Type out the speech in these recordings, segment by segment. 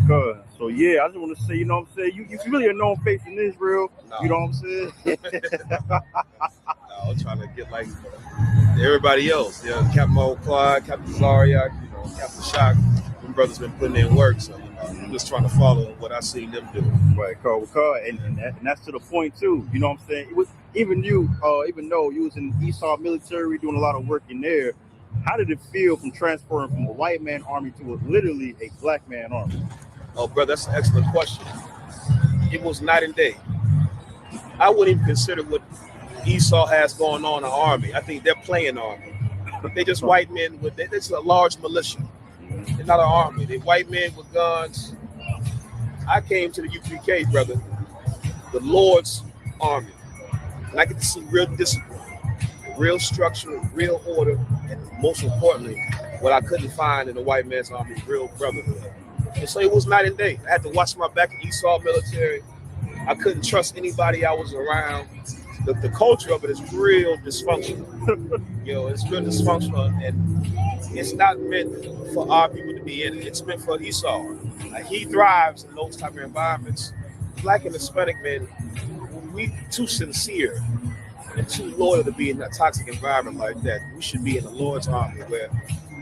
Cause so yeah, I just want to say, you know what I'm saying, you really a known face in Israel. No. You know what I'm saying? No, I'm trying to get like everybody else. Yeah, Captain O'Clyde, Captain Zaria, Captain Shock. Them brothers been putting in work, so I'm just trying to follow what I seen them do. Right, cause and that's to the point too. You know what I'm saying? It was even though you was in Esau military doing a lot of work in there. How did it feel from transferring from a white man army to literally a black man army? Oh, brother, that's an excellent question. It was night and day. I wouldn't even consider what Esau has going on in the army. I think they're playing army. They're just white men it's a large militia. They're not an army. They're white men with guns. I came to the UPK, brother, the Lord's army. And I get to see real discipline, real structure, real order, and most importantly, what I couldn't find in the white man's army, real brotherhood. And so it was night and day. I had to watch my back in Esau military. I couldn't trust anybody I was around. The culture of it is real dysfunctional. It's real dysfunctional, and it's not meant for our people to be in it. It's meant for Esau. He thrives in those type of environments. Black and Hispanic men, we too sincere and too loyal to be in a toxic environment like that. We should be in the Lord's army where,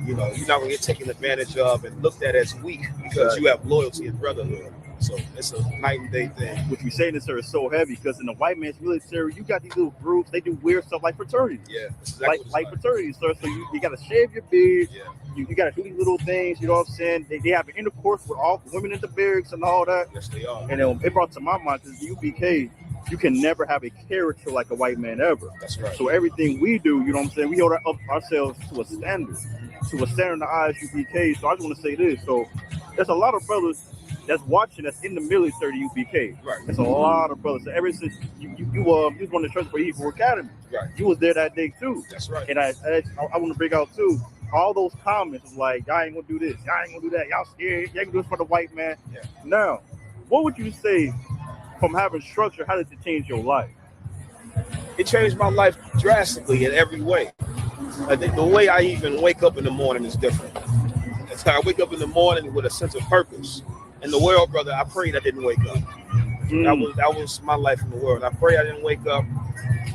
you're not going to get taken advantage of and looked at as weak because you have loyalty and brotherhood. So it's a night and day thing. What you're saying, sir, is so heavy because in the white man's military, you got these little groups. They do weird stuff like fraternities. Yeah, exactly like fraternities, sir. So you got to shave your beard. Yeah. You got to do these little things. You know what I'm saying? They have an intercourse with all women in the barracks and all that. Yes, they are. And it brought to my mind because the UBK, you can never have a character like a white man ever. That's right. So everything we do, you know what I'm saying? We hold up ourselves to a standard in the eyes of UBK. So I just want to say this. So there's a lot of brothers that's watching that's in the military UBK. Right. There's a lot of brothers. So ever since you was one of the churches for Hebrew Academy. Right. You was there that day too. That's right. And I want to bring out too, all those comments was like, y'all ain't gonna do this, y'all ain't gonna do that, y'all scared, y'all gonna do this for the white man. Yeah. Now, what would you say from having structure, how did it change your life? It changed my life drastically in every way. I think the way I even wake up in the morning is different. It's like I wake up in the morning with a sense of purpose. In the world, brother, I prayed I didn't wake up. That was my life in the world. I pray I didn't wake up,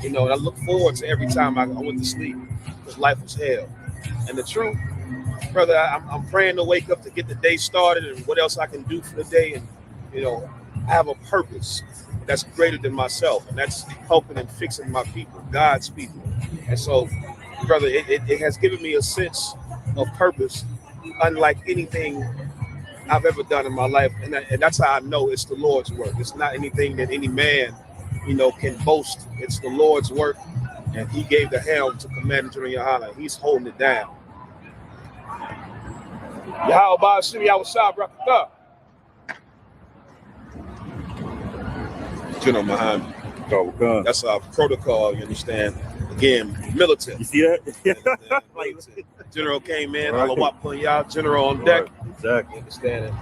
and I look forward to every time I went to sleep because life was hell. And the truth, brother, I'm praying to wake up to get the day started and what else I can do for the day. And, I have a purpose that's greater than myself, and that's helping and fixing my people, God's people. And so, brother, it has given me a sense of purpose unlike anything I've ever done in my life. And that's how I know it's the Lord's work. It's not anything that any man, can boast. It's the Lord's work. And he gave the helm to Commander General Yohana. He's holding it down. Yahweh Shimi, I was shot, Rakata. General Muhammad. That's our protocol, you understand? Again, military. You see that? General came in, y'all, General on deck. Exactly. You understand it?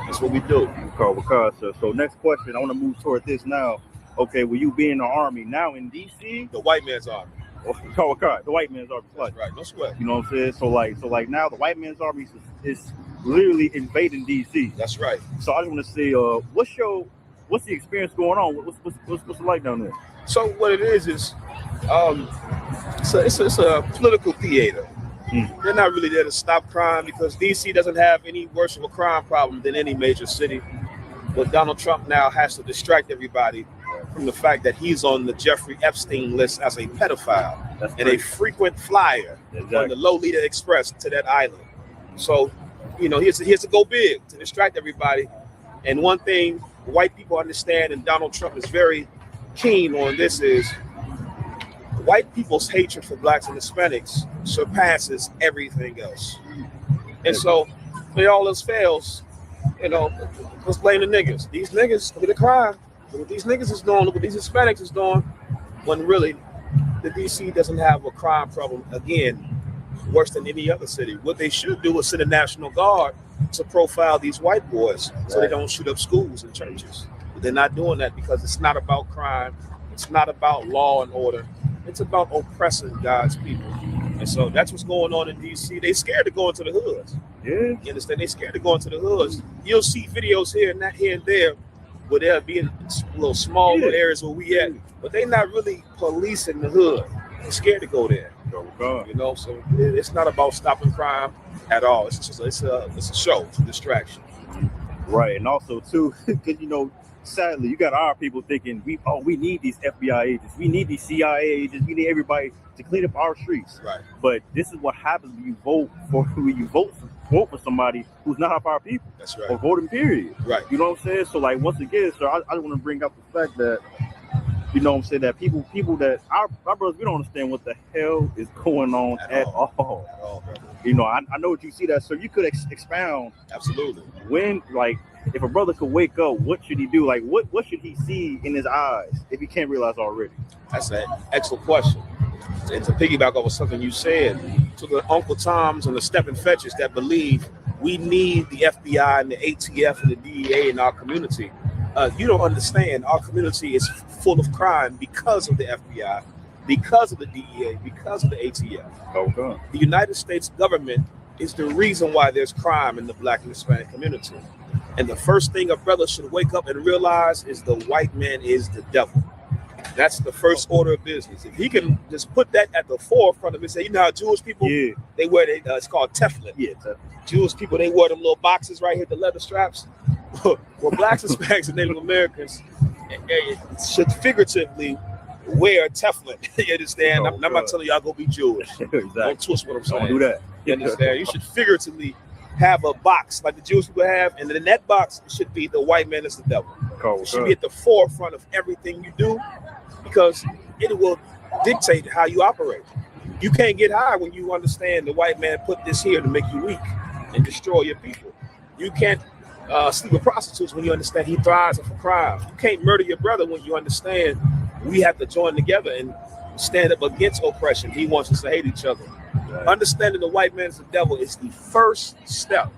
That's what we do. So next question, I want to move toward this now. Okay, will you be in the army now in DC? The white man's army. The white man's army. That's right, no sweat. You know what I'm saying? So like now the white man's army is literally invading DC. That's right. So I just want to say, what's the experience going on? What's it like down there? So what it is it's a political theater. They're not really there to stop crime because DC doesn't have any worse of a crime problem than any major city. But Donald Trump now has to distract everybody from the fact that he's on the Jeffrey Epstein list as a pedophile and a frequent flyer on the Lolita Express to that island. So, he has to go big to distract everybody. And one thing white people understand, and Donald Trump is very keen on this, is white people's hatred for blacks and Hispanics surpasses everything else. And so when all else fails, let's blame the niggas. These niggas, look at the crime. Look what these niggas is doing. Look what these Hispanics is doing. When really, the DC doesn't have a crime problem, again, worse than any other city. What they should do is send a National Guard to profile these white boys so they don't shoot up schools and churches. But they're not doing that because it's not about crime. It's not about law and order. It's about oppressing God's people. And so that's what's going on in DC. They scared to go into the hoods. Yeah. You understand? They scared to go into the hoods you'll see videos here and there where they'll be in little small little areas where we at, but they're not really policing the hood. They're scared to go there. You know, so it's not about stopping crime at all. It's just it's a show, it's a distraction. Right, and also too, because you know, sadly, you got our people thinking we need these FBI agents, we need these CIA agents, we need everybody to clean up our streets. Right. But this is what happens when you vote for somebody who's not of our people. That's right. Or voting period. Right. You know what I'm saying? So like once again, sir, I want to bring up the fact that, you know what I'm saying, that people that our brothers, we don't understand what the hell is going on at all. At all, brother. You know, I know what you see that, so you could expound. Absolutely. When, like, if a brother could wake up, what should he do? Like, what should he see in his eyes if he can't realize already? That's an excellent question. And to piggyback off of something you said, to the Uncle Toms and the stepping fetches that believe we need the FBI and the ATF and the DEA in our community, you don't understand. Our community is full of crime because of the FBI, because of the DEA, because of the ATF. Okay. The United States government is the reason why there's crime in the Black and Hispanic community. And the first thing a brother should wake up and realize is the white man is the devil. That's the first order of business. If he can just put that at the forefront of it, say, you know how Jewish people, they wear, it's called Teflon. Yeah, Jewish people, they wear them little boxes right here, the leather straps. Well, Blacks, Hispanics, and Native Americans should figuratively wear Teflon. You understand? I'm not telling y'all go be Jewish. Exactly. Don't twist what I'm saying. Don't do that. You understand? You should figuratively have a box like the Jewish people have, and in that box should be the white man is the devil. It should be at the forefront of everything you do, because it will dictate how you operate. You can't get high when you understand the white man put this here to make you weak and destroy your people. You can't sleep with prostitutes when you understand he thrives for crime. You can't murder your brother when you understand we have to join together and stand up against oppression. He wants us to hate each other. Right. Understanding the white man is the devil is the first step.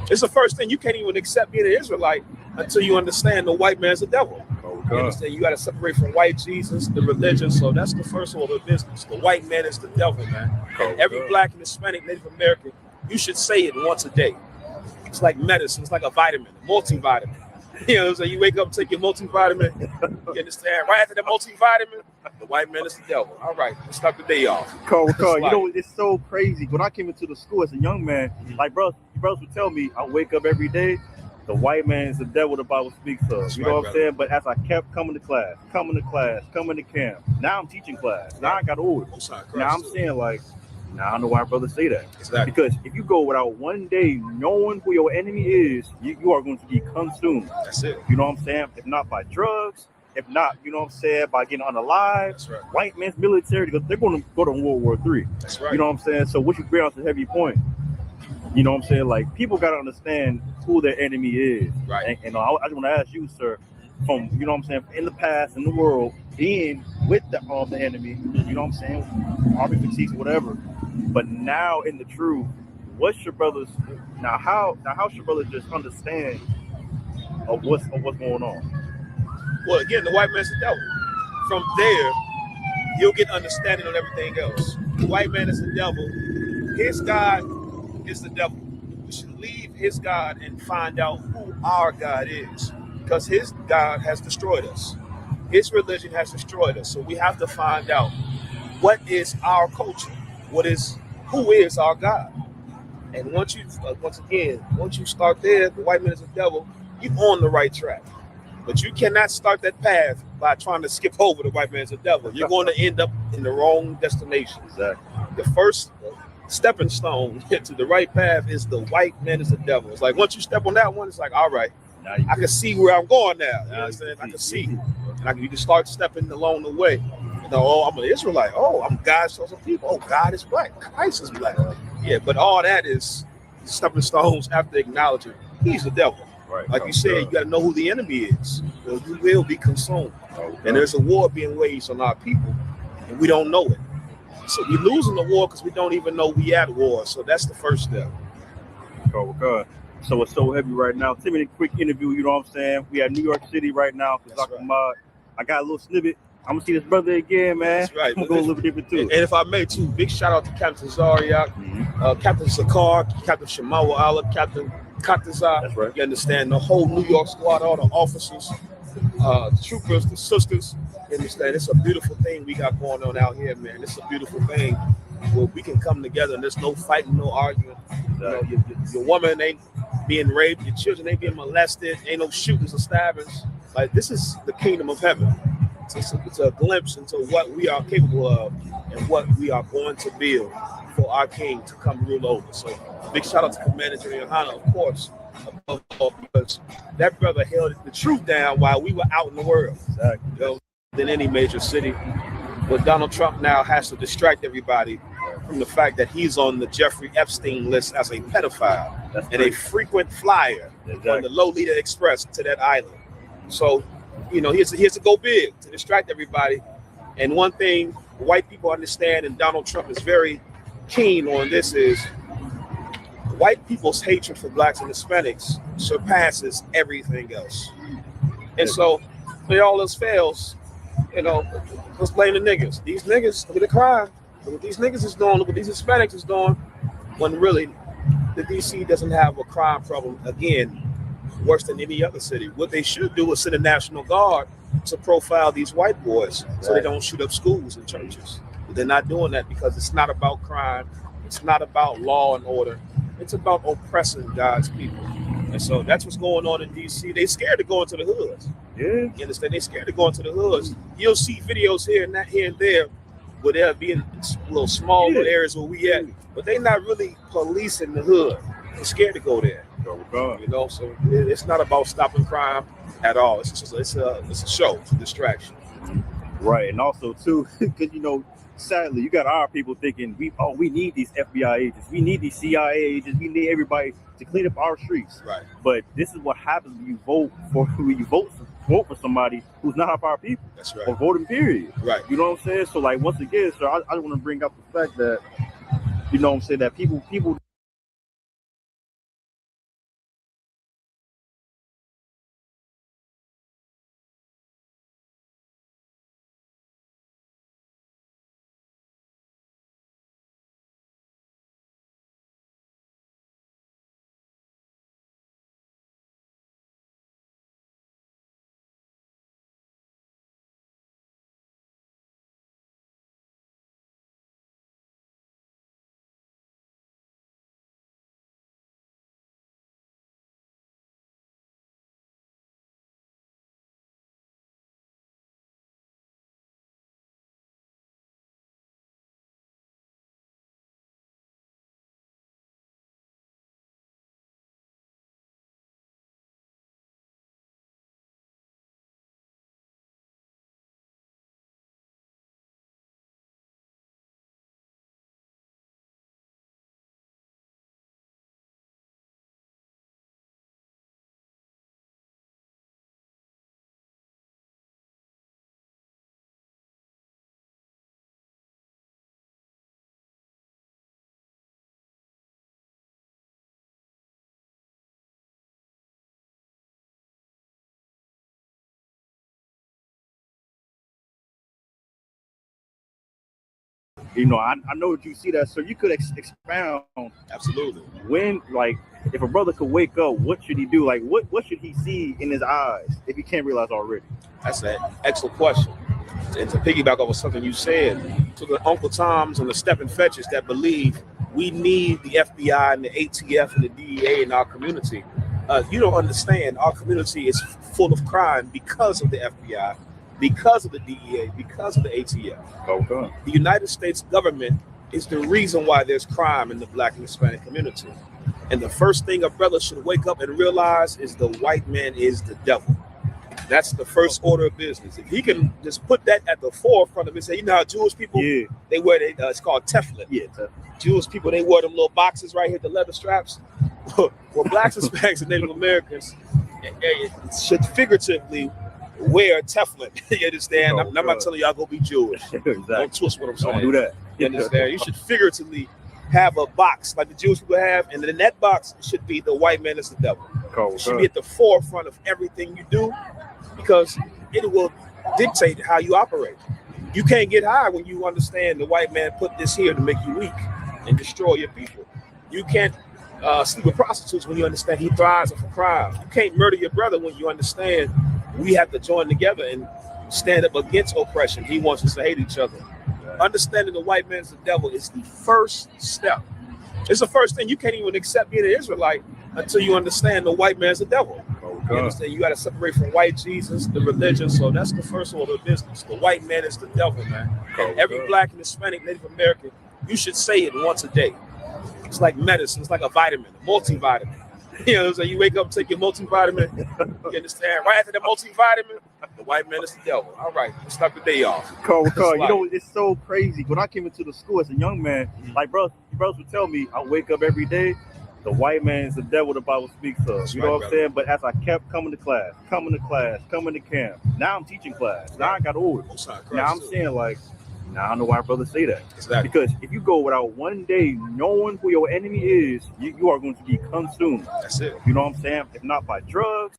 It's the first thing. You can't even accept being an Israelite until you understand the white man is the devil. You understand? You got to separate from white Jesus, the religion. So that's the first order of business. The white man is the devil, man. And every Black and Hispanic Native American, you should say it once a day. It's like medicine. It's like a vitamin, a multivitamin. You know what I'm saying? You wake up and take your multivitamin. You understand? Right after the multivitamin, the white man is the devil. All right, let's start the day off. Carl, you know, it's so crazy. When I came into the school as a young man, like brothers would tell me, I wake up every day, the white man is the devil the Bible speaks of. That's you know what I'm saying? But as I kept coming to class, coming to camp, now I'm teaching class. Now I got orders. Now I'm saying, like, now I know why brothers say that. Exactly. Because if you go without one day knowing who your enemy is, you are going to be consumed. That's it. You know what I'm saying? If not by drugs, if not, you know what I'm saying, by getting unalive. That's right. White man's military, because they're going to go to World War III. That's right. You know what I'm saying? So what you bring out is a heavy point. You know what I'm saying? Like, people got to understand who their enemy is. Right. And I just want to ask you, sir, from, you know what I'm saying, in the past, in the world, being with the enemy, you know what I'm saying, army fatigues, whatever. But now in the truth, what's your brothers, how should brothers just understand of what's going on? Well, again, the white man's the devil. From there, you'll get understanding on everything else. The white man is the devil. His God is the devil. We should leave his God and find out who our God is, because his God has destroyed us. His religion has destroyed us. So we have to find out what is our culture, who is our God. And once you start there, the white man is the devil, you're on the right track. But you cannot start that path by trying to skip over the white man is the devil. You're going to end up in the wrong destination. Exactly. The first stepping stone to the right path is the white man is the devil. It's like once you step on that one, it's like, all right, I can see where I'm going now. You know what I'm saying? I can see. And you can start stepping along the way. You know, oh, I'm an Israelite. Oh, I'm God's chosen people. Oh, God is black. Christ is black. Yeah, but all that is stepping stones after acknowledging he's the devil. Right. Like you said, you got to know who the enemy is. You will be consumed. And there's a war being waged on our people, and we don't know it. So we're losing the war because we don't even know we at war. So that's the first step. Okay. So it's so heavy right now. Timmy, quick interview, you know what I'm saying? We at New York City right now. Right. I got a little snippet. I'm going to see this brother again, man. That's right. I'm going to go a little different too. And if I may too, big shout out to Captain Zariak, Captain Sakar, Captain Shamawa Allah, Captain Kataza. That's right. You understand? The whole New York squad, all the officers, the troopers, the sisters. You understand? It's a beautiful thing we got going on out here, man. It's a beautiful thing where we can come together and there's no fighting, no arguing. You know, your woman ain't being raped, your children ain't being molested, ain't no shootings or stabbings. Like, this is the kingdom of heaven. It's a glimpse into what we are capable of and what we are going to build for our king to come rule over. So big shout out to Commander General Hana, of course, above all, because that brother held the truth down while we were out in the world. Exactly. You know, in any major city. But Donald Trump now has to distract everybody from the fact that he's on the Jeffrey Epstein list as a pedophile and a frequent flyer on the Lolita Express to that island. So, you know, he has to go big to distract everybody. And one thing white people understand, and Donald Trump is very keen on this, is white people's hatred for blacks and Hispanics surpasses everything else. And so when all else fails, you know, let's blame the niggas. These niggas, look at the crime. Look what these niggas is doing. Look what these Hispanics is doing. When really, the DC doesn't have a crime problem, again, worse than any other city. What they should do is send a National Guard to profile these white boys so they don't shoot up schools and churches. But they're not doing that because it's not about crime. It's not about law and order. It's about oppressing God's people. And so that's what's going on in DC. They scared to go into the hoods. Yeah. You understand? They scared to go into the hoods. You'll see videos here and there where they'll be in little small little areas where we at, but they're not really policing the hood. They're scared to go there. You know, so it's not about stopping crime at all. It's just it's a show, it's a distraction. Right, and also too, because you know, sadly, you got our people thinking we need these FBI agents, we need these CIA agents, we need everybody to clean up our streets. Right. But this is what happens when you vote for somebody who's not of our people. That's right. Or voting period. Right. You know what I'm saying? So like once again, sir, I just want to bring up the fact that, you know what I'm saying, that people you know, I know that you see that, so you could expound. Absolutely. When, like, if a brother could wake up, what should he do? Like, what should he see in his eyes if he can't realize already? That's an excellent question. And to piggyback off of something you said, to the Uncle Toms and the Step and Fetches that believe we need the FBI and the ATF and the DEA in our community, you don't understand. Our community is full of crime because of the FBI, because of the DEA, because of the ATF. Okay. The United States government is the reason why there's crime in the Black and Hispanic community. And the first thing a brother should wake up and realize is the white man is the devil. That's the first order of business. If he can just put that at the forefront of it, say, you know how Jewish people, they wear, it's called Teflon. Yeah, Jewish people, they wear them little boxes right here, the leather straps. Well, Blacks, Hispanics, and Native Americans should figuratively wear Teflon. You understand? I'm not telling y'all go be Jewish. Exactly. Don't twist what I'm saying. Don't do that. You understand? You should figuratively have a box like the Jewish people have, and in that box should be the white man is the devil. It should be at the forefront of everything you do, because it will dictate how you operate. You can't get high when you understand the white man put this here to make you weak and destroy your people. You can't sleep with prostitutes when you understand he thrives off a crowd. You can't murder your brother when you understand we have to join together and stand up against oppression. He wants us to hate each other. Understanding the white man's the devil is the first step. It's the first thing. You can't even accept being an Israelite until you understand the white man's the devil. You understand? You got to separate from white Jesus, the religion. So that's the first order of business. The white man is the devil, man. And every black and Hispanic Native American, you should say it once a day. It's like medicine. It's like a vitamin, a multivitamin. You know what I'm saying? You wake up, take your multivitamin. You understand? Right after the multivitamin, the white man is the devil. All right, let's start the day off. Carl, you know, it's so crazy. When I came into the school as a young man, like brothers would tell me, I wake up every day, the white man is the devil the Bible speaks of. You know what I'm saying? But as I kept coming to class, coming to camp, now I'm teaching class. Now I got older. Now I'm saying like, now I know why brothers say that. Exactly. Because if you go without one day knowing who your enemy is, you are going to be consumed. That's it. You know what I'm saying? If not by drugs.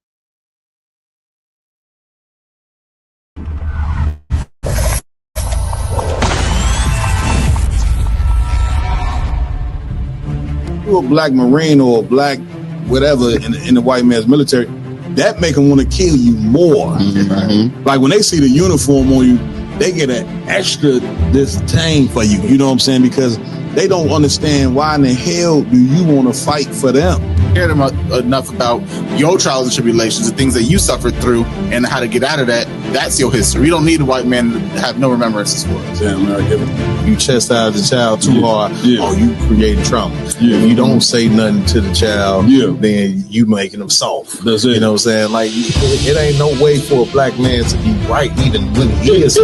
You're a black Marine or a black whatever in the white man's military, that make them want to kill you more. Mm-hmm. Like when they see the uniform on you, they get an extra disdain for you. You know what I'm saying? Because they don't understand why in the hell do you want to fight for them? Cared enough about your trials and tribulations, the things that you suffered through, and how to get out of that. That's your history. You don't need a white man to have no remembrances for it. Yeah, if you chastise the child too hard, or you create trauma. Yeah. If you don't say nothing to the child, then you making them soft. That's it. You know what I'm saying? Like it ain't no way for a black man to be right even when he is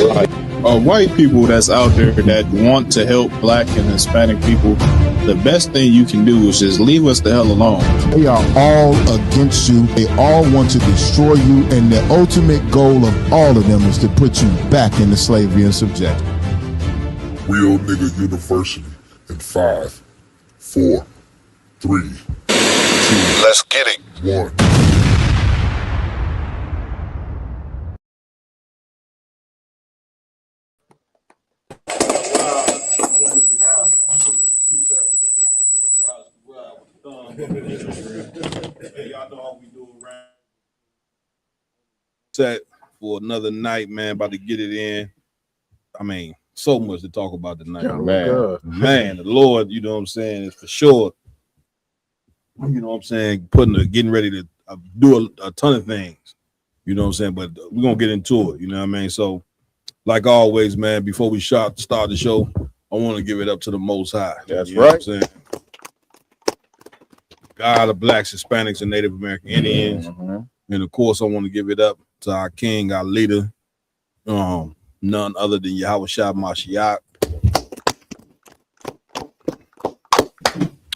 right. White people that's out there that want to help black and Hispanic people, the best thing you can do is just leave us the hell alone. They are all against you. They all want to destroy you. And the ultimate goal of all of them is to put you back into slavery and subjection. Real Nigga University in 5, 4, 3, 2. Let's get it. 1. Y'all know how we do around. Set for another night, man. About to get it in. I mean, so much to talk about tonight. Oh, man, the Lord, you know what I'm saying, is for sure. You know what I'm saying, getting ready to do a ton of things. You know what I'm saying, but we're gonna get into it. You know what I mean. So, like always, man, before we start the show, I want to give it up to the Most High. That's you know right. What I'm saying? God of blacks, Hispanics, and Native American Indians. Mm-hmm. And of course, I want to give it up to our king, our leader, none other than Yahweh Shah Mashiach.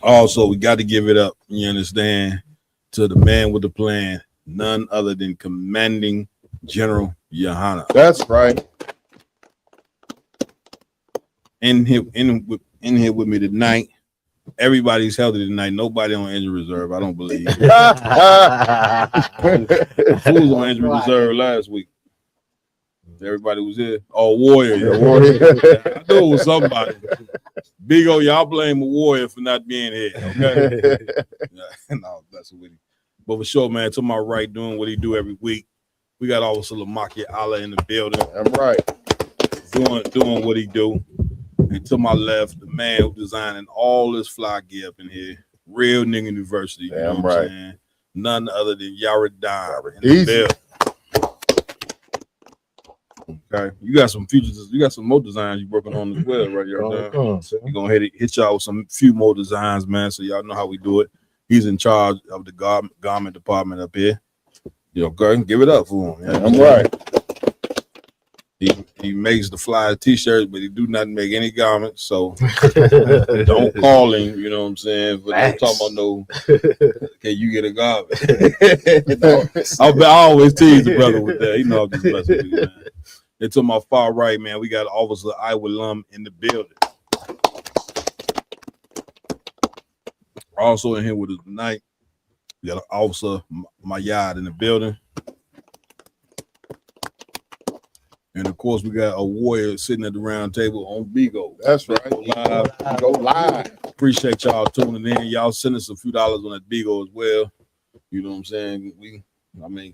Also, we got to give it up, you understand, to the man with the plan, none other than Commanding General Yohana. That's right. In here with me tonight. Everybody's healthy tonight. Nobody on injury reserve, I don't believe. Who was on injury reserve last week? Everybody was here. Oh, Warrior. Yeah, Warrior. I knew it was somebody. Big O, y'all blame a Warrior for not being here. Okay. No, that's what we. But for sure, man, to my right, doing what he do every week. We got Officer Lamaki Allah in the building. I'm right. Doing what he do. And to my left, the man who designing all this fly gear up in here, Real Nigga University. You know what I'm saying? None other than Yaradine in the building. Okay, you got some features. You got some more designs you're working on as well, right? You're gonna hit y'all with some few more designs, man. So y'all know how we do it. He's in charge of the garment department up here. Okay, give it up for him. I'm right. He makes the fly t-shirts, but he do not make any garments. So don't call him. You know what I'm saying? But don't talk about no. Can you get a garment? I always tease the brother with that. You know I'm just messing with you, man. And to my far right, man, we got Officer Iwalum in the building. Also in here with us tonight, we got Officer Mayad in the building. And of course, we got a warrior sitting at the round table on Bigo. That's right. Live. Go live. Appreciate y'all tuning in. Y'all send us a few dollars on that Bigo as well. You know what I'm saying? Can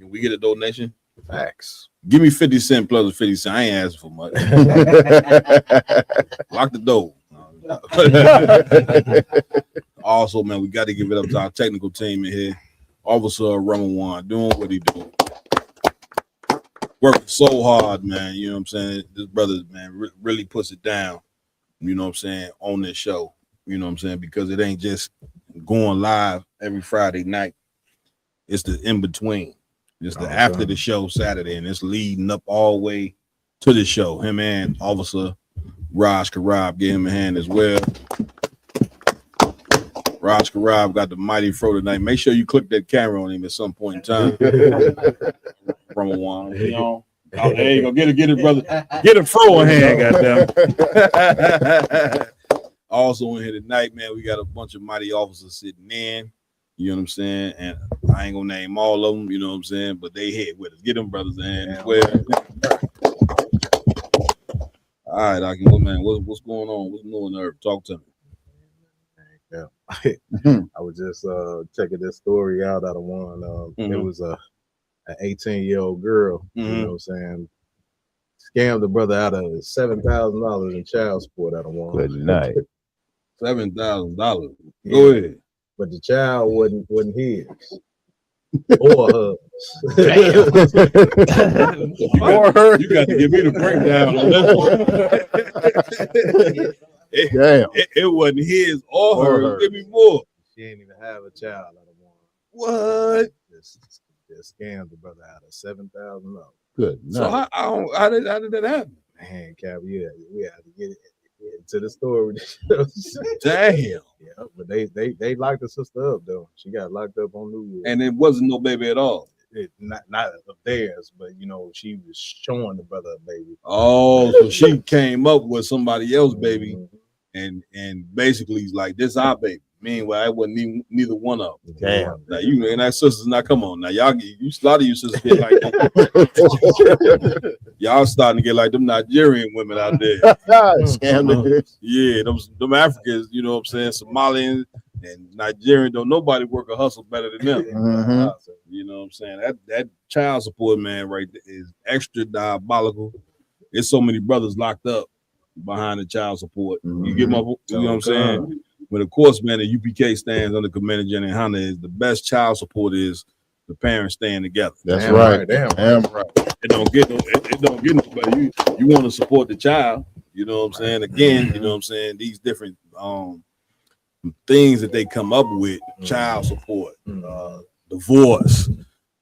we get a donation? Facts. Give me 50 cents plus a 50 cents. I ain't asking for much. Lock the door. Also, man, we got to give it up to our technical team in here. Officer Ramawan doing what he doing. Working so hard, man. You know what I'm saying? This brother, man, really puts it down, you know what I'm saying, on this show. You know what I'm saying? Because it ain't just going live every Friday night. It's the in-between. It's the after the show Saturday, and it's leading up all the way to the show. Him and Officer Raj Karab, give him a hand as well. Raj Karab got the mighty fro tonight. Make sure you click that camera on him at some point in time. Ramawan, you know. Oh, there you go. Get it, brother. Get a fro in hand, goddamn. Also in here tonight, man, we got a bunch of mighty officers sitting in. You know what I'm saying? And I ain't gonna name all of them, you know what I'm saying? But they hit with us. Get them brothers in as well. All right, I can go, man. What's going on? What's going on, Herb? Talk to me. Yeah. I was just checking this story out of one. It was an 18-year-old girl, you know what I'm saying, scammed the brother out of $7,000 in child support out of one. Good night. $7,000. Go ahead. But the child wasn't his or hers. Or her. You got to give me the breakdown on that one. It wasn't his or hers. Give me more. She ain't even have a child out of one. What? Just scammed the brother out of $7,000. Good night. So how did that happen? Man, Cap, we had to get it to the story. Damn. Yeah, but they locked the sister up though. She got locked up on New Year's. And it wasn't no baby at all. Not of theirs, but you know, she was showing the brother a baby. Oh, so she came up with somebody else's baby, and basically he's like, this our baby. Meanwhile, it wasn't neither one of them. Damn. Now you and that sisters, now come on. Now y'all a lot of you sisters get like that. Y'all starting to get like them Nigerian women out there. Yeah, them Africans, you know what I'm saying, Somalians and Nigerian, don't nobody work a hustle better than them. You know what I'm saying? That child support, man, right there is extra diabolical. There's so many brothers locked up behind the child support. You get my, you know what I'm saying? But of course, man, the UPK stands under Commander General Hunter is the best child support is the parents staying together. That's right. Damn right. It don't get nobody. You want to support the child, you know what I'm saying? Again, you know what I'm saying? These different things that they come up with, child support, divorce,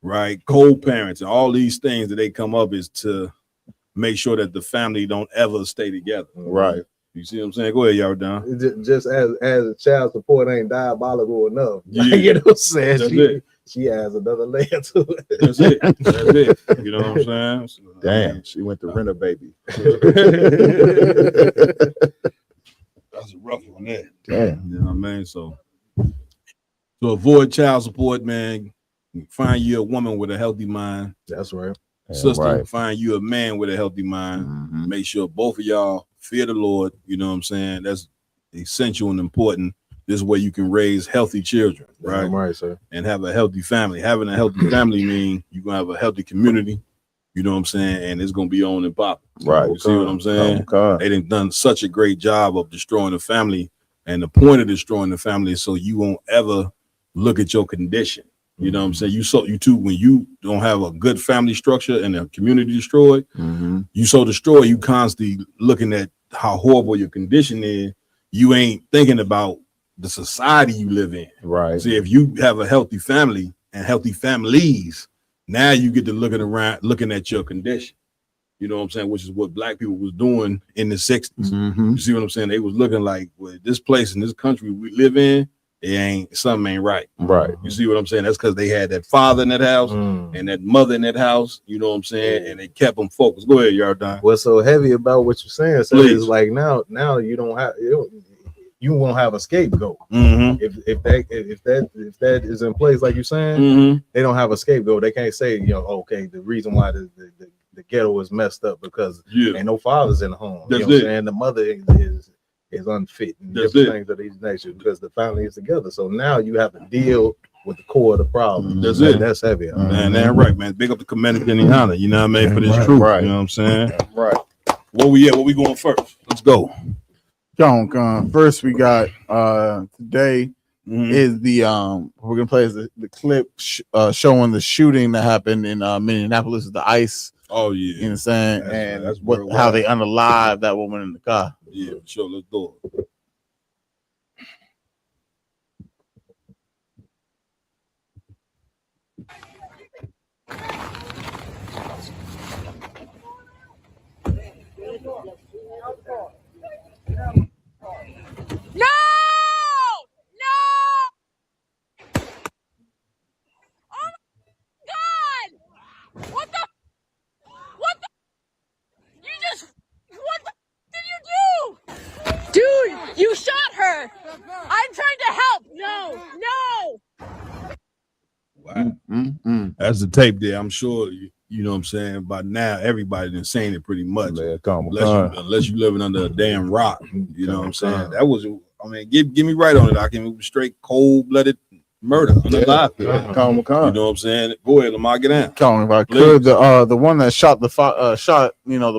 right? Co-parents, and all these things that they come up is to make sure that the family don't ever stay together. Right. You see what I'm saying? Go ahead, y'all down. Just as child support ain't diabolical enough. Yeah. You know what I'm saying? That's she has another layer to it. That's it. That's it. You know what I'm saying? So, Damn, she went to rent a baby. That's a rough one there. Damn. You know what I mean? So to avoid child support, man, find you a woman with a healthy mind. That's right. Sister, find you a man with a healthy mind. Make sure both of y'all fear the Lord. You know what I'm saying? That's essential and important. This way you can raise healthy children, right? Right, sir. And have a healthy family. Having a healthy family means you're going to have a healthy community. You know what I'm saying? And it's going to be on and popping. Right. You see what I'm saying? Okay. They done such a great job of destroying the family. And the point of destroying the family is so you won't ever look at your condition. You know what I'm saying? You too, when you don't have a good family structure and a community destroyed, you so destroyed, you constantly looking at how horrible your condition is. You ain't thinking about the society you live in. Right. See, if you have a healthy family and healthy families, now you get to looking at your condition. You know what I'm saying? Which is what black people was doing in the 60s. You see what I'm saying? They was looking like, well, this place in this country we live in, something ain't right. Right. You see what I'm saying? That's because they had that father in that house and that mother in that house. You know what I'm saying? And they kept them focused. Go ahead, Yardan. What's so heavy about what you're saying? So it's like now you don't have you won't have a scapegoat. If that is in place, like you're saying, they don't have a scapegoat. They can't say, okay, the reason why the ghetto is messed up because Yeah. ain't no fathers in the home. That's You know what I'm it. saying? The mother is unfit and That's different it. things of these natures because the family is together. So now you have to deal with the core of the problem. That's And it. that's heavy. Man, right, man. Big up the commander Indiana, you know what I mean, for this Right, truth. right. You know what I'm saying? Right. Where we at? Where we going first? Let's go. John, first we got today Mhm. is the we're gonna play is the clip showing the shooting that happened in Minneapolis with the ICE. Oh You know yeah. what I'm saying? That's And right. That's what worldwide. how they unalive that woman in the car. Yeah, sure. Let's do it. No! No! Oh my God! What the? What the? You just. What the did you do? Dude, you shot her! I'm trying to help! No! No! Wow. That's the tape there. I'm sure you know what I'm saying. By now, everybody done seen it pretty much. Man, come Unless you living under a damn rock. You know what I'm saying? That was, I mean, give me right on it. I can straight cold-blooded murder on the live. You know what I'm saying? Go ahead, Lamar, get down. If I Please. could, the one that shot the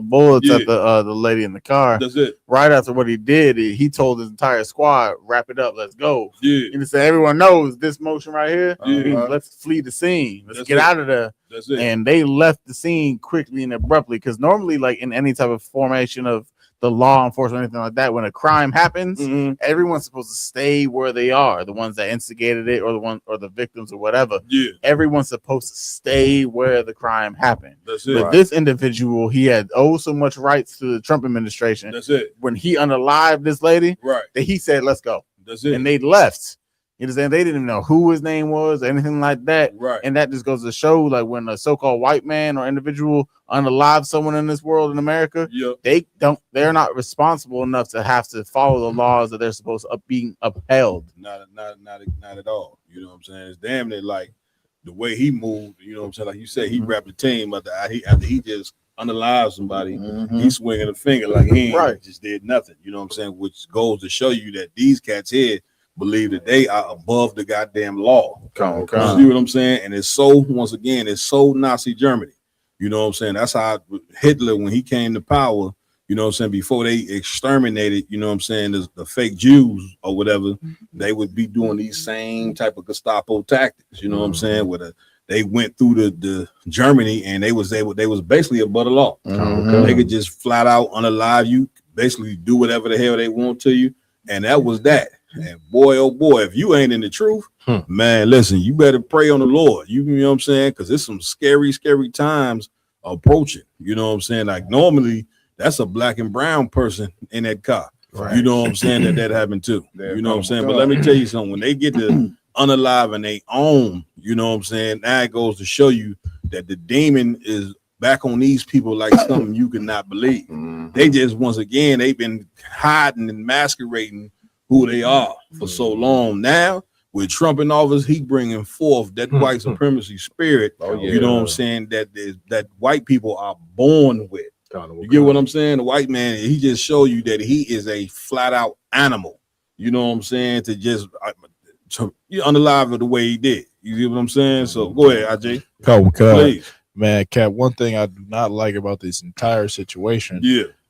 bullets at the lady in the car. That's it. Right after what he did, he told his entire squad, "Wrap it up, let's go." Yeah. And so everyone knows this motion right here. Yeah. Let's flee the scene. Let's That's get it. out of there. That's it. And they left the scene quickly and abruptly because normally, like in any type of formation of the law enforcement or anything like that, when a crime happens, everyone's supposed to stay where they are. The ones that instigated it, or the victims, or whatever. Yeah. Everyone's supposed to stay where the crime happened. That's it. But this individual, he had so much rights to the Trump administration. That's it. When he unalived this lady, Right. that he said, "Let's go." That's it. And they left. You know what I'm saying? They didn't even know who his name was or anything like that. Right. And that just goes to show, like, when a so-called white man or individual unalive someone in this world in America, they're not responsible enough to have to follow the laws that they're supposed to being upheld. Not at all. You know what I'm saying? It's damn near like the way he moved. You know what I'm saying? Like you said, he wrapped the team after he just unalive somebody. He's swinging a finger like he ain't just did nothing. You know what I'm saying? Which goes to show you that these cats here believe that they are above the goddamn law. You see what I'm saying? And it's so, once again, it's so Nazi Germany. You know what I'm saying? That's how Hitler, when he came to power, you know what I'm saying, before they exterminated, you know what I'm saying, the fake Jews or whatever, they would be doing these same type of Gestapo tactics, you know what I'm saying, where they went through the Germany and they was basically above the law. They could just flat out unalive you, basically do whatever the hell they want to you, and that was that. And boy, oh boy, if you ain't in the truth, man, listen, you better pray on the Lord. You know what I'm saying? Because there's some scary, scary times approaching. You know what I'm saying? Like normally, that's a black and brown person in that car. Right. You know what I'm saying? That happened too. You know what I'm saying? But let me tell you something. When they get to unalive and they own, you know what I'm saying? Now it goes to show you that the demon is back on these people like something you cannot believe. They just, once again, they've been hiding and masquerading who they are for so long. Now with Trump in office, he bringing forth that white supremacy spirit. You know what I'm saying, that white people are born with. You get what I'm saying? The white man, he just show you that he is a flat out animal. You know what I'm saying? To just unalive it the way he did. You get what I'm saying? So go ahead, AJ. Please. Man, Cap, one thing I do not like about this entire situation,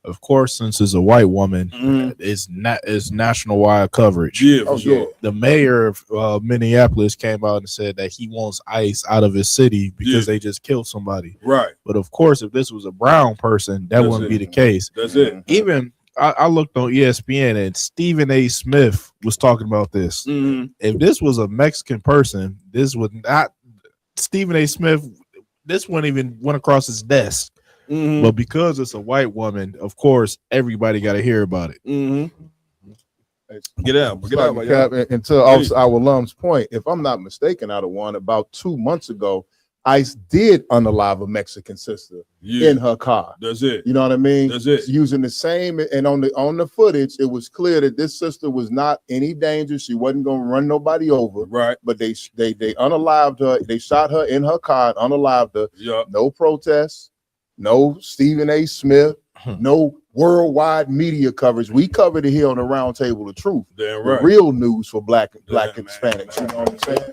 of course, since it's a white woman, it's national wide coverage. The mayor of Minneapolis came out and said that he wants ICE out of his city because they just killed somebody. Right. But of course, if this was a brown person, that wouldn't be the case. That's it. Even I looked on ESPN and Stephen A. Smith was talking about this. If this was a Mexican person, this would not. Stephen A. Smith, this wouldn't even went across his desk. But because it's a white woman, of course, everybody got to hear about it. Get out. And to our alum's point, if I'm not mistaken, out of one, about 2 months ago, ICE did unalive a Mexican sister in her car. That's it. You know what I mean? That's it. Using the same, and on the footage, it was clear that this sister was not any danger. She wasn't going to run nobody over. Right. But they unalived her. They shot her in her car and unalived her. No protests. no Stephen A. Smith, no worldwide media coverage. We covered it here on the Round Table of Truth. Damn The right. real news for black Hispanics, you know what I'm saying?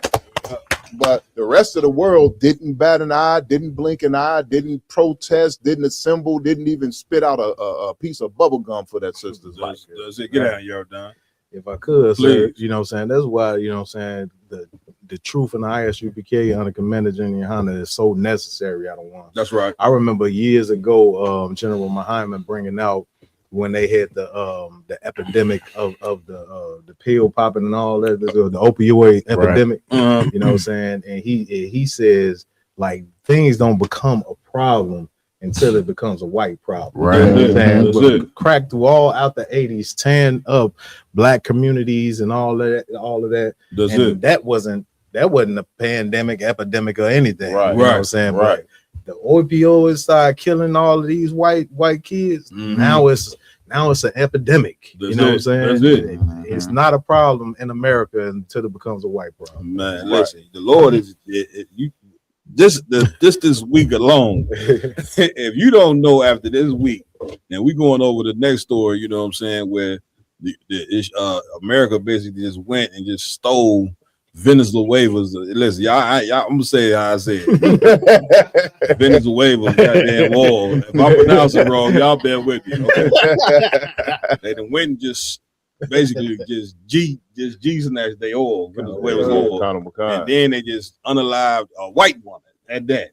But the rest of the world didn't bat an eye, didn't blink an eye, didn't protest, didn't assemble, didn't even spit out a piece of bubble gum for that sister's life. Does it get out, y'all done? If I could, Please. sir, you know what I'm saying? That's why, you know what I'm saying, the truth in the ISUPK under Commander General Hunter is so necessary. I don't want. That's right. I remember years ago, General Muhammad bringing out when they had the epidemic of the pill popping and all that, the opioid epidemic. You know what I'm saying? And he says like things don't become a problem until it becomes a white problem. Right. You know what I'm saying? That's it. Crack through all out the 80s, tearing up black communities and all of that. That's and it. that wasn't a pandemic, epidemic, or anything. Right. You know what I'm saying? Right. But the opioids started killing all of these white kids. Now it's an epidemic. That's you know it. what I'm saying? That's it. It's not a problem in America until it becomes a white problem. Man, listen, the Lord is you. This week alone, if you don't know after this week, and we going over the next story, you know what I'm saying, where America basically just went and just stole Venezuela's. Listen, y'all, I'm gonna say how I said Venezuela's goddamn oil. If I pronounce it wrong, y'all bear with me. Okay? They done went and just basically just snatched their oil, Venezuela's oil, and then they just unalived a white woman at that.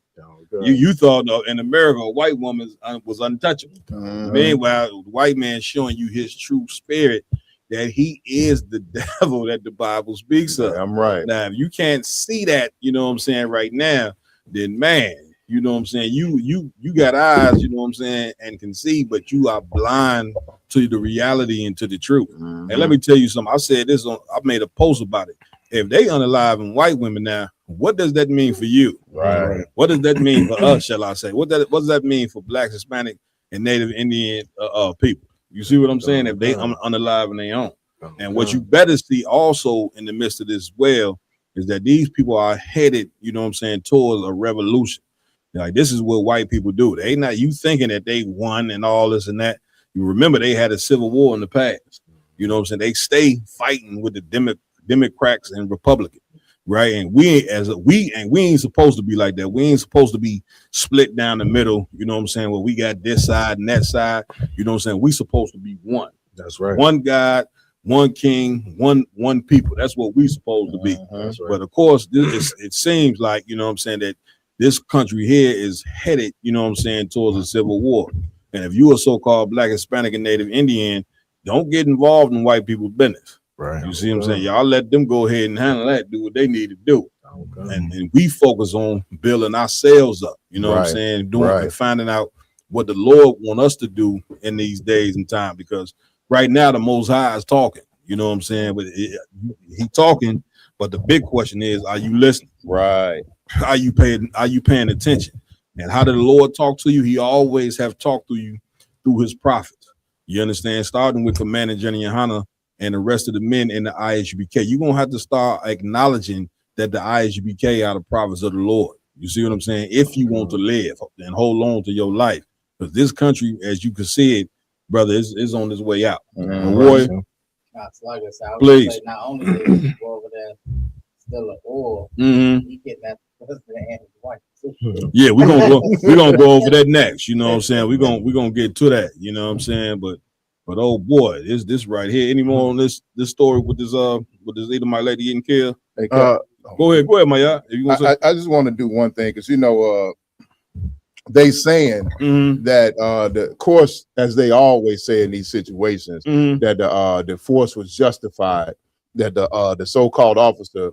You thought in America a white woman was untouchable. Meanwhile, the white man showing you his true spirit, that he is the devil that the Bible speaks of. I'm right. Now, if you can't see that, you know what I'm saying, right now, then man, you know what I'm saying, you got eyes, you know what I'm saying, and can see, but you are blind to the reality and to the truth. And let me tell you something. I said this I made a post about it. If they unaliving white women now, what does that mean for you? Right. What does that mean for us, shall I say? What does that mean for Black, Hispanic, and Native Indian people? You see what I'm saying? If they unaliving their own. And what you better see also in the midst of this as well is that these people are headed, you know what I'm saying, towards a revolution. Like, this is what white people do. They not you thinking that they won and all this and that. You remember they had a civil war in the past. You know what I'm saying? They stay fighting with the Democrats and Republicans, right? And we ain't supposed to be like that. We ain't supposed to be split down the middle. You know what I'm saying? Well, we got this side and that side. You know what I'm saying? We supposed to be one. That's right. One God, one King, one people. That's what we supposed to be. That's right. But of course, it seems like, you know what I'm saying, that this country here is headed, you know what I'm saying, towards a civil war. And if you are so-called Black, Hispanic, and Native Indian, don't get involved in white people's business. Right. You see what I'm saying? Y'all let them go ahead and handle that, do what they need to do. And we focus on building ourselves up, you know what I'm saying, doing and finding out what the Lord want us to do in these days and time, because right now the Most High is talking, you know what I'm saying, but he talking, but the big question is, are you listening? Right. Are you paying attention? And how did the Lord talk to you? He always have talked to you through his prophets. You understand? Starting with Commander General Hunter and the rest of the men in the ISUPK. You're gonna have to start acknowledging that the ISUPK are the prophets of the Lord. You see what I'm saying? If you want to live and hold on to your life, because this country, as you can see it, brother, is on its way out. Roy, please. Not only did he go over there, still an oil, he getting that president and his wife. Yeah, we're gonna go over that next. You know what I'm saying? We're gonna get to that. You know what I'm saying? But oh boy, this right here. Any more on this story with this Edomite lady getting killed? Hey, go ahead, Maya. I just want to do one thing, because they saying that the course, as they always say in these situations, that the force was justified. That the so-called officer,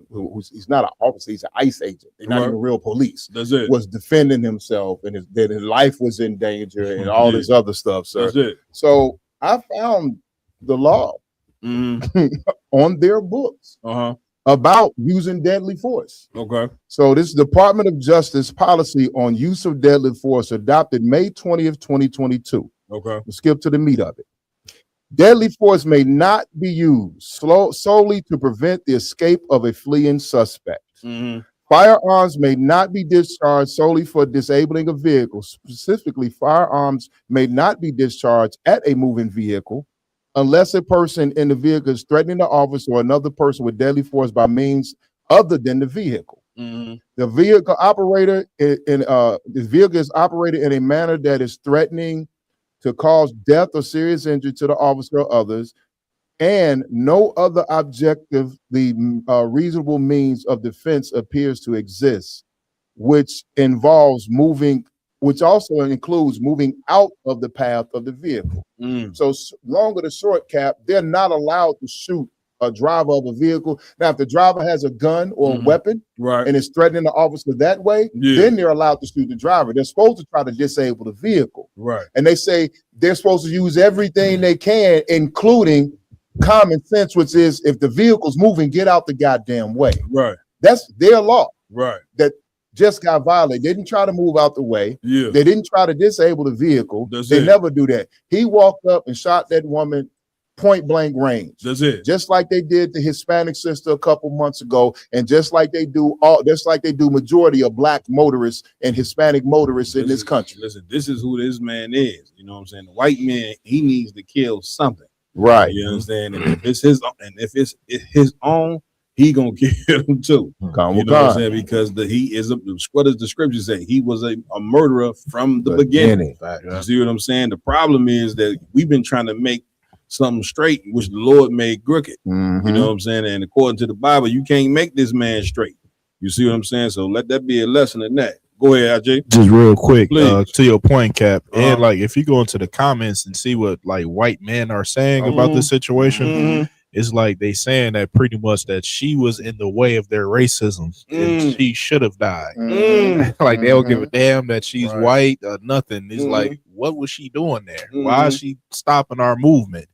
he's not an officer, he's an ICE agent. They're not even real police. That's it. Was defending himself, and that his life was in danger, and all this other stuff, sir. That's it. So I found the law on their books about using deadly force. Okay. So this Department of Justice policy on use of deadly force adopted May 20th, 2022. Okay. We'll skip to the meat of it. Deadly force may not be used solely to prevent the escape of a fleeing suspect. Firearms may not be discharged solely for disabling a vehicle. Specifically, firearms may not be discharged at a moving vehicle unless a person in the vehicle is threatening the officer or another person with deadly force by means other than the vehicle. The vehicle operator the vehicle is operated in a manner that is threatening to cause death or serious injury to the officer or others, and no other objectively reasonable means of defense appears to exist, which also includes moving out of the path of the vehicle. So long or the short, Cap, they're not allowed to shoot a driver of a vehicle. Now, if the driver has a gun or a weapon and is threatening the officer that way, then they're allowed to shoot the driver. They're supposed to try to disable the vehicle. And they say they're supposed to use everything they can, including common sense, which is if the vehicle's moving, get out the goddamn way. That's their law. That just got violated. They didn't try to move out the way. They didn't try to disable the vehicle. They never do that. He walked up and shot that woman point blank range. Just like they did the Hispanic sister a couple months ago, and just like they do majority of black motorists and Hispanic motorists in this country. Listen, this is who this man is. You know what I'm saying? The white man, he needs to kill something. You understand? And if it's his own, he gonna kill him too. You know what I'm saying? Because what does the scripture say? He was a murderer from the beginning. You see what I'm saying? The problem is that we've been trying to make something straight, which the Lord made crooked. You know what I'm saying? And according to the Bible, you can't make this man straight. You see what I'm saying? So let that be a lesson in that. Go ahead, AJ. Just real quick, to your point, Cap. And like, if you go into the comments and see what like white men are saying about this situation, it's like they saying that pretty much that she was in the way of their racism and she should have died. Like they don't give a damn that she's white or nothing. It's like, what was she doing there? Why is she stopping our movement?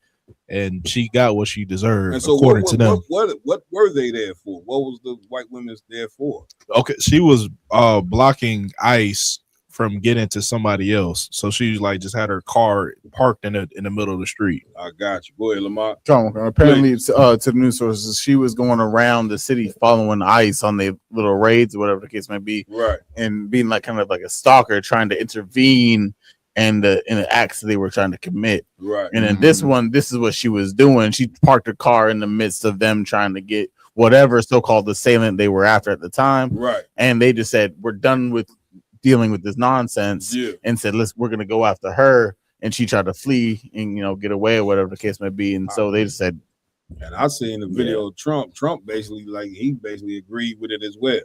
And she got what she deserved, and so according to them. What were they there for? What was the white women there for? Okay, she was blocking ICE from getting to somebody else. So she was like just had her car parked in the middle of the street. I got you. Go ahead, Lamont. Apparently, to the news sources, she was going around the city following ICE on their little raids or whatever the case may be, and being like kind of like a stalker, trying to intervene in the acts they were trying to commit. And then this is what she was doing. She parked her car in the midst of them trying to get whatever so-called assailant they were after at the time. And they just said, we're done with dealing with this nonsense, and said, we're gonna go after her. And she tried to flee and get away or whatever the case may be. And so they just said, and I seen the video of Trump basically agreed with it as well.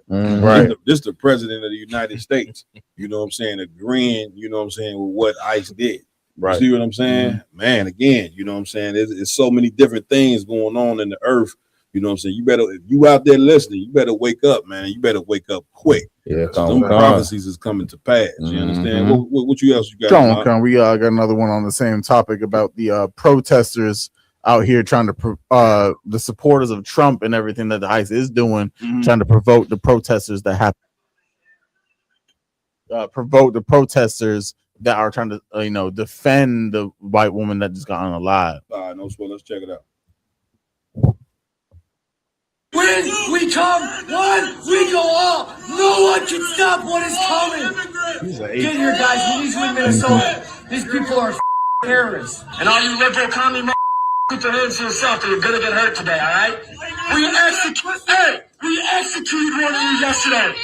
This the president of the United States, you know what I'm saying, agreeing, you know what I'm saying, with what ICE did. You see what I'm saying? Man, again, you know what I'm saying, there's so many different things going on in the earth. You know what I'm saying? You better, if you out there listening, you better wake up, man. You better wake up quick. Some prophecies is coming to pass. You understand? What else you got? We got another one on the same topic about the protesters out here trying to the supporters of Trump and everything that the ICE is doing, trying to provoke the protesters that have that are trying to defend the white woman that just got unalive. No sweat. Let's check it out. When we come, one, we go all. No one can stop what is coming. Get here, guys. We need you in Minnesota. These people are terrorists. And all you liberal commie put your hands to yourself or you're gonna get hurt today, all right? We executed one of you yesterday. You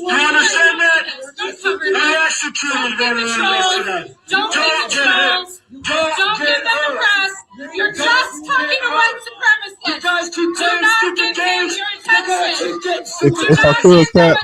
understand that? We executed one of you yesterday. Don't get hurt. Don't get hurt. You're just talking to white supremacists. You guys keep playing stupid games. If I could, Cat.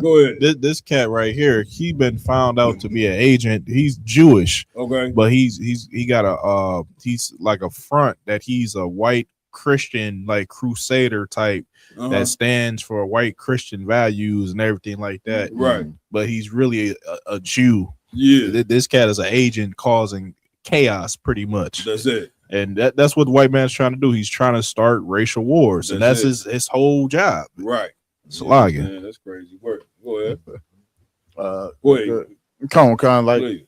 Go ahead. This cat right here, he been found out to be an agent. He's Jewish, but he got he's like a front that he's a white Christian, like crusader type that stands for white Christian values and everything like that. But he's really a Jew. This cat is an agent causing chaos, pretty much. That's it. And that's what the white man's trying to do. He's trying to start racial wars, and that's his whole job. That's crazy work. Go ahead. Con, like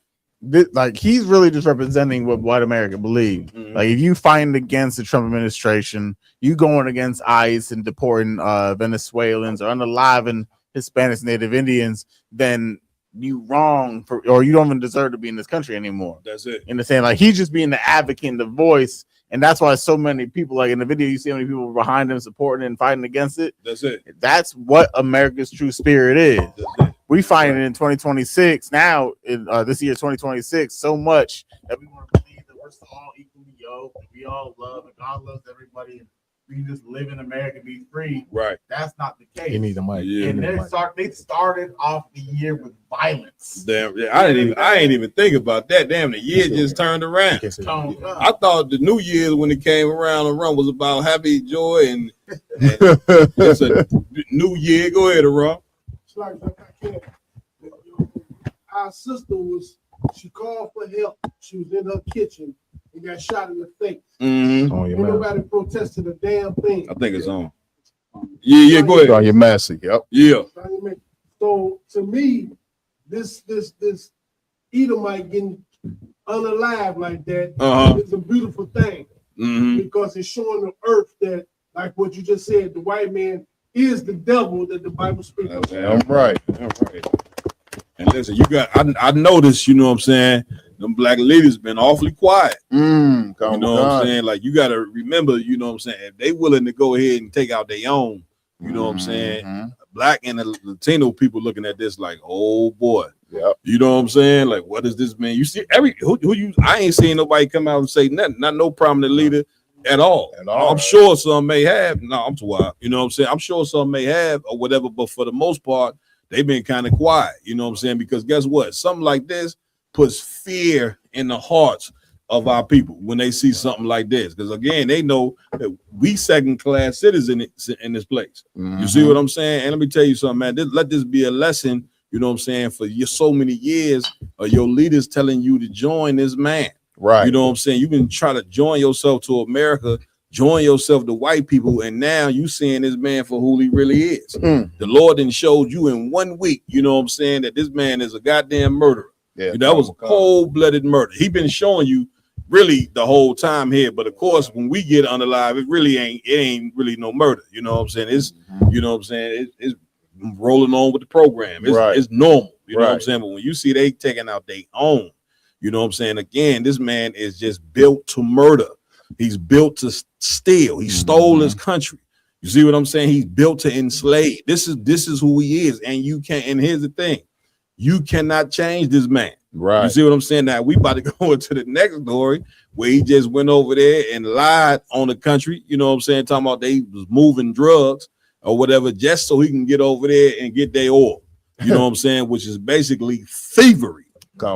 like he's really just representing what white America believes. Like if you fighting against the Trump administration, you going against ICE and deporting Venezuelans or unaliving Hispanics, Native Indians, then you wrong for, or you don't even deserve to be in this country anymore. That's it. In the same, like he's just being the advocate and the voice, and that's why so many people, like in the video, you see how many people behind him supporting it and fighting against it. That's it. That's what America's true spirit is. We find it in 2026 now, in this year 2026, so much that we want to believe that we're all equally yoked, and we all love, and God loves everybody, and we just live in America, be free. Right. That's not the case. You need the mic. Yeah. And they started off the year with violence. Damn, yeah, I ain't even think about that. Damn, the year just turned around. I thought the New Year's when it came around and run was about happy joy and it's a new year. Go ahead, Aram. Our sister she called for help. She was in her kitchen and got shot in the face. Mm-hmm. Ain't nobody protested a damn thing. I think it's on. Yeah, go ahead. On your massive, yep. Yeah. So to me, this Edomite getting unalive like that is a beautiful thing because it's showing the earth that, like what you just said, the white man is the devil that the Bible speaks of. Damn right. And listen, I noticed, you know what I'm saying, them black leaders been awfully quiet. You know what I'm saying? Like, you got to remember, you know what I'm saying, if they willing to go ahead and take out their own, you know what I'm saying, black and the Latino people looking at this like, oh boy. Yep. You know what I'm saying? Like, what does this mean? You see, I ain't seen nobody come out and say nothing, not no prominent leader at all. I'm sure some may have. No, I'm too wild. You know what I'm saying? I'm sure some may have or whatever, but for the most part, they've been kind of quiet. You know what I'm saying? Because guess what? Something like this puts fear in the hearts of our people when they see something like this. Because again, they know that we second-class citizens in this place. You see what I'm saying? And let me tell you something, man. Let this be a lesson, you know what I'm saying, for so many years of your leaders telling you to join this man. Right. You know what I'm saying? You've been trying to join yourself to America, join yourself to white people, and now you seeing this man for who he really is. The Lord then showed you in 1 week, you know what I'm saying, that this man is a goddamn murderer. Yeah, that was cold-blooded murder. He been showing you really the whole time here, but of course, when we get unalive, it ain't really no murder. You know what I'm saying? It's you know what I'm saying, it's rolling on with the program. It's normal. You know what I'm saying? But when you see they taking out their own, you know what I'm saying? Again, this man is just built to murder. He's built to steal. He stole his country. You see what I'm saying? He's built to enslave. This is who he is. And you can't, and here's the thing, you cannot change this man. Right. You see what I'm saying? Now we about to go into the next story where he just went over there and lied on the country. You know what I'm saying? Talking about they was moving drugs or whatever, just so he can get over there and get their oil. You know what I'm saying? Which is basically thievery.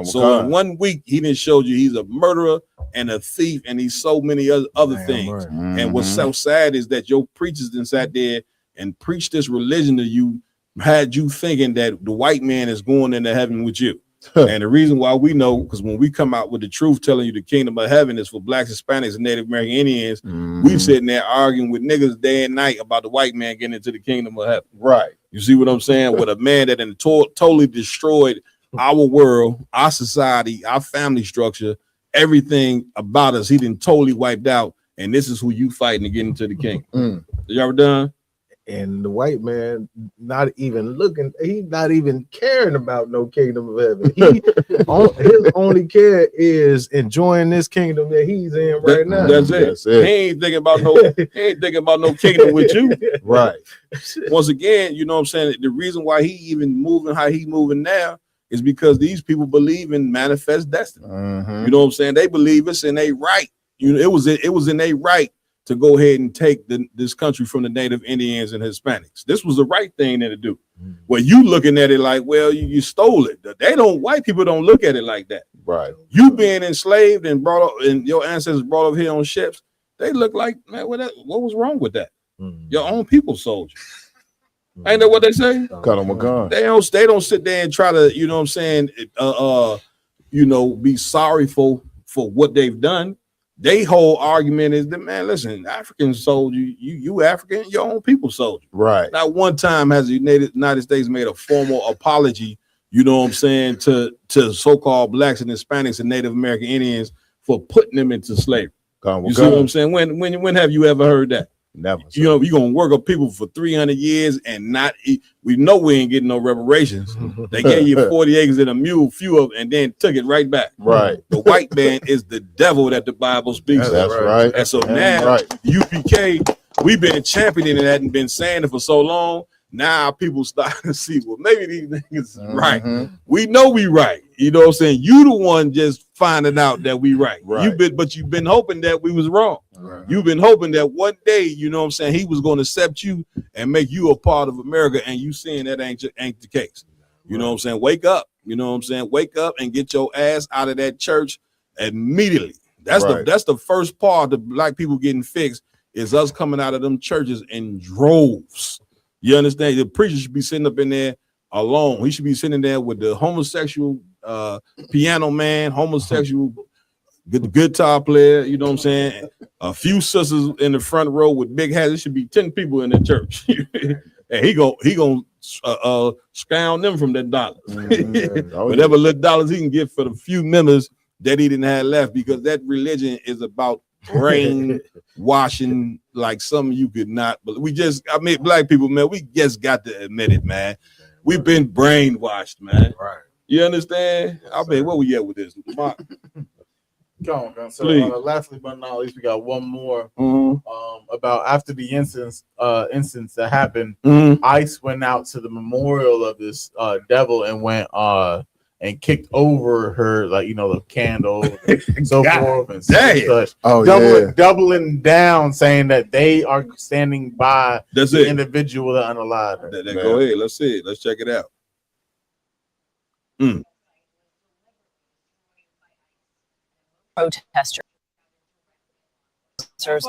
So in 1 week, he didn't show you he's a murderer and a thief, and he's so many other things. And what's so sad is that your preachers then sat there and preached this religion to you, had you thinking that the white man is going into heaven with you. And the reason why we know, because when we come out with the truth, telling you the kingdom of heaven is for blacks, Hispanics, and Native American Indians, we sitting there arguing with niggas day and night about the white man getting into the kingdom of heaven. Right. You see what I'm saying? With a man that totally destroyed our world, our society, our family structure, everything about us, he didn't totally wiped out. And this is who you fighting to get into the kingdom. You ever done? And the white man not even looking, he's not even caring about no kingdom of heaven. His only care is enjoying this kingdom that he's in right now. That's it. He ain't thinking about no kingdom with you. Right. Once again, you know what I'm saying? The reason why he even moving how he moving now is because these people believe in manifest destiny. You know what I'm saying? They believe it's in their right. You know, it was in their right to go ahead and take this country from the Native Indians and Hispanics. This was the right thing to do. Well, you looking at it like, well, you stole it. White people don't look at it like that. Right. You being enslaved and brought up, and your ancestors brought over here on ships, they look like, man, what was wrong with that? Your own people sold you. Ain't that what they say? Cut them a gun. They don't sit there and try to, you know what I'm saying, be sorry for what they've done. They whole argument is that, man, listen, Africans sold you, you African, your own people sold you. Right. Not one time has the United States made a formal apology you know what I'm saying, to so-called blacks and Hispanics and Native American Indians for putting them into slavery. You see what I'm saying? When have you ever heard that? Never. You know, you're gonna work up people for 300 years and not eat. We know we ain't getting no reparations. They gave you 40 acres and a mule, few of, and then took it right back. Right. The white man is the devil that the Bible speaks of. That's right. And so now UPK, we've been championing that and been saying it for so long. Now people starting to see, well, maybe these niggas right. We know we right. You know what I'm saying? You the one just finding out that we right. But you've been hoping that we was wrong. Right. You've been hoping that one day, you know what I'm saying, he was going to accept you and make you a part of America, and you seeing that ain't the case. You know what I'm saying? Wake up. You know what I'm saying? Wake up and get your ass out of that church immediately. That's the first part of black people getting fixed, is us coming out of them churches in droves. You understand? The preacher should be sitting up in there alone. He should be sitting there with the homosexual piano man, homosexual guitar player, you know what I'm saying? A few sisters in the front row with big hats. There should be 10 people in the church. And he gonna scound them from that dollar. Whatever little dollars he can get for the few members that he didn't have left, because that religion is about brainwashing like something you could not. But black people, man, we just got to admit it, man. We've been brainwashed, man. Right. You understand? I mean, where we at with this? Go on. So lastly but not least, we got one more about after the instance that happened. ICE went out to the memorial of this devil and went and kicked over her, like, you know, the candle and so forth and such. Doubling down, saying that they are standing by the individual that unalived her. Go ahead, let's see it. Let's check it out. Protesters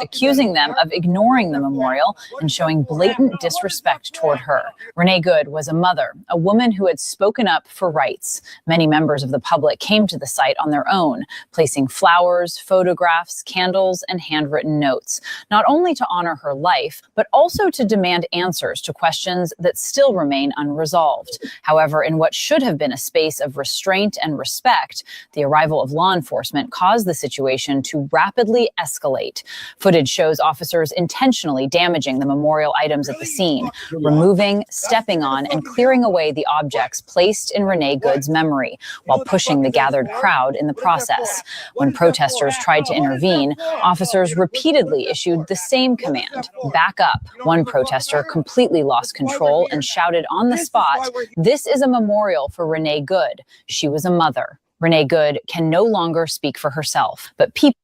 accusing them of ignoring the memorial and showing blatant disrespect toward her. Renee Good was a mother, a woman who had spoken up for rights. Many members of the public came to the site on their own, placing flowers, photographs, candles, and handwritten notes, not only to honor her life, but also to demand answers to questions that still remain unresolved. However, in what should have been a space of restraint and respect, the arrival of law enforcement caused the situation to rapidly escalate. Footage shows officers intentionally damaging the memorial items at the scene, removing, stepping on, and clearing away the objects placed in Renee Good's memory, while pushing the gathered crowd in the process. When protesters tried to intervene, officers repeatedly issued the same command: back up. One protester completely lost control and shouted on the spot, "This is a memorial for Renee Good. She was a mother." Renee Good can no longer speak for herself, but people.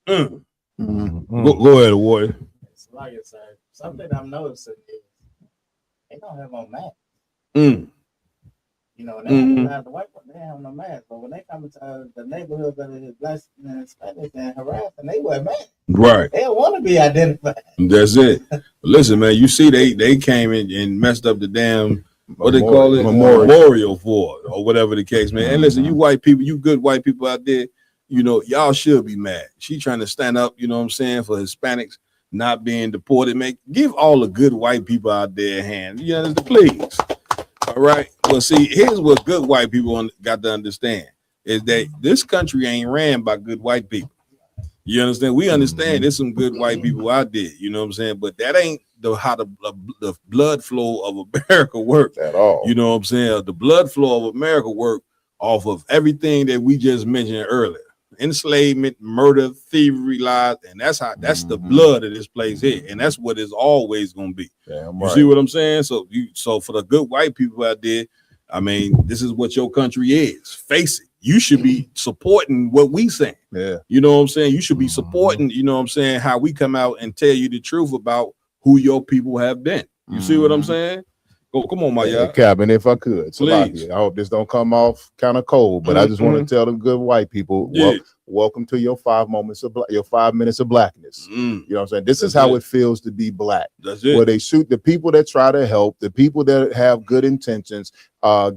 Go ahead, Warrior. Like I said, something I'm noticing is they don't have on masks. You know, they don't have the white one, they have no mask. But when they come into the neighborhood that is black and Spanish and harassing, they wear masks. Right. They don't want to be identified. That's it. Listen, man, you see they came in and messed up the damn, what they call it, memorial for it, or whatever the case, man. And listen, you white people, you good white people out there, you know, y'all should be mad. She trying to stand up, you know what I'm saying, for Hispanics not being deported. Give all the good white people out there a hand. You know, please. All right. Well, see, here's what good white people got to understand, is that this country ain't ran by good white people. You understand? We understand there's some good white people out there, you know what I'm saying? But that ain't how the blood flow of America works at all. You know what I'm saying? The blood flow of America work off of everything that we just mentioned earlier. Enslavement, murder, thievery, lies, and that's the blood of this place here, and that's what it's always going to be. You see what I'm saying? So for the good white people out there, I mean, this is what your country is. Face it. You should be supporting what we saying. Yeah. You know what I'm saying? You should be supporting, you know what I'm saying, how we come out and tell you the truth about who your people have been. You see what I'm saying? Come on, my y'all. Cabin, if I could. Please. I hope this don't come off kind of cold, but I just want to tell them good white people, welcome to your 5 minutes of blackness. You know what I'm saying? This is how it feels to be black. That's it. Where they shoot the people that try to help, the people that have good intentions,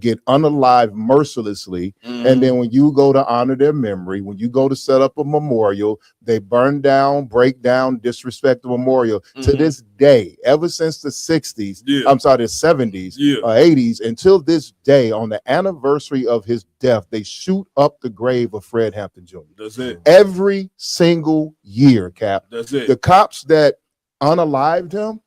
get unalived mercilessly. And then when you go to honor their memory, when you go to set up a memorial, they burn down, break down, disrespect the memorial. To this day, ever since the 60s, I'm sorry, the 70s, 80s, until this day, on the anniversary of his death, they shoot up the grave of Fred Hampton Jr. That's it. Every single year, Cap. That's it. The cops that unalived him,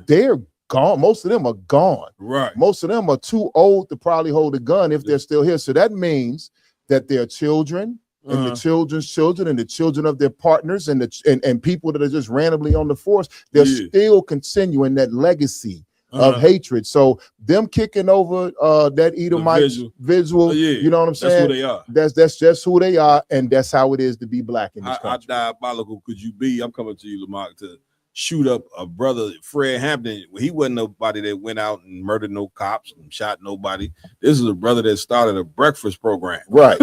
they're gone. Most of them are gone. Right. Most of them are too old to probably hold a gun if they're still here. So that means that their children and the children's children and the children of their partners and and people that are just randomly on the force, they're still continuing that legacy of hatred. So them kicking over that Edomite visual, you know what I'm saying? That's who they are. That's just who they are, and that's how it is to be black in this country. How diabolical could you be? I'm coming to you, Lamar, to shoot up a brother, Fred Hampton. He wasn't nobody that went out and murdered no cops and shot nobody. This is a brother that started a breakfast program. Right.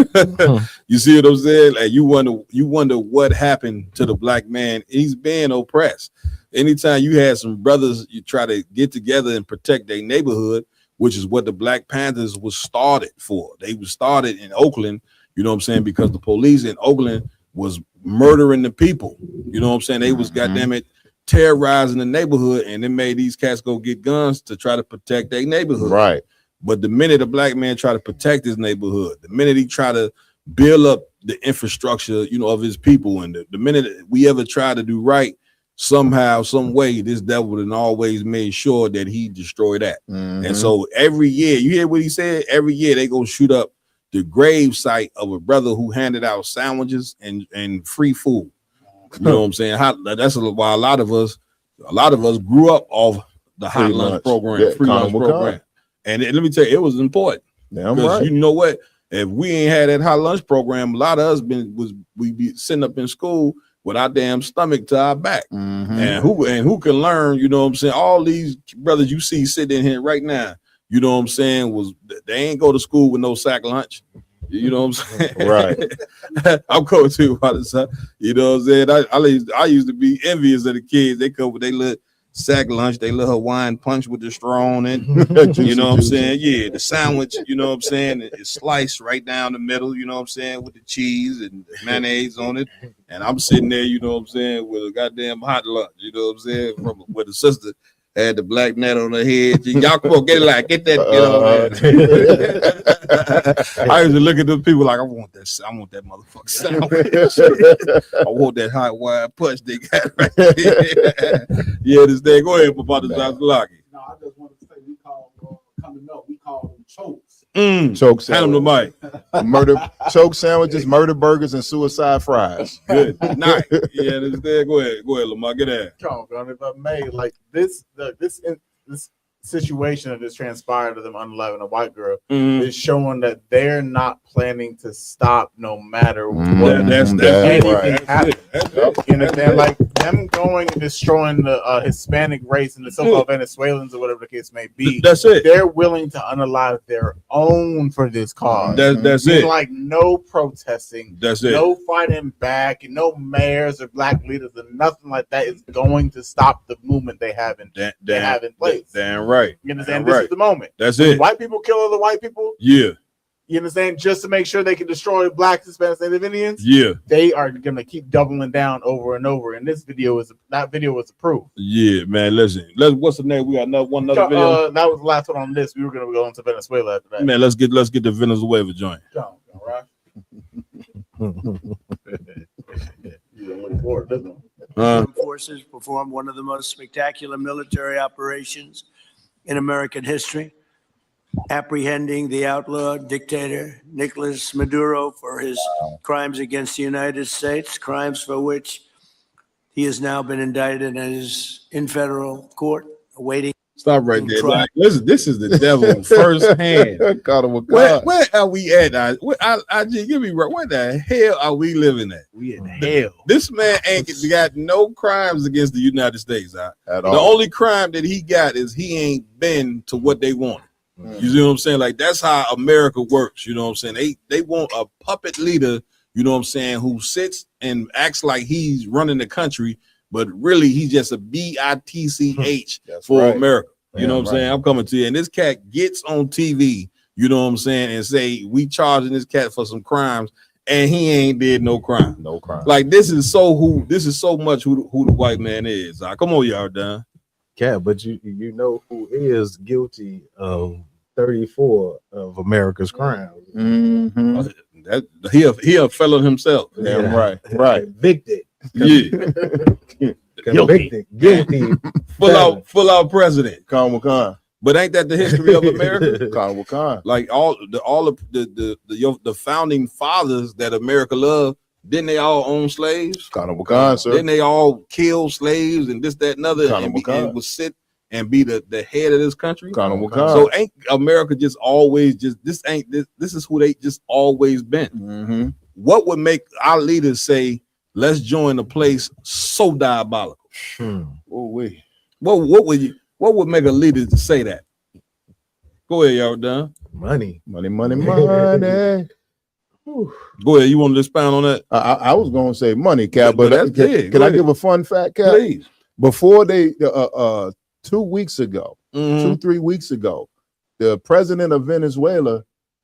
You see what I'm saying? Like you wonder what happened to the black man. He's being oppressed. Anytime you had some brothers, you try to get together and protect their neighborhood, which is what the Black Panthers was started for. They was started in Oakland, you know what I'm saying, because the police in Oakland was murdering the people. You know what I'm saying? They was goddamn it terrorizing the neighborhood, and they made these cats go get guns to try to protect their neighborhood. Right. But the minute a black man try to protect his neighborhood, the minute he try to build up the infrastructure, you know, of his people, and the minute we ever try to do right, somehow, some way, this devil and always made sure that he destroyed that. And so every year, you hear what he said? Every year they go shoot up the grave site of a brother who handed out sandwiches and free food. You know what I'm saying? That's why a lot of us grew up off the hot lunch program, free lunch program. And let me tell you, it was important. Because you know what? If we ain't had that hot lunch program, a lot of us we be sitting up in school with our damn stomach to our back. And who can learn, you know what I'm saying? All these brothers you see sitting in here right now, you know what I'm saying, they ain't go to school with no sack lunch. You know what I'm saying? Right. I'm coming to you about this. You know what I'm saying? I used to be envious of the kids. They come with their little sack lunch, they little Hawaiian punch with the straw on it. You know what I'm saying? Yeah, the sandwich, you know what I'm saying? It's sliced right down the middle, you know what I'm saying, with the cheese and mayonnaise on it. And I'm sitting there, you know what I'm saying, with a goddamn hot lunch, you know what I'm saying, from with a sister had the black net on her head. Y'all come on, get that, get on. I used to look at those people like, I want that motherfucking sandwich. I want that hot wine punch they got right there. Yeah, this day. Go ahead, Papa Zazalaki. No, I just want to say we call coming up, we call them chokes. Choke Hand them the mic. Murder choke sandwiches, murder burgers, and suicide fries. Good night. Yeah, this day. Go ahead, Lamar. Get that. Come on, if I may, like this situation that just transpired to them unaliving a white girl is showing that they're not planning to stop no matter what. That's anything happens. You understand? Like them going and destroying the Hispanic race and the so-called Venezuelans or whatever the case may be. That's it. They're willing to unalive their own for this cause. That's it. Like no protesting. That's it. No fighting back, and no mayors or black leaders or nothing like that is going to stop the movement they have in place. Damn right. You understand? This is the moment. That's when it. White people kill other white people. Yeah. You understand? Just to make sure they can destroy blacks, Hispanics, Native Indians. Yeah. They are gonna keep doubling down over and over. And this video was a proof. Yeah, man. Listen. What's the name? We got another video. That was the last one on this. We were gonna go into Venezuela after that. Man, let's get the Venezuela joint. All right. Armed forces performed one of the most spectacular military operations in American history, apprehending the outlaw dictator Nicolas Maduro for his crimes against the United States, crimes for which he has now been indicted and is in federal court awaiting. Stop right there. Like, listen, this is the devil firsthand. Where are we at? I just give me right. Where the hell are we living at? We in hell. This man ain't got no crimes against the United States. At the all. only crime that he got is he ain't been to what they wanted. You see what I'm saying? Like that's how America works. You know what I'm saying? They want a puppet leader you know what I'm saying, who sits and acts like he's running the country, but really he's just a bitch for right. America. You know Yeah, what I'm saying? I'm coming to you. And this cat gets on TV, you know what I'm saying, and say, we charging this cat for some crimes, and he ain't did no crime. No crime. Like, this is so much who the white man is. Come on, y'all done. Cat, but you know who is guilty of 34 of America's crimes. Mm-hmm. That he a felon himself. Damn right. Right. Convicted. Yeah. Convicted. Guilty. Full out president. Khan Wakan. But ain't that the history of America? Khan Wakan. Like all of the founding fathers that America loved, didn't they all own slaves? Khan Wakan, sir. Didn't they all kill slaves and this, that, and other, and would sit and be the head of this country? Khan Wakan. So ain't America just always this is who they just always been. Mm-hmm. What would make our leaders say, let's join a place so diabolical? What would make a leader to say that? Go ahead, y'all done. Money. Money, money, money. Go ahead. You want to expound on that? I was going to say money, Cap, but that's big. Can I give a fun fact, Cap? Please. Before they 2 weeks ago, 2-3 weeks ago, the president of Venezuela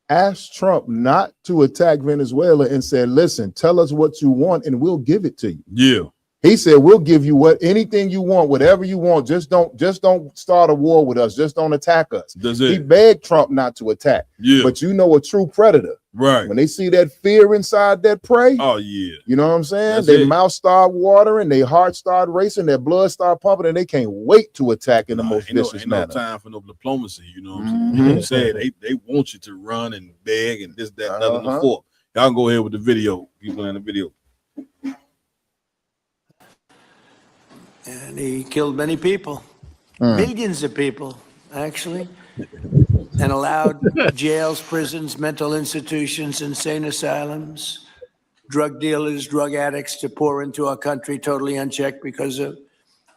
asked Trump not to attack Venezuela and said, listen, tell us what you want and we'll give it to you. Yeah. He said, we'll give you anything you want, whatever you want. Just don't start a war with us. Just don't attack us. He begged Trump not to attack. Yeah. But you know, a true predator, right? When they see that fear inside that prey, oh yeah, you know what I'm saying? That's their it. mouth start watering, their heart start racing, their blood start pumping, and they can't wait to attack in the most vicious ain't manner. no time for no diplomacy. You know what I'm saying? They want you to run and beg and this, that, another, and the fourth. Y'all can go ahead with the video. Keep playing the video. And he killed many people, millions of people, actually, and allowed jails, prisons, mental institutions, insane asylums, drug dealers, drug addicts to pour into our country totally unchecked because of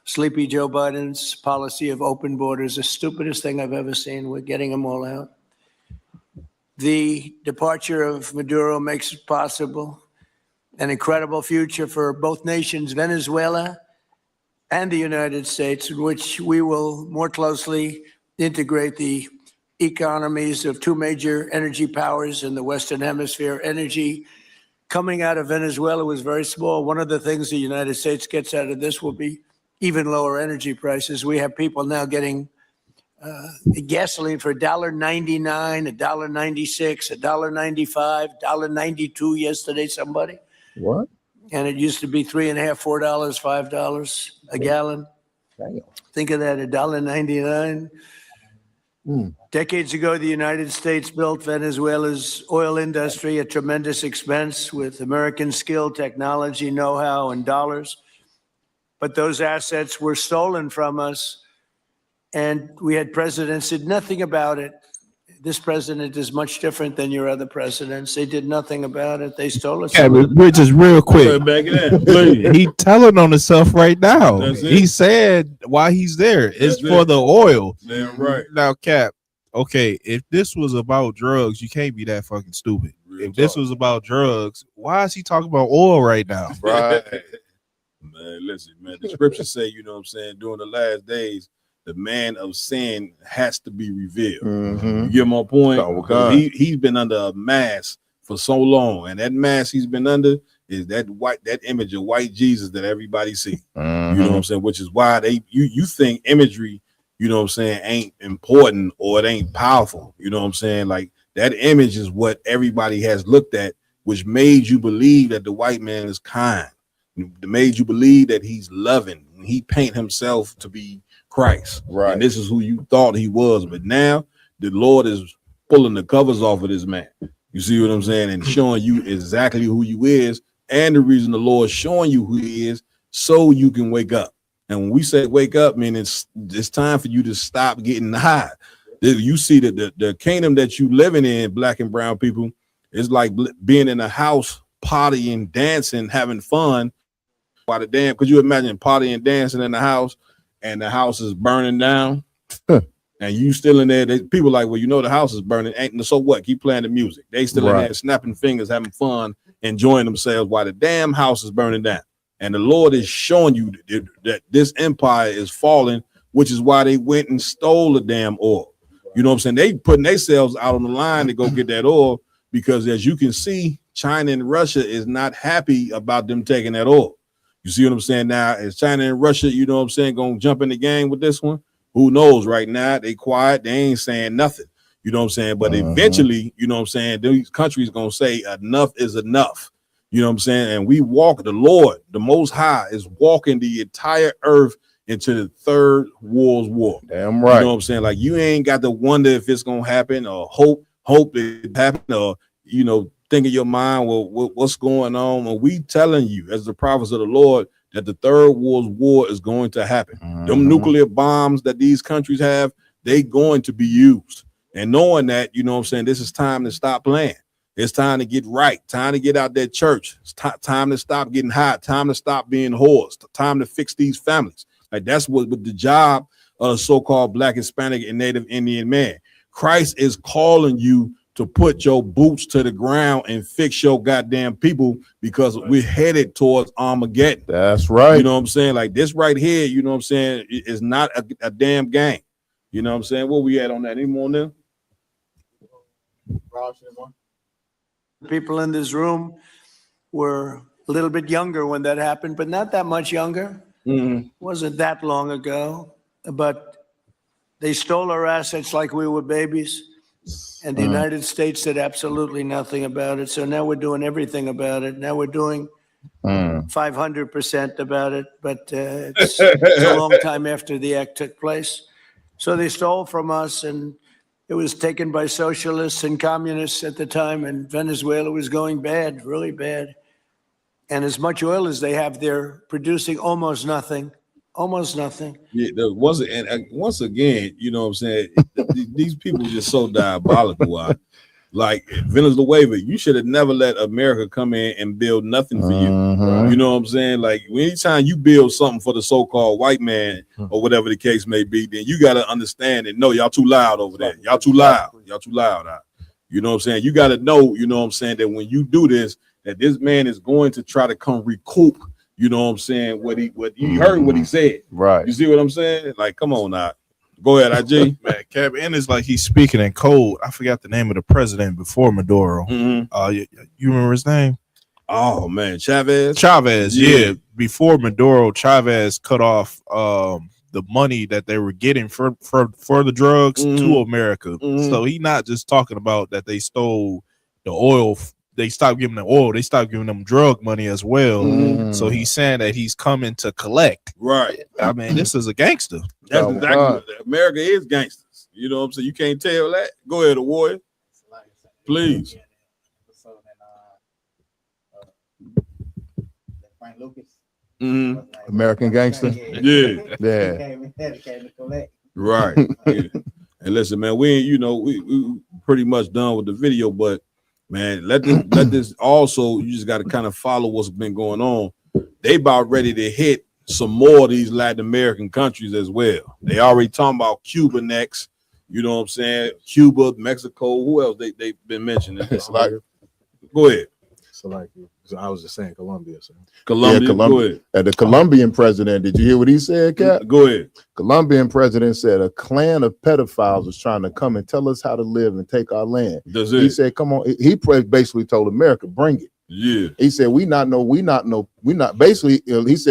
sleepy Joe Biden's policy of open borders, the stupidest thing I've ever seen. We're getting them all out. The departure of Maduro makes it possible an incredible future for both nations, Venezuela and the United States, in which we will more closely integrate the economies of two major energy powers in the Western Hemisphere. Energy coming out of Venezuela was very small. One of the things the United States gets out of this will be even lower energy prices. We have people now getting gasoline for $1.99, $1.96, $1.95, $1.92 yesterday, somebody. What? And it used to be $3.50, $4, $5 a gallon. Damn. Think of that, $1.99. Decades ago, the United States built Venezuela's oil industry at tremendous expense with American skill, technology, know-how, and dollars. But those assets were stolen from us, and we had presidents did nothing about it. This president is much different than your other presidents. They did nothing about it. They stole us. Yeah, but Rich is real quick. Back it in, please. He telling on himself right now. That's it. He said why he's there. It's That's for it. the oil. Damn right. Now, Cap, okay, if this was about drugs, you can't be that fucking stupid. If this was about drugs, why is he talking about oil right now? Right. Man, listen, man. The scriptures say, you know what I'm saying, during the last days, the man of sin has to be revealed. You get my point? He's been under a mask for so long, and that mask he's been under is that image of white Jesus that everybody see. You know what I'm saying? Which is why you think imagery, you know what I'm saying, ain't important or it ain't powerful. You know what I'm saying? Like that image is what everybody has looked at, which made you believe that the white man is kind. It made you believe that he's loving. He paint himself to be Christ, right? And this is who you thought he was, but now the Lord is pulling the covers off of this man. You see what I'm saying, and showing you exactly who you is, and the reason the Lord is showing you who he is, so you can wake up. And when we say wake up, man, it's time for you to stop getting high. You see that the kingdom that you living in, black and brown people, is like being in a house, partying, dancing, having fun. By the damn, could you imagine partying, dancing in the house? And the house is burning down, and you still in there. People like, well, you know, the house is burning. Ain't so what? Keep playing the music. They still in there snapping fingers, having fun, enjoying themselves while the damn house is burning down. And the Lord is showing you that this empire is falling, which is why they went and stole the damn oil. You know what I'm saying? They putting themselves out on the line to go get that oil because, as you can see, China and Russia is not happy about them taking that oil. You see what I'm saying? Now, is China and Russia, you know what I'm saying, going to jump in the game with this one? Who knows? Right now, they quiet. They ain't saying nothing. You know what I'm saying? But eventually, you know what I'm saying, these countries going to say enough is enough. You know what I'm saying? And we walk, the Lord, the Most High, is walking the entire earth into the third world's war. Damn right. You know what I'm saying? Like, you ain't got to wonder if it's going to happen or hope it happen, or, you know, think in your mind, well, what's going on? And we telling you, as the prophets of the Lord, that the third world's war is going to happen. Them nuclear bombs that these countries have, they going to be used. And knowing that, you know what I'm saying, this is time to stop playing. It's time to get right. Time to get out that church. It's time to stop getting high. Time to stop being whores. Time to fix these families. Like, that's what the job of a so-called Black, Hispanic, and Native Indian man. Christ is calling you to put your boots to the ground and fix your goddamn people, because we're headed towards Armageddon. That's right. You know what I'm saying? Like, this right here, you know what I'm saying, is not a damn game. You know what I'm saying? Where we at on that? Any more now? People in this room were a little bit younger when that happened, but not that much younger. Wasn't that long ago, but they stole our assets like we were babies, and the United States did absolutely nothing about it. So now we're doing everything about it. Now we're doing 500% about it, but it's a long time after the act took place. So they stole from us, and it was taken by socialists and communists at the time, and Venezuela was going bad, really bad. And as much oil as they have, they're producing almost nothing. Yeah, once again, you know what I'm saying, these people are just so diabolical. Like, Venezuela, you should have never let America come in and build nothing for you. You know what I'm saying? Like, anytime you build something for the so-called white man or whatever the case may be, then you got to understand that, no, y'all too loud over there. Y'all too loud. You know what I'm saying? You got to know, you know what I'm saying, that when you do this, that this man is going to try to come recoup, you know what I'm saying, what you heard what he said. Right. You see what I'm saying? Like, come on now. Go ahead, IG. Man, Cap, and it's like he's speaking in code. I forgot the name of the president before Maduro. You remember his name? Oh man, Chavez. Yeah. Before Maduro, Chavez cut off the money that they were getting for the drugs to America. So he's not just talking about that they stole the oil. They stopped giving them oil. They stopped giving them drug money as well. So he's saying that he's coming to collect. Right. I mean, this is a gangster. That's exactly what America is, gangsters. You know what I'm saying? You can't tell that. Go ahead, warrior. Please. American Gangster. Yeah. Right. Yeah. And listen, man, we pretty much done with the video, but man, let this also, you just got to kind of follow what's been going on. They about ready to hit some more of these Latin American countries as well. They already talking about Cuba next. You know what I'm saying? Cuba, Mexico, who else they've been mentioning? Go ahead. So I was just saying Colombia. So. Colombia. Go ahead. The Colombian president, did you hear what he said, Cap? Go ahead. Colombian president said a clan of pedophiles was trying to come and tell us how to live and take our land. He said, come on. He basically told America, bring it. Yeah. He said, he said,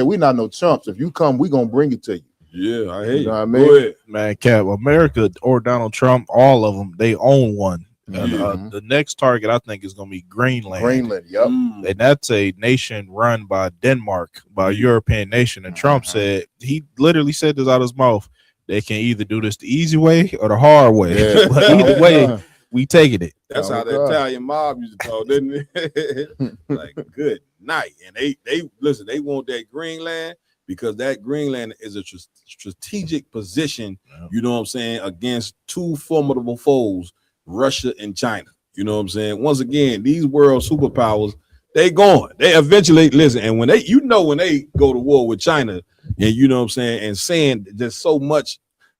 we not no chumps. If you come, we gonna bring it to you. Yeah, I hate you. Know what I mean? Go ahead. Man, Cap, America or Donald Trump, all of them, they own one. The next target, I think, is going to be Greenland. Yep. And that's a nation run by Denmark, by a European nation. And Trump said, he literally said this out of his mouth, they can either do this the easy way or the hard way. Yeah. But either way, we taking it. That's how the Italian mob used to talk, didn't it? Like, good night. And they listen, they want that Greenland because that Greenland is a strategic position, you know what I'm saying, against two formidable foes, Russia and China. You know what I'm saying? Once again, these world superpowers, they going. They eventually listen. And when they go to war with China, and you know what I'm saying, and saying there's so much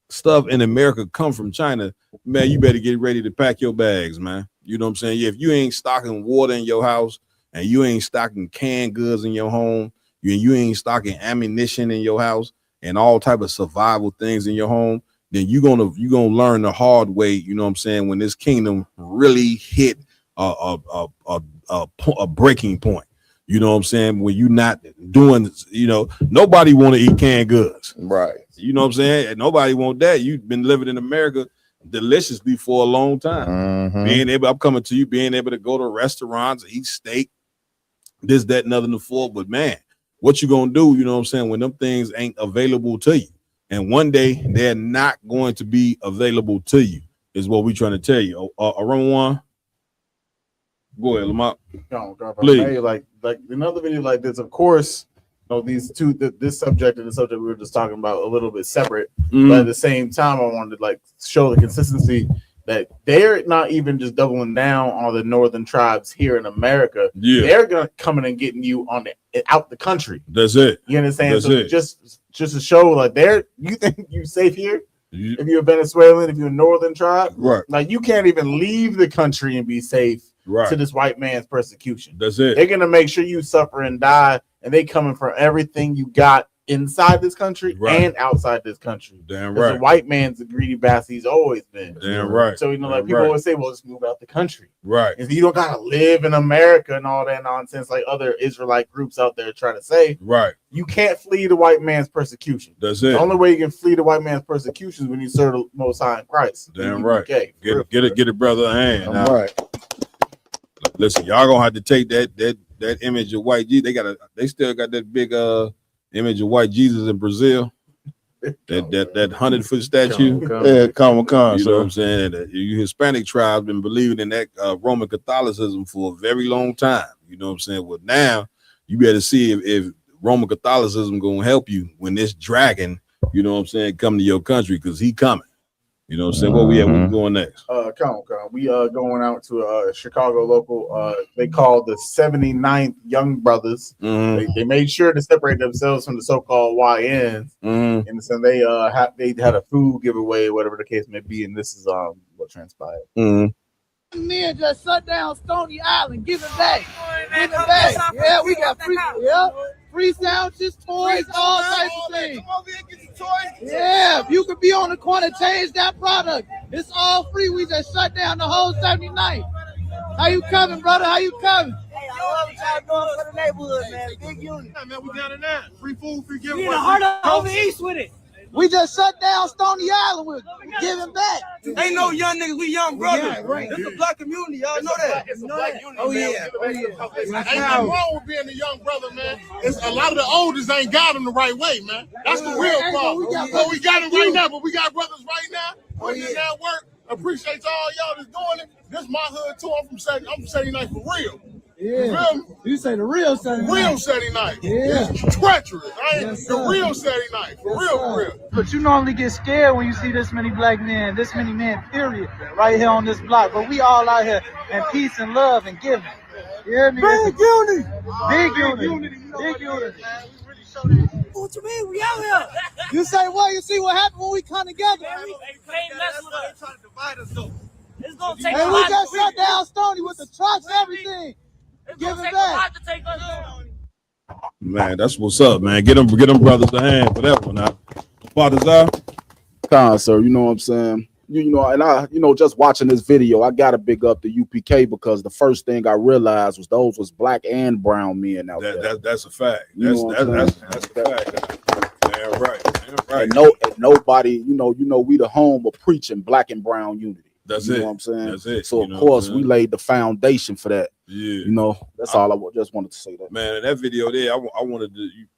stuff in America come from China, man, you better get ready to pack your bags, man. You know what I'm saying? Yeah, if you ain't stocking water in your house, and you ain't stocking canned goods in your home, you ain't stocking ammunition in your house and all type of survival things in your home, then you're gonna learn the hard way, you know what I'm saying, when this kingdom really hit a breaking point. You know what I'm saying? When you're not doing, nobody want to eat canned goods. Right. You know what I'm saying? And nobody want that. You've been living in America deliciously for a long time. I'm coming to you, being able to go to restaurants, eat steak, this, that, and other, and the fourth. But man, what you gonna do, you know what I'm saying, when them things ain't available to you? And one day they're not going to be available to you, is what we trying to tell you. Around one. Go ahead, Lamont. Please. Hey, like another video like this, of course, these two, this subject and the subject we were just talking about, a little bit separate. But at the same time, I wanted to show the consistency that they're not even just doubling down on the northern tribes here in America. Yeah, they're gonna coming and getting you out the country. That's it. You understand? That's so it. Just to show you think you safe here? If you're a Venezuelan, if you're a northern tribe, right? Like you can't even leave the country and be safe. Right. To this white man's persecution. That's it. They're gonna make sure you suffer and die, and they coming for everything you got inside this country and outside this country. Damn right. The white man's a greedy bastard he's always been. Damn right. So people always say, "Well, just move out the country." Right. And you don't gotta live in America and all that nonsense like other Israelite groups out there try to say. Right. You can't flee the white man's persecution. That's it. The only way you can flee the white man's persecution is when you serve the Most High in Christ. Damn right. Okay. Get it, brother. Hand. All right. Listen, y'all gonna have to take that image of white Jesus. They still got that big image of white Jesus in Brazil. That 100-foot statue. Yeah, come. You know what I'm saying? You Hispanic tribes been believing in that Roman Catholicism for a very long time. You know what I'm saying? Well, now you better see if Roman Catholicism gonna help you when this dragon, you know what I'm saying, come to your country, because he coming. You know what I'm saying? Where we at? Where we going next? Come. We going out to a Chicago local. They called the 79th Young Brothers. They made sure to separate themselves from the so-called YNs. And so they had a food giveaway, whatever the case may be. And this is what transpired. Men just shut down Stony Island. Give it back. Give it back. Yeah, we got free. Yeah. Free sandwiches, toys, all types of things. Come over here and get your toys. Yeah, if you could be on the corner, change that product. It's all free. We just shut down the whole 79th. How you coming, brother? How you coming? Hey, I love what y'all doing for the neighborhood, man. Big unit. Yeah, man, we down in that. Free food, free giveaway. We in the heart of over east with it. We just shut down Stony Island. We're giving back. Ain't no young niggas, we young brothers. Yeah, right. It's a black community, y'all know that. It's a black unity. Oh yeah. Ain't nothing wrong with being a young brother, man. It's a lot of the oldest ain't got them the right way, man. That's the real problem. But we got it right now. But we got brothers right now putting in that work. Appreciate all y'all that's doing it. This is my hood too. I'm from 79 for real. Yeah. You say the real 79. Real 79. Yeah. It's treacherous. The real 79. For real. But you normally get scared when you see this many black men, this many men, period, right here on this block. But we all out here in peace and love and giving. You hear me? Big unity. Big unity. Big unity. What you mean? We out here. You say what? You see what happened when we come together? They can't mess with us. Trying to divide us though. It's gonna take a lot. And we just shut down Stony with the trucks and everything. Give it back. Man, that's what's up, man. Get them brothers a hand for that one now. Father's out. Sir, you know what I'm saying? And I just watching this video, I gotta big up the UPK because the first thing I realized was those was black and brown men out there. That's a fact. That's a fact. Damn right. And nobody, we the home of preaching black and brown unity. That's you it. know what I'm saying? That's it. So of course we laid the foundation for that. Yeah. That's all I just wanted to say that. Man, and that video there, I wanted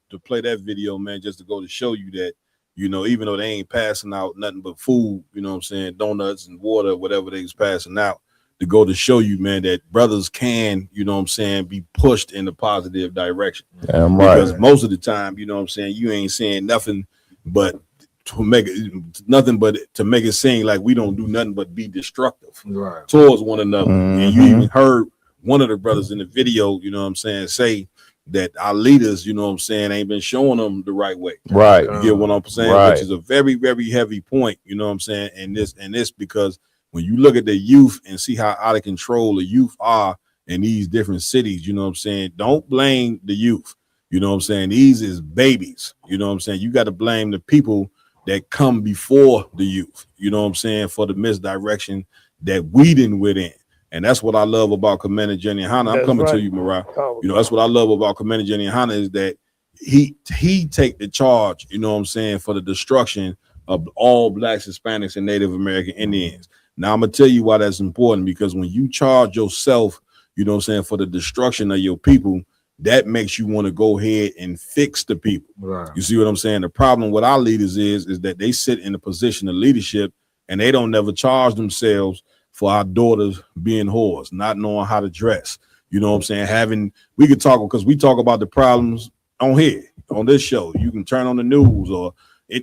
to play that video, man, just to go to show you that, even though they ain't passing out nothing but food, you know what I'm saying, donuts and water, whatever they was passing out, to go to show you, man, that brothers can, you know what I'm saying, be pushed in the positive direction. Damn right. Because most of the time, you know what I'm saying, you ain't saying nothing but to make it seem like we don't do nothing but be destructive towards one another. And you even heard one of the brothers in the video, you know what I'm saying, say that our leaders, you know what I'm saying, ain't been showing them the right way. Right. You get what I'm saying? Right. Which is a very, very heavy point, you know what I'm saying? And this because when you look at the youth and see how out of control the youth are in these different cities, you know what I'm saying? Don't blame the youth. You know what I'm saying? These is babies. You know what I'm saying? You got to blame the people that come before the youth, you know what I'm saying, for the misdirection that we didn't within. And that's what I love about Commander Jenny Hanna. I'm That's coming right. to you, Mariah. You know, that's what I love about Commander Jenny Hanna is that he take the charge, you know what I'm saying, for the destruction of all Blacks, Hispanics, and Native American Indians. Now, I'm going to tell you why that's important, because when you charge yourself, you know what I'm saying, for the destruction of your people, that makes you want to go ahead and fix the people. Right. You see what I'm saying? The problem with our leaders is that they sit in a position of leadership and they don't never charge themselves for our daughters being whores, not knowing how to dress. You know what I'm saying? We could talk, because we talk about the problems on here, on this show. You can turn on the news or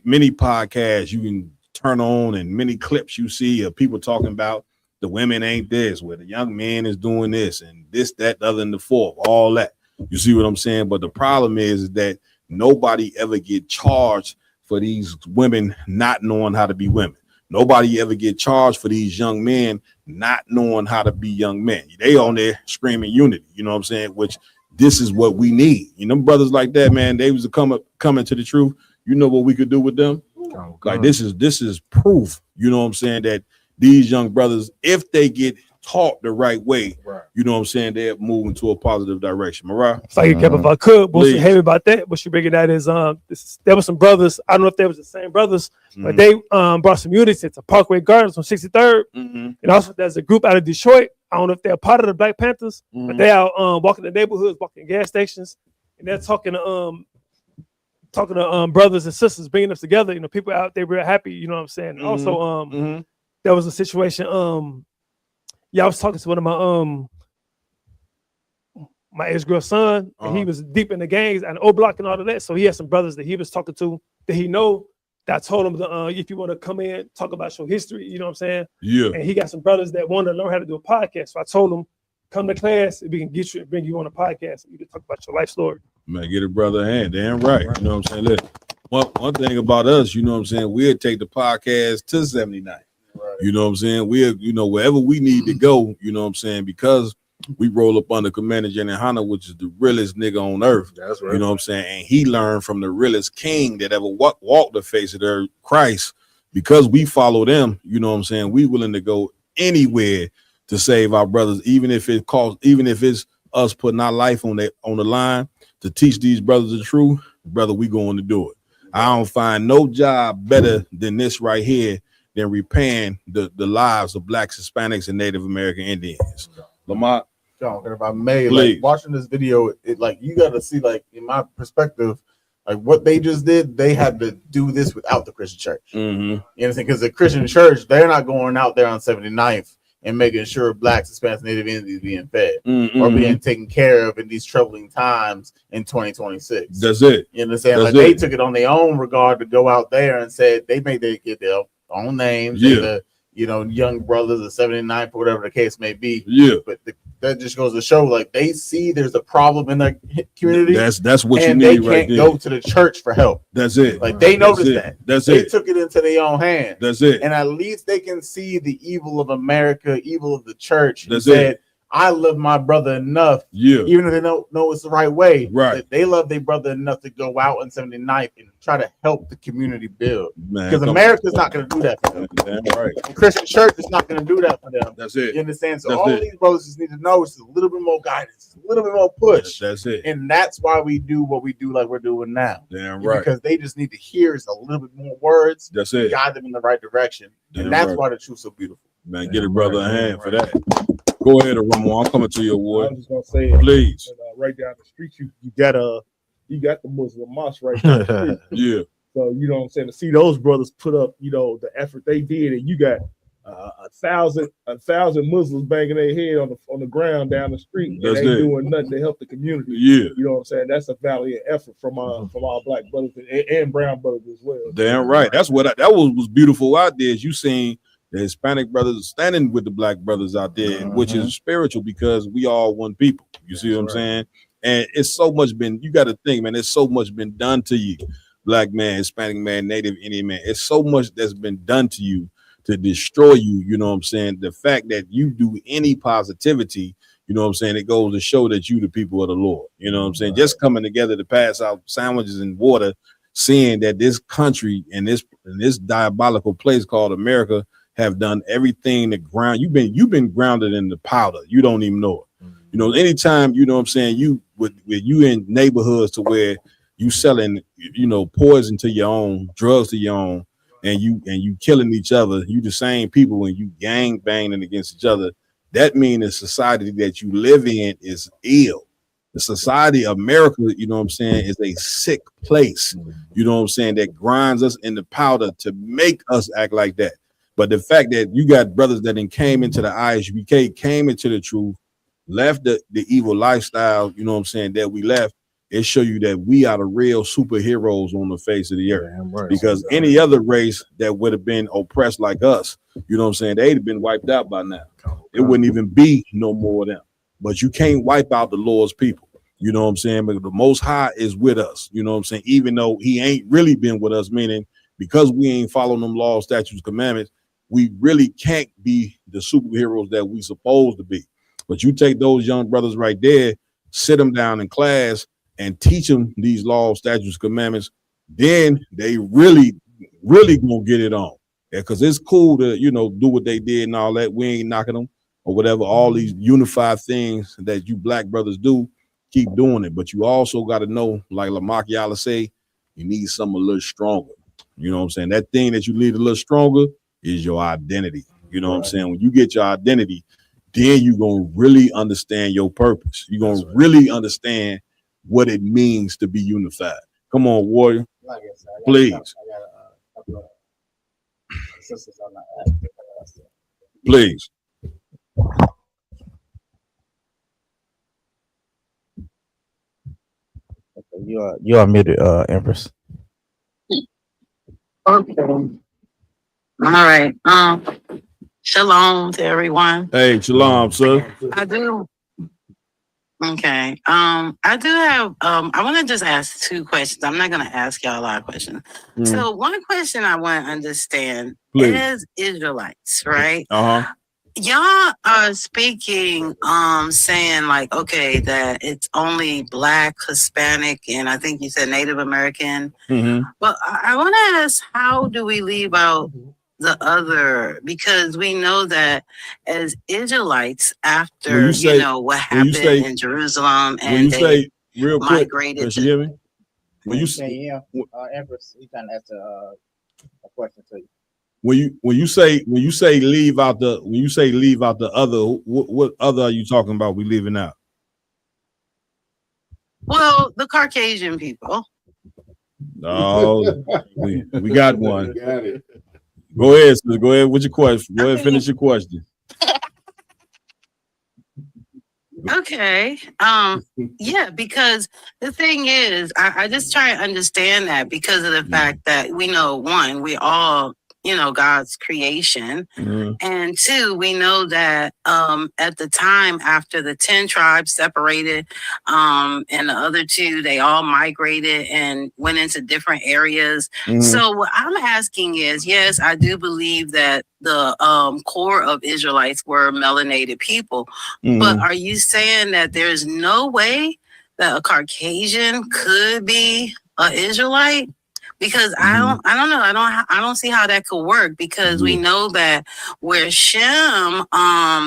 many podcasts you can turn on, and many clips you see of people talking about the women ain't this, where the young man is doing this and this, that, the other, and the fourth, all that. You see what I'm saying? But the problem is that nobody ever get charged for these women not knowing how to be women. Nobody ever get charged for these young men not knowing how to be young men. They on there screaming unity, you know what I'm saying? Which this is what we need. You know, brothers like that, man, they was coming to the truth. You know what we could do with them? Like this is proof, you know what I'm saying, that these young brothers, if they get taught the right way, you know what I'm saying, they're moving to a positive direction. Mariah? It's like, if I could, what's heavy about that? What you bringing that is there were some brothers, I don't know if they was the same brothers, but they brought some unity to Parkway Gardens on 63rd. And also there's a group out of Detroit. I don't know if they're part of the Black Panthers, but they out walking the neighborhoods, walking gas stations, and they're talking to brothers and sisters, bringing us together. You know, people out there real happy, you know what I'm saying? Also, there was a situation, I was talking to one of my ex-girl's son, and he was deep in the gangs and O Block and all of that. So he had some brothers that he was talking to that he know, that I told him if you want to come in, talk about your history, you know what I'm saying? Yeah. And he got some brothers that want to learn how to do a podcast. So I told him, come to class, we can get you and bring you on a podcast and you can talk about your life story. Man, get a brother a hand. Damn right. You know what I'm saying? Listen, one thing about us, you know what I'm saying, we'll take the podcast to 79. You know what I'm saying? We're, you know, wherever we need to go, you know what I'm saying, because we roll up under Commander Jenny Hanna, which is the realest nigga on earth. That's right. You know what I'm saying? And he learned from the realest king that ever walked the face of the earth, Christ. Because we follow them, you know what I'm saying, we willing to go anywhere to save our brothers, even if it's us putting our life on the line to teach these brothers the truth, brother, we going to do it. I don't find no job better than this right here than repaying the lives of Blacks, Hispanics, and Native American Indians. Lamont, John, if I may, please. like watching this video, it like you got to see, like in my perspective, like what they just did, they had to do this without the Christian church. You understand? Because the Christian church, they're not going out there on 79th and making sure Blacks, Hispanics, Native Indians being fed or being taken care of in these troubling times in 2026. That's it. You understand? That's like they it. took it on their own regard to go out there and said they made they get their own names. Yeah. The, you know, young brothers, the 79th, whatever the case may be. Yeah. But that just goes to show, like, they see there's a problem in their community. That's what and you need they right can't there. go to the church for help. That's it. Like they noticed That's it. that. That's they it. took it into their own hands. That's it. And at least they can see the evil of America, evil of the church. That's and said, it. I love my brother enough, Yeah. even if they don't know it's the right way. Right. That they love their brother enough to go out on 79th and try to help the community build. Man, Because come America's not going to do that for them. Damn right. The Christian church is not going to do that for them. That's it. You understand? So That's all it. these brothers just need to know is a little bit more guidance, a little bit more push. That's it. And that's why we do what we do, like we're doing now. Damn right. Because they just need to hear is a little bit more words. That's it. Guide them in the right direction. Damn And that's right. why the truth's so beautiful. Man, get a brother a hand for that. Go ahead, Ramon. I'm coming to your I ward. was just gonna say, Please. right down the street, you got the Muslim mosque right down the street. Yeah. So you know what I'm saying, to see those brothers put up, you know, the effort they did, and you got a thousand Muslims banging their head on the ground down the street, That's and they it. doing nothing to help the community. Yeah. You know what I'm saying? That's a valiant effort from our black brothers and brown brothers as well. Damn right. That's what that was beautiful out there. Is you seen the Hispanic brothers standing with the black brothers out there, which is spiritual because we all one people. You see what I'm saying? And it's so much been, you got to think, man, it's so much been done to you. Black man, Hispanic man, Native Indian man. It's so much that's been done to you to destroy you. You know what I'm saying? The fact that you do any positivity, You know what I'm saying? It goes to show that you the people of the Lord. You know what I'm saying? Just coming together to pass out sandwiches and water, seeing that this country and this diabolical place called America have done everything to ground. You've been grounded in the powder. You don't even know it. You know, anytime, you know what I'm saying, you with you in neighborhoods to where you selling, you know, poison to your own, drugs to your own, and you killing each other, you the same people when you gang banging against each other. That means the society that you live in is ill. The society of America, you know what I'm saying, is a sick place. You know what I'm saying, that grinds us in the powder to make us act like that. But the fact that you got brothers that then came into the ISUPK, came into the truth, left the evil lifestyle, you know what I'm saying, that we left, it show you that we are the real superheroes on the face of the earth. Right. Because any other race that would have been oppressed like us, you know what I'm saying, they'd have been wiped out by now. It wouldn't even be no more of them. But you can't wipe out the Lord's people. You know what I'm saying? But the Most High is with us. You know what I'm saying? Even though he ain't really been with us, meaning because we ain't following them laws, statutes, commandments, we really can't be the superheroes that we supposed to be. But you take those young brothers right there, sit them down in class and teach them these laws, statutes, commandments, then they really gonna get it on. Yeah, because it's cool to, you know, do what they did and all that. We ain't knocking them or whatever. All these unified things that you black brothers do, keep doing it. But you also got to know, like Lamach Yala say, you need something a little stronger. You know what I'm saying? That thing that you need a little stronger is your identity. You know what I'm saying? When you get your identity, then you're going to really understand your purpose. You're going to really understand what it means to be unified. Come on, warrior. Please. I got a couple of sisters on the app. Please. You are muted, Empress. Okay. All right. Shalom to everyone. Hey, shalom, sir. I do. Okay. I do have. I want to just ask two questions. I'm not going to ask y'all a lot of questions. So one question I want to understand is Israelites, right? Y'all are speaking, saying like, okay, that it's only Black, Hispanic, and I think you said Native American. But I want to ask, how do we leave out the other? Because we know that as Israelites, after you know what happened in Jerusalem, and they real quick, migrated to hear me. When you say Empress, he's trying to ask a question to you. When you say leave out the other, what other are you talking about? We leaving out? Well, the Caucasian people. No, we got one. Got it. Go ahead, sis. Go ahead with your question. Go ahead, finish your question. Okay. Yeah, because the thing is, I just try to understand that because of the fact that we know, one, we all, you know, God's creation. And two, we know that at the time after the 10 tribes separated, and the other two, they all migrated and went into different areas. So what I'm asking is, yes, I do believe that the core of Israelites were melanated people. But are you saying that there's no way that a Caucasian could be an Israelite? Because I don't know. I don't see how that could work, because we know that where Shem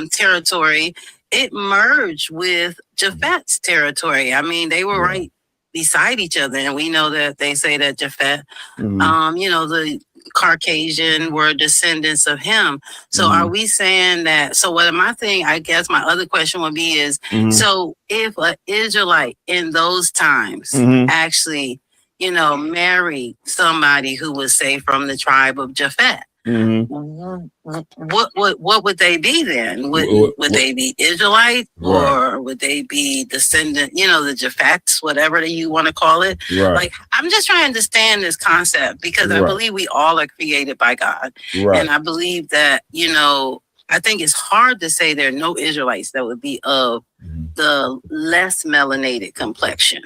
territory, it merged with Japhet's territory. I mean, they were right beside each other, and we know that they say that Japhet, you know, the Caucasian were descendants of him. So are we saying that? So what my thing, I guess my other question would be is, so if an Israelite in those times actually, you know, married somebody who was, say, from the tribe of Japhet, what would they be then? Would they be Israelite, or would they be descendant, you know, the Japhets, whatever you want to call it? Like, I'm just trying to understand this concept, because I believe we all are created by God. And I believe that, you know, I think it's hard to say there are no Israelites that would be of the less melanated complexion.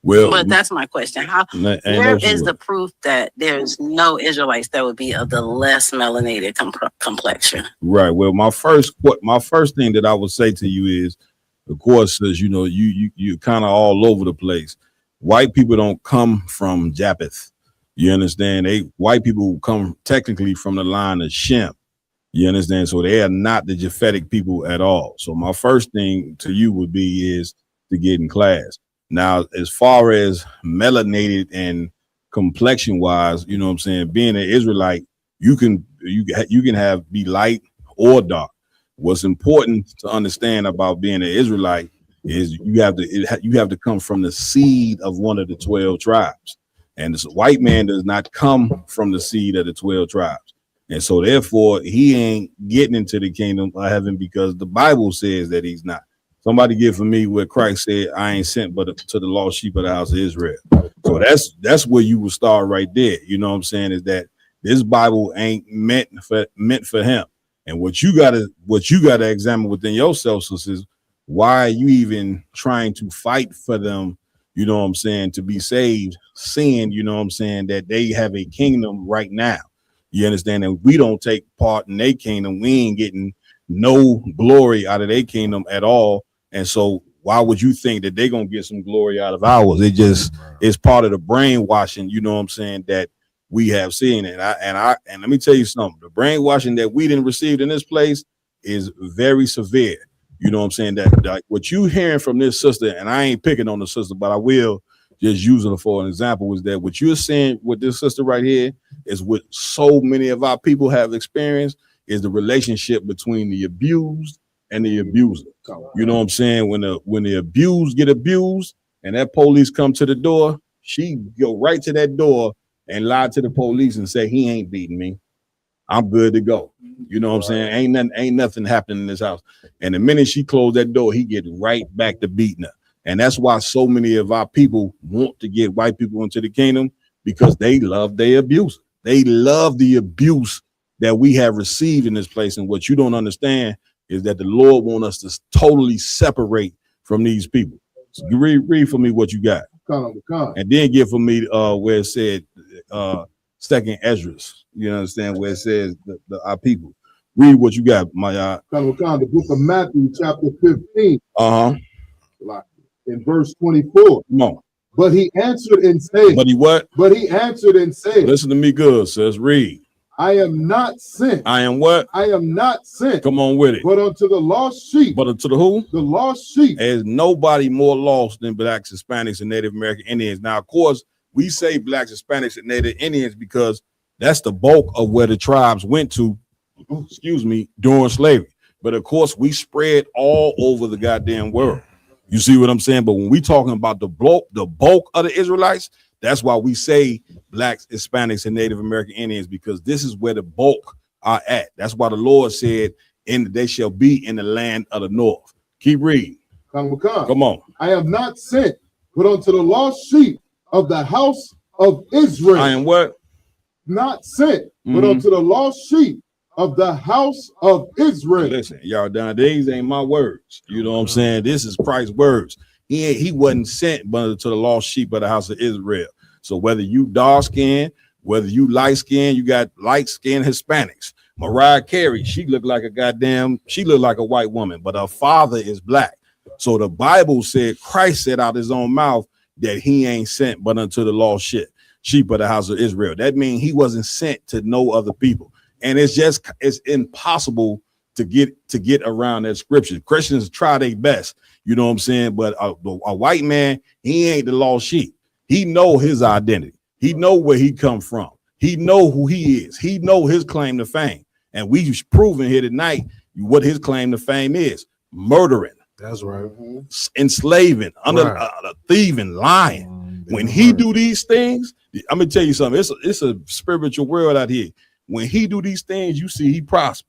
Well, but that's my question. Where is the proof that there's no Israelites that would be of the less melanated complexion? Right. Well, my first thing that I would say to you is, of course, as you know, you kind of all over the place. White people don't come from Japheth. You understand? White people come technically from the line of Shem. You understand? So they are not the Japhetic people at all. So my first thing to you would be is to get in class. Now, as far as melanated and complexion wise, you know what I'm saying, being an Israelite, you can be light or dark. What's important to understand about being an Israelite is you have to come from the seed of one of the 12 tribes. And this white man does not come from the seed of the 12 tribes. And so therefore he ain't getting into the kingdom of heaven because the Bible says that he's not. Somebody get for me where Christ said, I ain't sent but to the lost sheep of the house of Israel. So that's where you will start right there. You know what I'm saying? Is that this Bible ain't meant for him. And what you gotta examine within yourself is why are you even trying to fight for them, you know what I'm saying, to be saved, seeing, you know what I'm saying, that they have a kingdom right now. You understand? And we don't take part in their kingdom. We ain't getting no glory out of their kingdom at all. And so why would you think that they're gonna get some glory out of ours? It's part of the brainwashing, you know what I'm saying, that we have seen. And let me tell you something, the brainwashing that we didn't receive in this place is very severe. You know what I'm saying? That what you hearing from this sister, and I ain't picking on the sister, but I will just use her for an example, is that what you're saying with this sister right here is what so many of our people have experienced is the relationship between the abused and the abuser. You know what I'm saying? When the abused get abused and that police come to the door, she go right to that door and lie to the police and say, he ain't beating me. I'm good to go. You know what I'm saying? Ain't nothing happening in this house. And the minute she closed that door, he get right back to beating her. And that's why so many of our people want to get white people into the kingdom, because they love their abuse. They love the abuse that we have received in this place. And what you don't understand is that the Lord wants us to totally separate from these people. So read for me what you got. And then give for me where it said second Esdras. You understand where it says our people. Read what you got, my the book of Matthew, chapter 15. In verse 24. Come on. But he answered and said. But he what? But he answered and said. Listen to me good, sis. Read. I am not sent. I am what? I am not sent. Come on with it. But unto the lost sheep. But unto the who? The lost sheep. There's nobody more lost than blacks, Hispanics, and Native American Indians. Now, of course, we say blacks, Hispanics, and Native Indians because that's the bulk of where the tribes went to, during slavery. But of course, we spread all over the goddamn world. You see what I'm saying? But when we talking about the bulk of the Israelites, that's why we say blacks, Hispanics, and Native American Indians, because this is where the bulk are at. That's why the Lord said, they shall be in the land of the north. Keep reading. Come on. I am not sent, but unto the lost sheep of the house of Israel. I am what? Not sent, but unto the lost sheep of the house of Israel. Listen, y'all done. These ain't my words. You know what I'm saying? This is Christ's words. He wasn't sent but to the lost sheep of the house of Israel. So whether you dark skinned, whether you light skinned, you got light skinned Hispanics. Mariah Carey, she looked like a white woman, but her father is black. So the Bible said, Christ said out his own mouth that he ain't sent but unto the lost sheep of the house of Israel. That means he wasn't sent to no other people. And it's impossible to get around that scripture. Christians try their best, you know what I'm saying? But a white man, he ain't the lost sheep. He know his identity. He know where he come from. He know who he is. He know his claim to fame. And we've proven here tonight what his claim to fame is: murdering. That's right. Enslaving, thieving, lying. When he do these things, I'm gonna tell you something. It's a spiritual world out here. When he do these things, you see he prosper.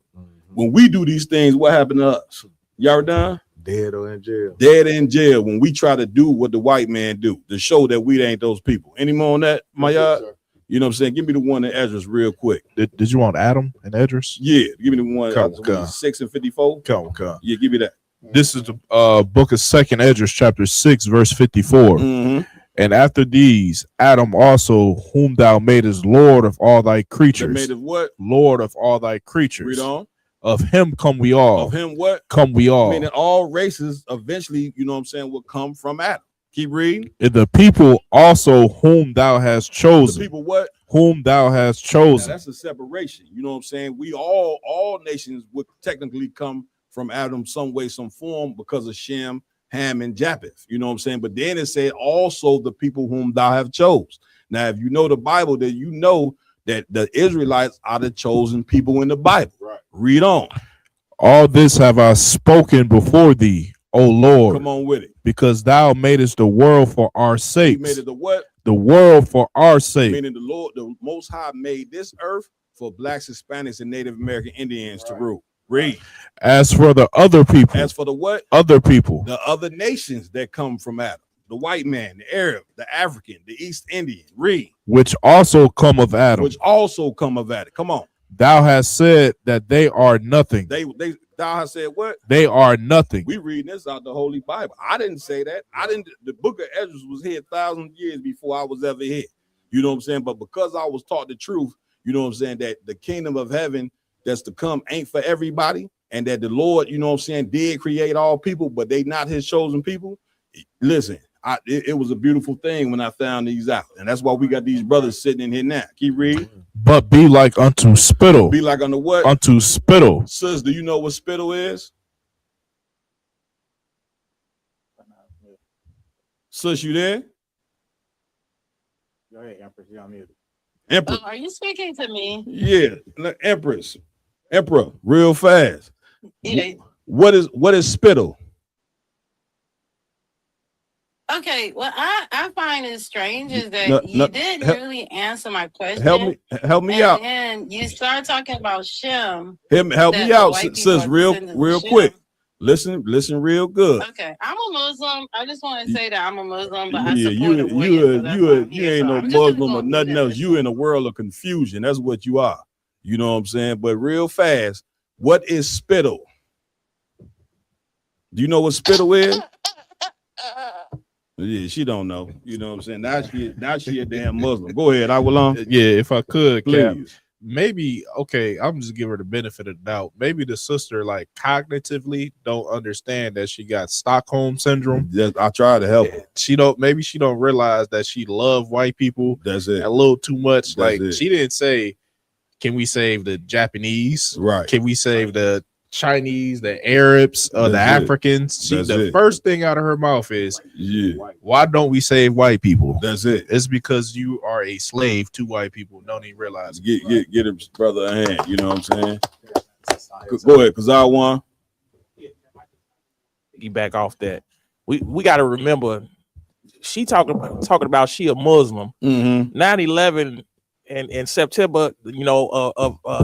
When we do these things, what happened to us? Y'all done? Dead or in jail. Dead in jail when we try to do what the white man do to show that we ain't those people. Any more on that, my yard? You know what I'm saying? Give me the one in Esdras real quick. Did you want Adam and Esdras? Yeah, give me the one 6 and 54. Come. Yeah, give me that. This is the book of 2nd Esdras, chapter 6, verse 54. And after these, Adam also, whom thou madest Lord of all thy creatures. Made of what? Lord of all thy creatures. Read on. Of him come we all. Of him what? Come we all. Meaning all races eventually, you know what I'm saying, will come from Adam. Keep reading. And the people also whom thou hast chosen. The people what? Whom thou hast chosen. Now, that's a separation. You know what I'm saying? We all nations would technically come from Adam some way, some form because of Shem, Ham, and Japheth. You know what I'm saying? But then it said also the people whom thou have chose. Now, if you know the Bible, then you know that the Israelites are the chosen people in the Bible. Right. Read on. All this have I spoken before thee, O Lord. Come on with it. Because thou madest the world for our sakes. You made it the what? The world for our sake. Meaning the Lord, the Most High made this earth for blacks, Hispanics, and Native American Indians to rule. Read. As for the other people. As for the what? Other people. The other nations that come from Adam. The white man, the Arab, the African, the East Indian. Read. Which also come of Adam. Which also come of Adam. Come on. Thou hast said that they are nothing. Thou hast said what? They are nothing. We reading this out the Holy Bible. I didn't say that. The book of Ezra was here 1,000 years before I was ever here. You know what I'm saying? But because I was taught the truth, you know what I'm saying, that the kingdom of heaven that's to come ain't for everybody, and that the Lord, you know what I'm saying, did create all people, but they not his chosen people. Listen, it was a beautiful thing when I found these out. And that's why we got these brothers sitting in here now. Keep reading. But be like unto spittle. Be like unto what? Unto spittle. Sis, do you know what spittle is? Sis, you there? Go ahead, Empress. You're on mute. Empress. Are you speaking to me? Yeah, Emperor, real fast. Yeah. What is spittle? Okay, what I find is strange is that you didn't really answer my question. Help me out. And you start talking about Shem. Help me out, sis, real quick. Listen real good. Okay, I'm a Muslim. I just want to say that I'm a Muslim, but Yeah, you ain't no Muslim or nothing else. You in a world of confusion. That's what you are. You know what I'm saying? But real fast, what is spittle? Do you know what spittle is? Yeah, she don't know. You know what I'm saying? Now she a damn Muslim. Go ahead, I will on. Yeah, if I could, Cap, please. Maybe I'm just give her the benefit of the doubt. Maybe the sister, like, cognitively don't understand that she got Stockholm syndrome. Yes, I try to help her. She don't realize that she love white people. That's it. A little too much. That's it. She didn't say, can we save the Japanese? Right. Can we save the Chinese, the Arabs, the Africans? The first thing out of her mouth is, why don't we save white people? That's it. It's because you are a slave to white people. Don't even realize. Get him, brother, a hand. You know what I'm saying? Go ahead, because I won. You back off that. We got to remember, she talking about she a Muslim. 9/11 and September,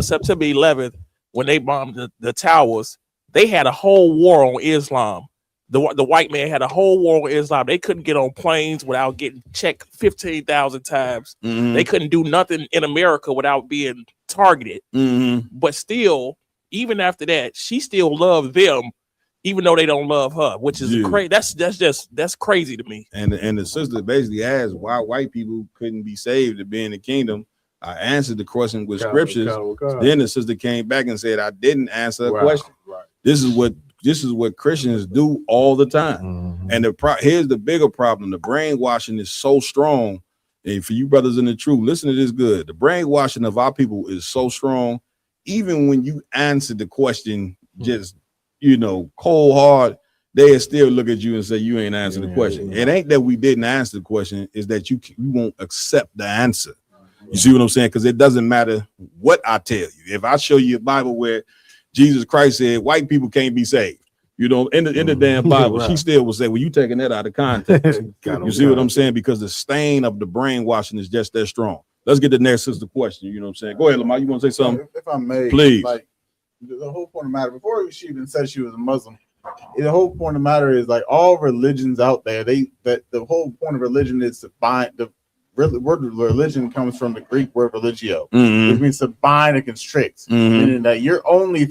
September 11th. When they bombed the towers, they had a whole war on Islam. The white man had a whole war on Islam. They couldn't get on planes without getting checked 15,000 times. They couldn't do nothing in America without being targeted. But still, even after that, she still loved them, even though they don't love her, which is crazy. That's crazy to me. And the sister basically asked why white people couldn't be saved to be in the kingdom. I answered the question with scriptures. Then the sister came back and said, I didn't answer the question. Right. This is what Christians do all the time. And here's the bigger problem. The brainwashing is so strong. And for you brothers in the truth, listen to this good. The brainwashing of our people is so strong. Even when you answer the question, just, cold hard, they'll still look at you and say, you ain't answered the question. It ain't that we didn't answer the question. It's that you won't accept the answer. You see what I'm saying? Because it doesn't matter what I tell you. If I show you a Bible where Jesus Christ said white people can't be saved, in the damn Bible, she still will say, well, you taking that out of context. You see what I'm saying? Because the stain of the brainwashing is just that strong. Let's get the next sister question. You know what I'm saying? Go ahead, Lamar. You want to say something? If I may, please. Like, the whole point of the matter, before she even said she was a Muslim, the whole point of the matter is, like, all religions out there, the whole point of religion is to bind the word religion comes from the Greek word religio, which means to bind and constrict, meaning that you're only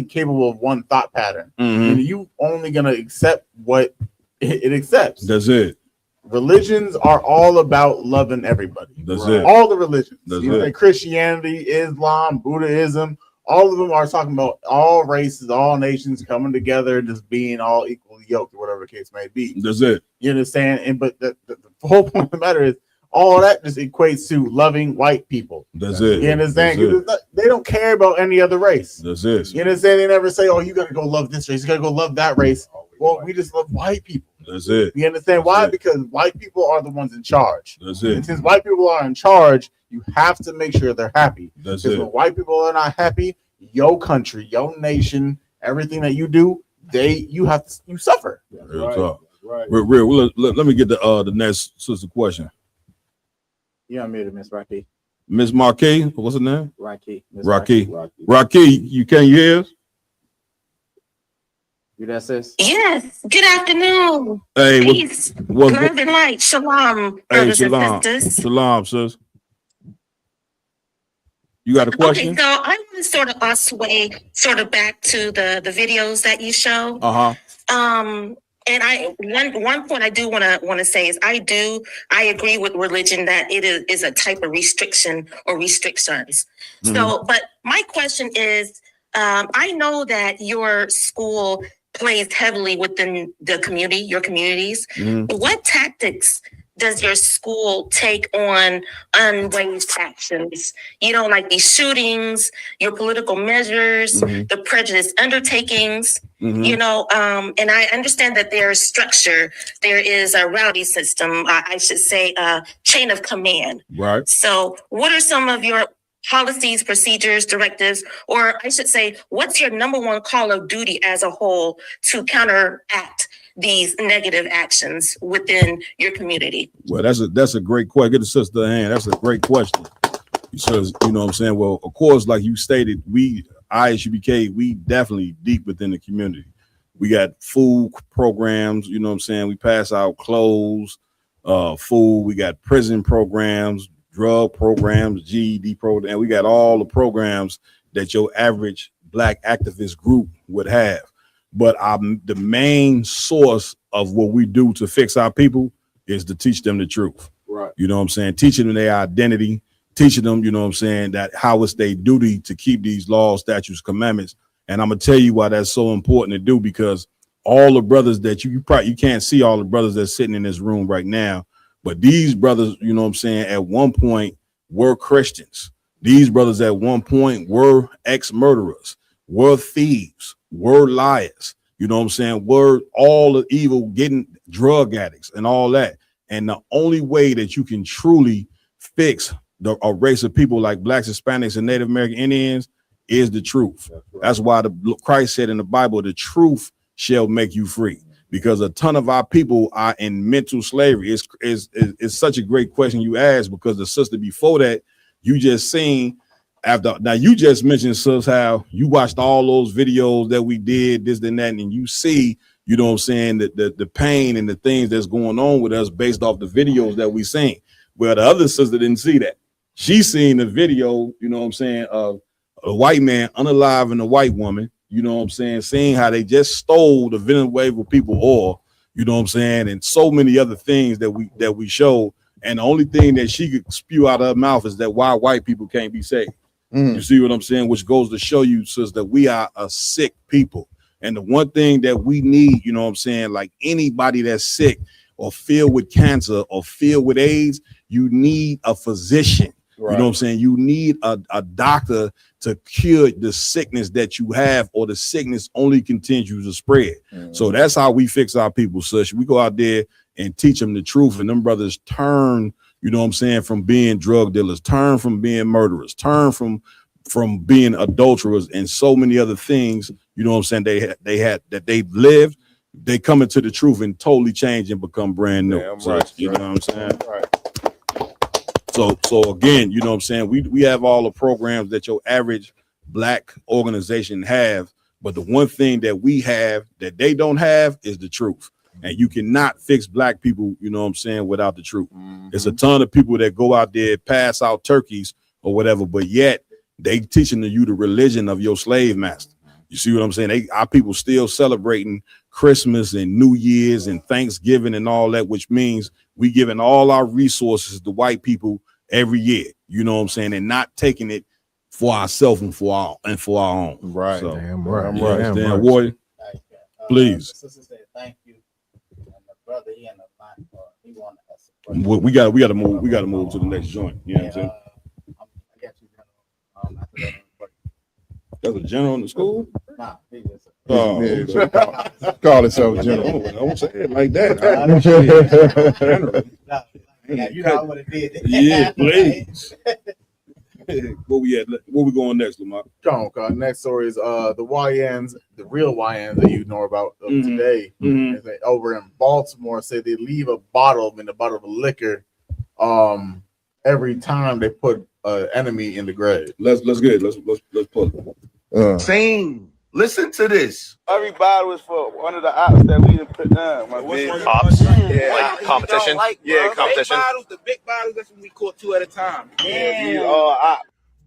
capable of one thought pattern, and you only gonna accept what it accepts. That's it. religions are all about loving everybody. That's it. All the religions. That's you know, it. like Christianity, Islam, Buddhism, all of them are talking about all races, all nations coming together, just being all equally yoked, or whatever the case may be. That's it. You understand? And but the whole point of the matter is all that just equates to loving white people. That's it. You understand? That's it. 'Cause they don't care about any other race. That's it. You understand? They never say, "Oh, you got to go love this race. You got to go love that race." Well, we just love white people. That's it. You understand why? Because white people are the ones in charge. That's it. And since white people are in charge, you have to make sure they're happy. That's Because it. when white people are not happy, your country, your nation, everything that you do, you suffer. Real talk. Real. Let me get the next sister question. You unmuted, Miss Rocky. Miss Marquis, what's her name? Rocky. Miss Rocky. You can you hear us? You there, sis? Yes. Good afternoon. Hey, Peace. what- Love and light. Shalom, Hey, brothers shalom. and sisters. Shalom, sis. You got a question? Okay, so I want to sort of sway sort of back to the videos that you show. And one point I do want to say is I agree with religion that it is a type of restriction or restrictions. So, but my question is, I know that your school plays heavily within the community, your communities. What tactics does your school take on unwaged actions? You know, like these shootings, your political measures, the prejudice undertakings, you know, and I understand that there is structure, there is a routing system, I should say a chain of command. Right. So what are some of your policies, procedures, directives, or I should say, what's your number one call of duty as a whole to counteract these negative actions within your community? Well, that's a great question. Get the sister a hand. That's a great question. Because you know what I'm saying. Well, of course, like you stated, ISUBK, we definitely deep within the community. We got food programs. You know what I'm saying. We pass out clothes, food. We got prison programs, drug programs, GED program. And we got all the programs that your average Black activist group would have. But the main source of what we do to fix our people is to teach them the truth. Right. You know what I'm saying? Teaching them their identity, teaching them, you know what I'm saying, that how it's their duty to keep these laws, statutes, commandments. And I'm going to tell you why that's so important to do, because all the brothers that you can't see all the brothers that's sitting in this room right now, but these brothers, you know what I'm saying, at one point were Christians. These brothers at one point were ex-murderers, were thieves, were liars, you know what I'm saying, were all the evil, getting drug addicts and all that. And the only way that you can truly fix a race of people like Blacks, Hispanics, and Native American Indians is the truth. That's why Christ said in the Bible, the truth shall make you free, because a ton of our people are in mental slavery. It's such a great question you asked, because the sister before that, you just seen now you just mentioned, sis, how you watched all those videos that we did, this and that, and you see, you know what I'm saying, the pain and the things that's going on with us based off the videos that we seen. Well, the other sister didn't see that. She seen the video, you know what I'm saying, of a white man unaliving a white woman, you know what I'm saying, seeing how they just stole the Venezuelan people oil, you know what I'm saying, and so many other things that we show. And the only thing that she could spew out of her mouth is that why white people can't be saved. You see what I'm saying? Which goes to show you, sis, that we are a sick people. And the one thing that we need, you know what I'm saying, like anybody that's sick or filled with cancer or filled with AIDS, you need a physician. Right. You know what I'm saying? You need a doctor to cure the sickness that you have, or the sickness only continues to spread. So that's how we fix our people, sis. We go out there and teach them the truth, and them brothers turn, you know what I'm saying, from being drug dealers, turn from being murderers, turn from being adulterers and so many other things, you know what I'm saying, they had that they've lived. They come into the truth and totally change and become brand new. You know what I'm saying? Right. So again, you know what I'm saying, we have all the programs that your average Black organization have, but the one thing that we have that they don't have is the truth. And you cannot fix Black people, you know what I'm saying, without the truth. It's a ton of people that go out there, pass out turkeys or whatever, but yet they teaching you the religion of your slave master. You see what I'm saying? Our people still celebrating Christmas and New Year's and Thanksgiving and all that, which means we giving all our resources to white people every year. You know what I'm saying? And not taking it for ourselves and for our own. Right. So, Damn right. You Damn understand, right. Warrior? Please. Sister said thank you. And the brother, he in the line, he wanted us. We got to move. We got to move to the next joint. You know what I'm saying? I got you, after that. That's a general in the school. Nah, he just. Oh, Call himself general. Don't say it like that. You know what it did. Yeah, please. Where we going next, Lamar? Come on, next story is the YNs, the real YNs that you know about today. They, over in Baltimore, say they leave a bottle of liquor every time they put an enemy in the grave. Let's get it. Let's pull it. Same. Listen to this. Every bottle is for one of the ops that we didn't put down. Ops? Yeah, like competition? Yeah, competition. The big bottles, that's when we caught 2 at a time.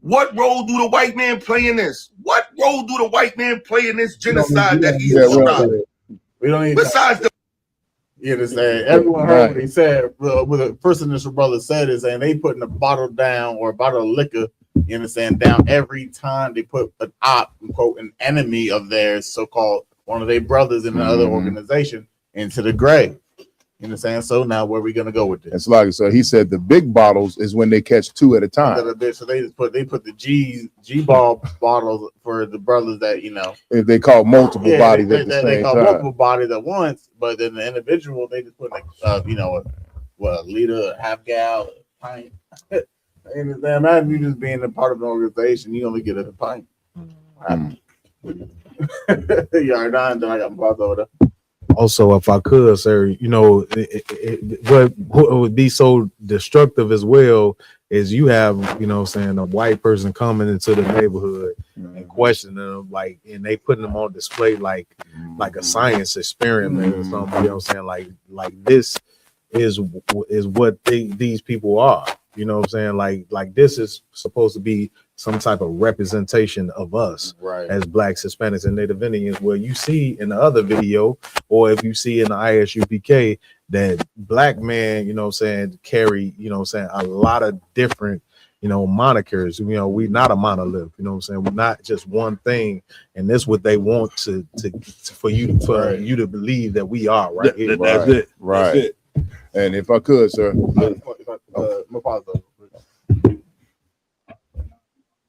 What role do the white man play in this? What role do the white man play in this genocide that he's describing? We don't even. Besides the. You understand? Everyone heard what he said. What the person this brother said is, and they putting a bottle down or a bottle of liquor. You understand? Down every time they put an op, quote, an enemy of theirs, so-called one of their brothers in another organization, into the grave. You understand? So now where are we gonna go with this? It's like so. He said the big bottles is when they catch 2 at a time. So they put the G ball bottles for the brothers that If they call multiple bodies at the same they call time. multiple bodies at once, but then the individual they just put a liter, a half gal, a pint. And imagine you just being a part of an organization, you only get a pint. You are done. Then I got my boss over there. Also, if I could, sir, what would be so destructive as well is you have, a white person coming into the neighborhood and questioning them, and they putting them on display like a science experiment or something. Like this is what these people are. You know what I'm saying? Like this is supposed to be some type of representation of us as Blacks, Hispanics, and Native Indians, where you see in the other video, or if you see in the ISUPK, that Black man, carry, a lot of different, monikers. We not a monolith, we're not just one thing. And that's what they want for you to believe that we are right here. That's it. Right. That's it. And if I could, sir.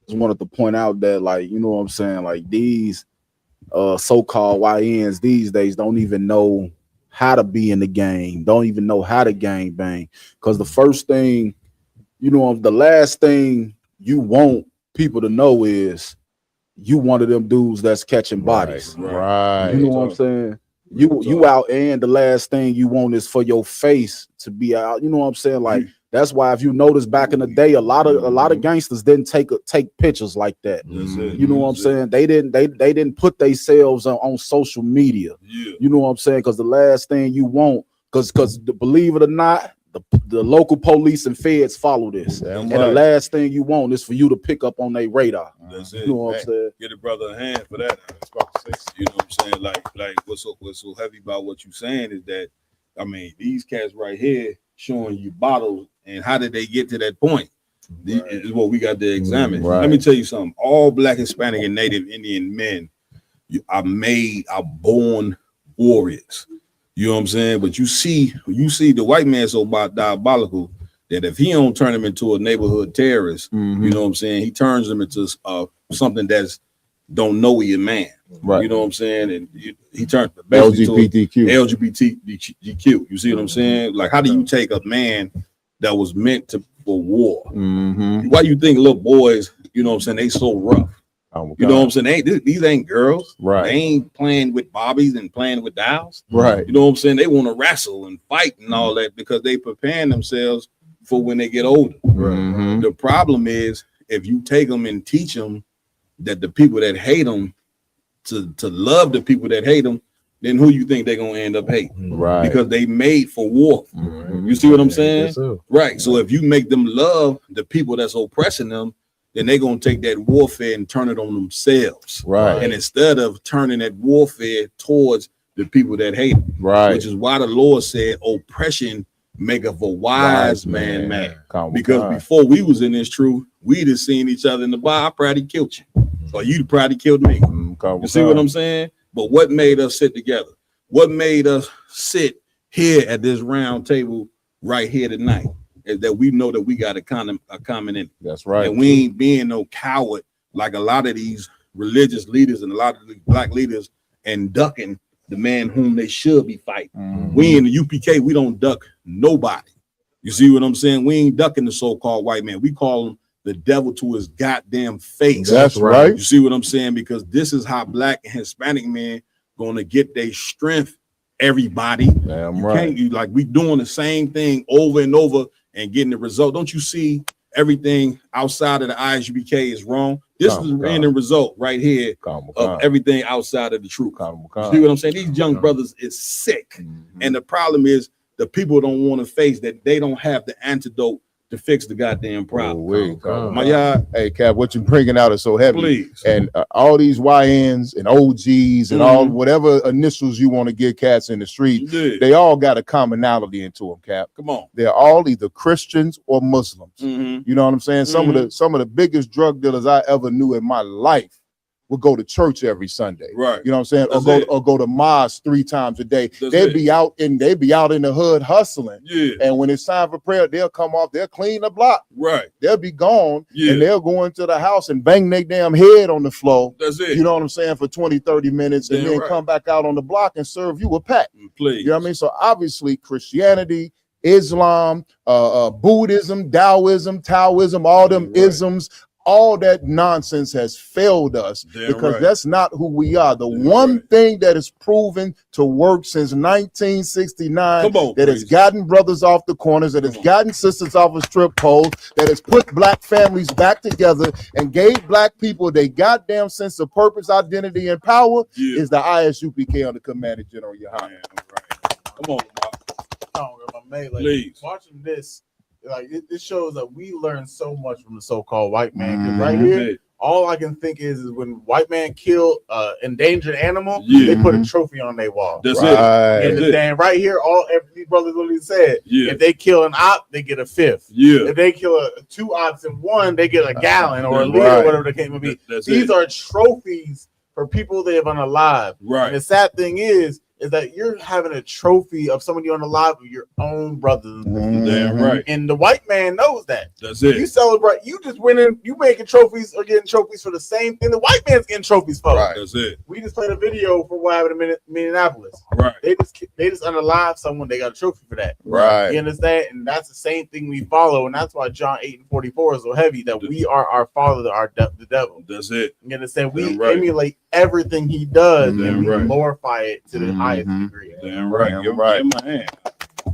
Just wanted to point out that, these so-called YNs these days don't even know how to be in the game, don't even know how to gang bang. Because the first thing, the last thing you want people to know is you one of them dudes that's catching bodies. Right. You know what I'm saying? You out, and the last thing you want is for your face to be out. You know what I'm saying? That's why if you notice back in the day, a lot of gangsters didn't take pictures like that. You know what I'm saying? They didn't put themselves on social media. You know what I'm saying? Because the last thing you want, because believe it or not, the local police and feds follow this. And the last thing you want is for you to pick up on their radar. That's it. You know what I'm saying? Get a brother a hand for that. I was about to say, you know what I'm saying? Like what's so heavy about what you're saying is that, these cats right here showing you bottles, and how did they get to that point? Is what we got to examine. Let me tell you something. All Black, Hispanic, and Native Indian men are born warriors. You know what I'm saying? But you see the white man so diabolical that if he don't turn him into a neighborhood terrorist, you know what I'm saying, he turns him into something that's don't know he a man. Right. You know what I'm saying? And he turned LGBTQ. You see what I'm saying? Like, how do you take a man that was meant for war? Why you think little boys, you know what I'm saying, they so rough? You know what I'm saying? These ain't girls. Right. They ain't playing with Barbies and playing with dolls. Right. You know what I'm saying? They want to wrestle and fight and all that because they preparing themselves for when they get older. Right. The problem is if you take them and teach them that the people that hate them to love the people that hate them, then who you think they're gonna end up hating? Right. Because they made for war. You see what I'm saying? Right. So if you make them love the people that's oppressing them, then they're gonna take that warfare and turn it on themselves. Right. And instead of turning that warfare towards the people that hate it, right, which is why the Lord said, oppression maketh a wise man mad. Because before we was in this truth, we just seen each other in the bar. I probably killed you, or you probably killed me. You see what I'm saying? But what made us sit together? What made us sit here at this round table right here tonight? Is that we know that we got a common enemy. That's right. And we ain't being no coward like a lot of these religious leaders and a lot of the black leaders and ducking the man whom they should be fighting. We in the UPK, we don't duck nobody. You see what I'm saying? We ain't ducking the so-called white man. We call him the devil to his goddamn face. That's right. You see what I'm saying? Because this is how black and Hispanic men gonna get their strength. Everybody, damn right. We doing the same thing over and over and getting the result. Don't you see everything outside of the ISUBK is wrong? This is the random result right here of everything outside of the truth. You see what I'm saying? These young brothers is sick. And the problem is the people don't want to face that they don't have the antidote to fix the goddamn problem. Hey, Cap, what you bringing out is so heavy. Please. And all these YNs and OGs and all whatever initials you want to give cats in the street, they all got a commonality into them, Cap. Come on. They're all either Christians or Muslims. You know what I'm saying? Some of the biggest drug dealers I ever knew in my life would go to church every Sunday. Right. You know what I'm saying? Or go to mosque 3 times a day. They'd be out in the hood hustling. Yeah. And when it's time for prayer, they'll come off, they'll clean the block. Right. They'll be gone. Yeah. And they'll go into the house and bang their damn head on the floor. That's it. You know what I'm saying? For 20, 30 minutes, and then come back out on the block and serve you a pack. Please. You know what I mean? So obviously Christianity, Islam, Buddhism, Taoism, all them isms, all that nonsense has failed us because that's not who we are. The one thing that is proven to work since 1969 that has gotten brothers off the corners, that has gotten sisters off of strip poles, that has put black families back together and gave black people their goddamn sense of purpose, identity, and power is the ISUPK under Commander General Yohana. Come on, please. Watching this, it shows that we learn so much from the so-called white man. Because right here, all I can think is when white man kill endangered animal, they put a trophy on their wall. That's it. You understand? Right here, these brothers literally said, if they kill an op, they get a fifth. If they kill 2 ops in one, they get a gallon or a liter, or whatever the case may be. These are trophies for people that have unalive. Right. And the sad thing is that you're having a trophy of somebody on the live of your own brothers. Damn right. And the white man knows that. That's it. You celebrate, you just winning, you making trophies or getting trophies for the same thing the white man's getting trophies for. Right. That's it. We just played a video for what happened in Minneapolis. Right. They just unalive someone, they got a trophy for that. Right. You understand? And that's the same thing we follow. And that's why John 8:44 is so heavy, that we are our father, the devil. That's it. You understand? We emulate everything he does and we right. glorify it to the highest degree. Damn right. Damn right. Give my hand.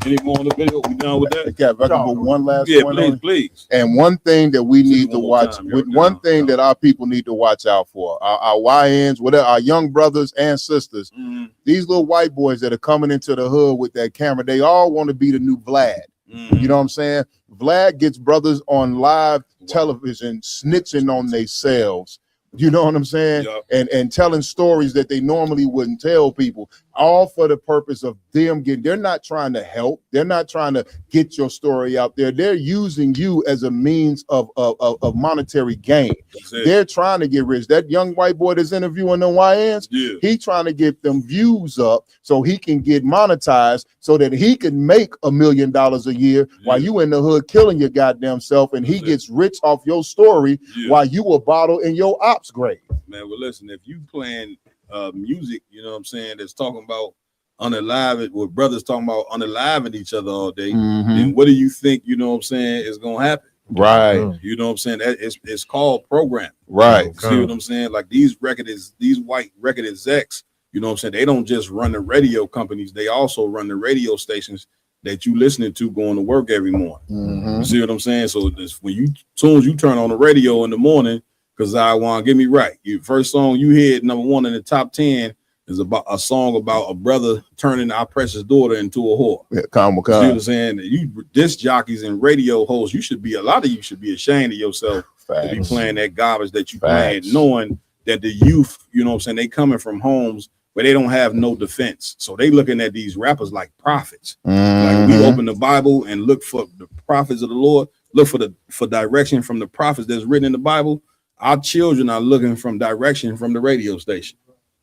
Any more on the video? We done with that? Yeah, if I can put one last point on. Please. And one thing that we need to watch, one thing that our people need to watch out for, our YNs, whatever, our young brothers and sisters, these little white boys that are coming into the hood with that camera, they all want to be the new Vlad. You know what I'm saying? Vlad gets brothers on live television snitching on themselves. You know what I'm saying? And telling stories that they normally wouldn't tell people, all for the purpose of them getting, they're not trying to help. They're not trying to get your story out there. They're using you as a means of monetary gain. They're trying to get rich. That young white boy that's interviewing them YNs, he trying to get them views up so he can get monetized so that he can make $1 million a year while you in the hood killing your goddamn self, and he gets rich off your story while you a bottle in your ops grade. Man, well, listen, if you playing music, you know what I'm saying, that's talking about unaliving, with brothers talking about unaliving each other all day, then what do you think, you know what I'm saying, is going to happen? Right. You know what I'm saying? That it's called programming. Right. See what I'm saying? Like these white record execs, you know what I'm saying, they don't just run the radio companies, they also run the radio stations that you listening to going to work every morning. You see what I'm saying? So when soon as you turn on the radio in the morning, because I want to get me right, your first song you hit #1 in the top 10 is about a song about a brother turning our precious daughter into a whore. Yeah, You know what I'm saying? You disc jockeys and radio hosts, a lot of you should be ashamed of yourself to be playing that garbage that you playing, knowing that the youth, you know what I'm saying, they coming from homes where they don't have no defense. So they looking at these rappers like prophets. Like we open the Bible and look for the prophets of the Lord, look for direction from the prophets that's written in the Bible. Our children are looking from direction from the radio station.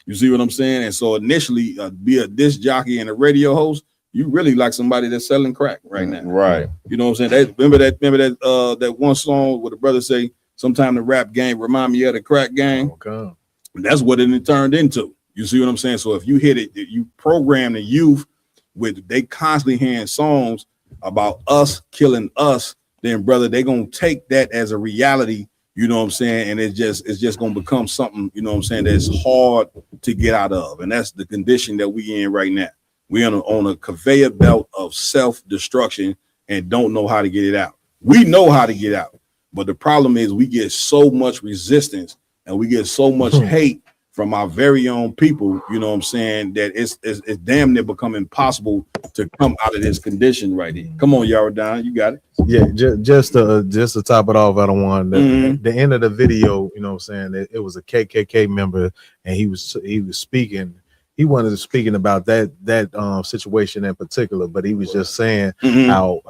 You see what I'm saying? And so initially, be a disc jockey and a radio host, you really like somebody that's selling crack right now. Right. You know what I'm saying? Remember that one song where the brother say, sometime the rap game remind me of the crack game. Okay. That's what it turned into. You see what I'm saying? So if you hit it, you program the youth with they constantly hearing songs about us killing us, then brother, they gonna take that as a reality, you know what I'm saying? And it's just gonna become something, you know what I'm saying, that's hard to get out of. And that's the condition that we in right now. We're on a conveyor belt of self-destruction and don't know how to get it out. We know how to get out, but the problem is we get so much resistance and we get so much hate from our very own people, you know what I'm saying, that it's damn near become impossible to come out of this condition right here. Come on, Yaradon, you got it. Yeah, just to top it off, I don't want the end of the video, you know what I'm saying, it was a KKK member and he was speaking. He wasn't speaking about that situation in particular, but he was just saying how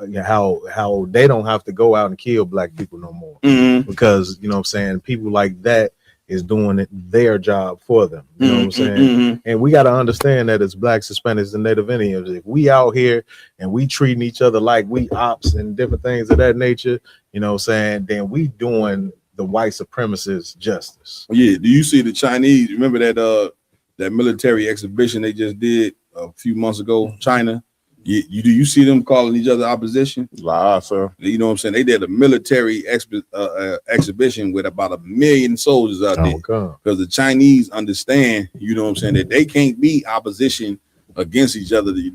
they don't have to go out and kill black people no more because, you know what I'm saying, people like that is doing their job for them. You know what I'm saying? And we got to understand that as blacks, Hispanics, and Native Indians, if we out here and we treating each other like we ops and different things of that nature, you know what I'm saying, then we doing the white supremacists justice. Yeah. Do you see the Chinese? Remember that military exhibition they just did a few months ago, China? Do you see them calling each other opposition? Nah, sir. You know what I'm saying? They did a military exhibition with about 1 million soldiers out there because the Chinese understand, you know what I'm saying, that they can't be opposition against each other to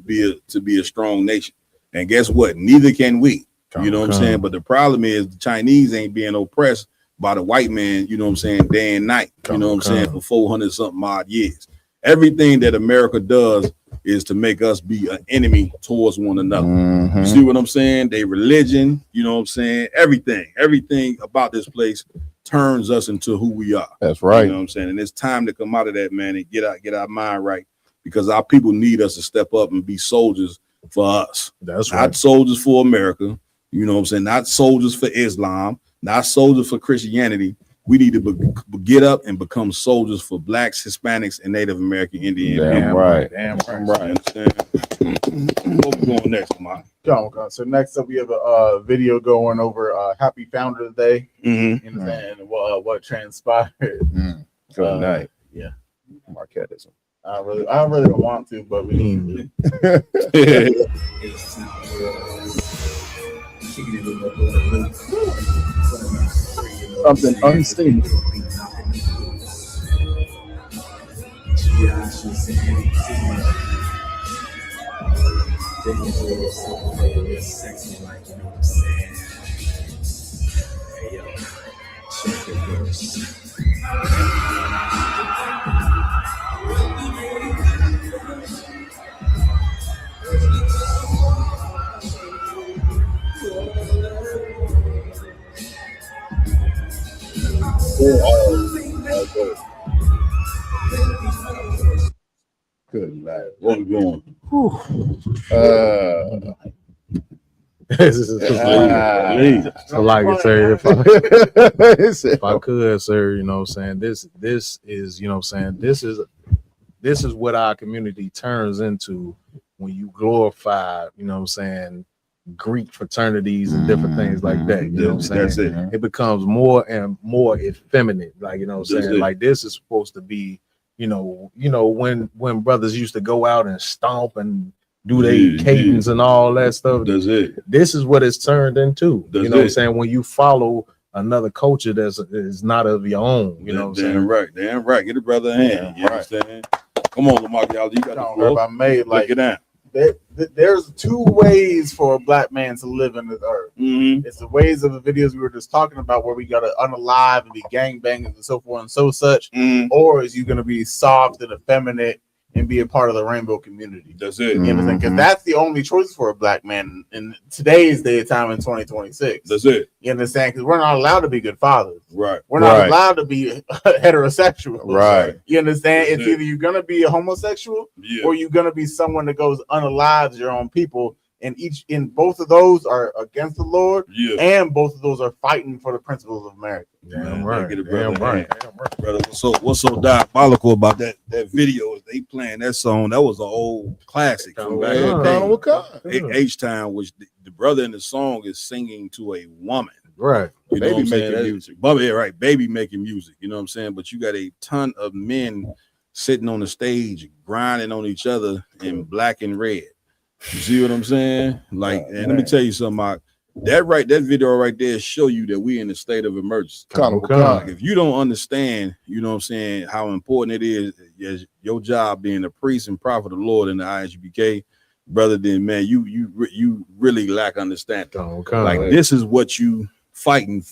be a strong nation. And guess what? Neither can we. You know what I'm saying? But the problem is the Chinese ain't being oppressed by the white man, you know what I'm saying, day and night, you know what I'm saying, for 400 something odd years. Everything that America does is to make us be an enemy towards one another. You see what I'm saying? They religion, you know what I'm saying? Everything about this place turns us into who we are. That's right. You know what I'm saying? And it's time to come out of that, man, and get our mind right, because our people need us to step up and be soldiers for us. That's not soldiers for America. You know what I'm saying? Not soldiers for Islam, not soldiers for Christianity. We need to get up and become soldiers for blacks, Hispanics, and Native American Indians. Damn right. Understand? What we going next, Mark? So next up, we have a video going over Happy Founders Day, and what transpired. Good night. Yeah, Marquettism. I really don't want to, but we need Something unstable. Good night. What we going? So like I said, if I could, sir, you know what I'm saying, this is, you know what I'm saying, this is what our community turns into when you glorify, you know what I'm saying, Greek fraternities and different things like that. You know what I'm saying? It becomes more and more effeminate. Like, you know what I'm saying? Like, this is supposed to be, you know, when brothers used to go out and stomp and do their cadence and all that stuff. This is what it's turned into. You know what I'm saying? When you follow another culture that is not of your own. You know what I'm saying? Damn right. Get a brother a hand. You understand? Come on, Lamar, y'all. You got the floor. If I may, like, it down. There's two ways for a black man to live in this earth. It's the ways of the videos we were just talking about, where we gotta unalive and be gangbangers and so forth and so such, or is you gonna be soft and effeminate and be a part of the rainbow community. That's it. You understand? Because that's the only choice for a black man in today's day of time in 2026. That's it. You understand? Because we're not allowed to be good fathers. Right. We're not allowed to be heterosexual. Right. You understand? That's It's it. either you're gonna be a homosexual or you're gonna be someone that goes unalives your own people. And both of those are against the Lord, and both of those are fighting for the principles of America. Damn right. Brother. What's so diabolical about that video is they playing that song. That was an old classic from back in the day. H-Town, which the brother in the song is singing to a woman. Right. You know Baby what I'm saying? making music. Yeah, right. Baby making music. You know what I'm saying? But you got a ton of men sitting on the stage grinding on each other in black and red. You see what I'm saying? Like, and let me tell you something, Mark. That video right there show you that we in a state of emergency. Like, if you don't understand, you know what I'm saying, how important it is your job being a priest and prophet of the Lord in the ISUPK, brother, then man, you really lack understanding. Like, this is what you fighting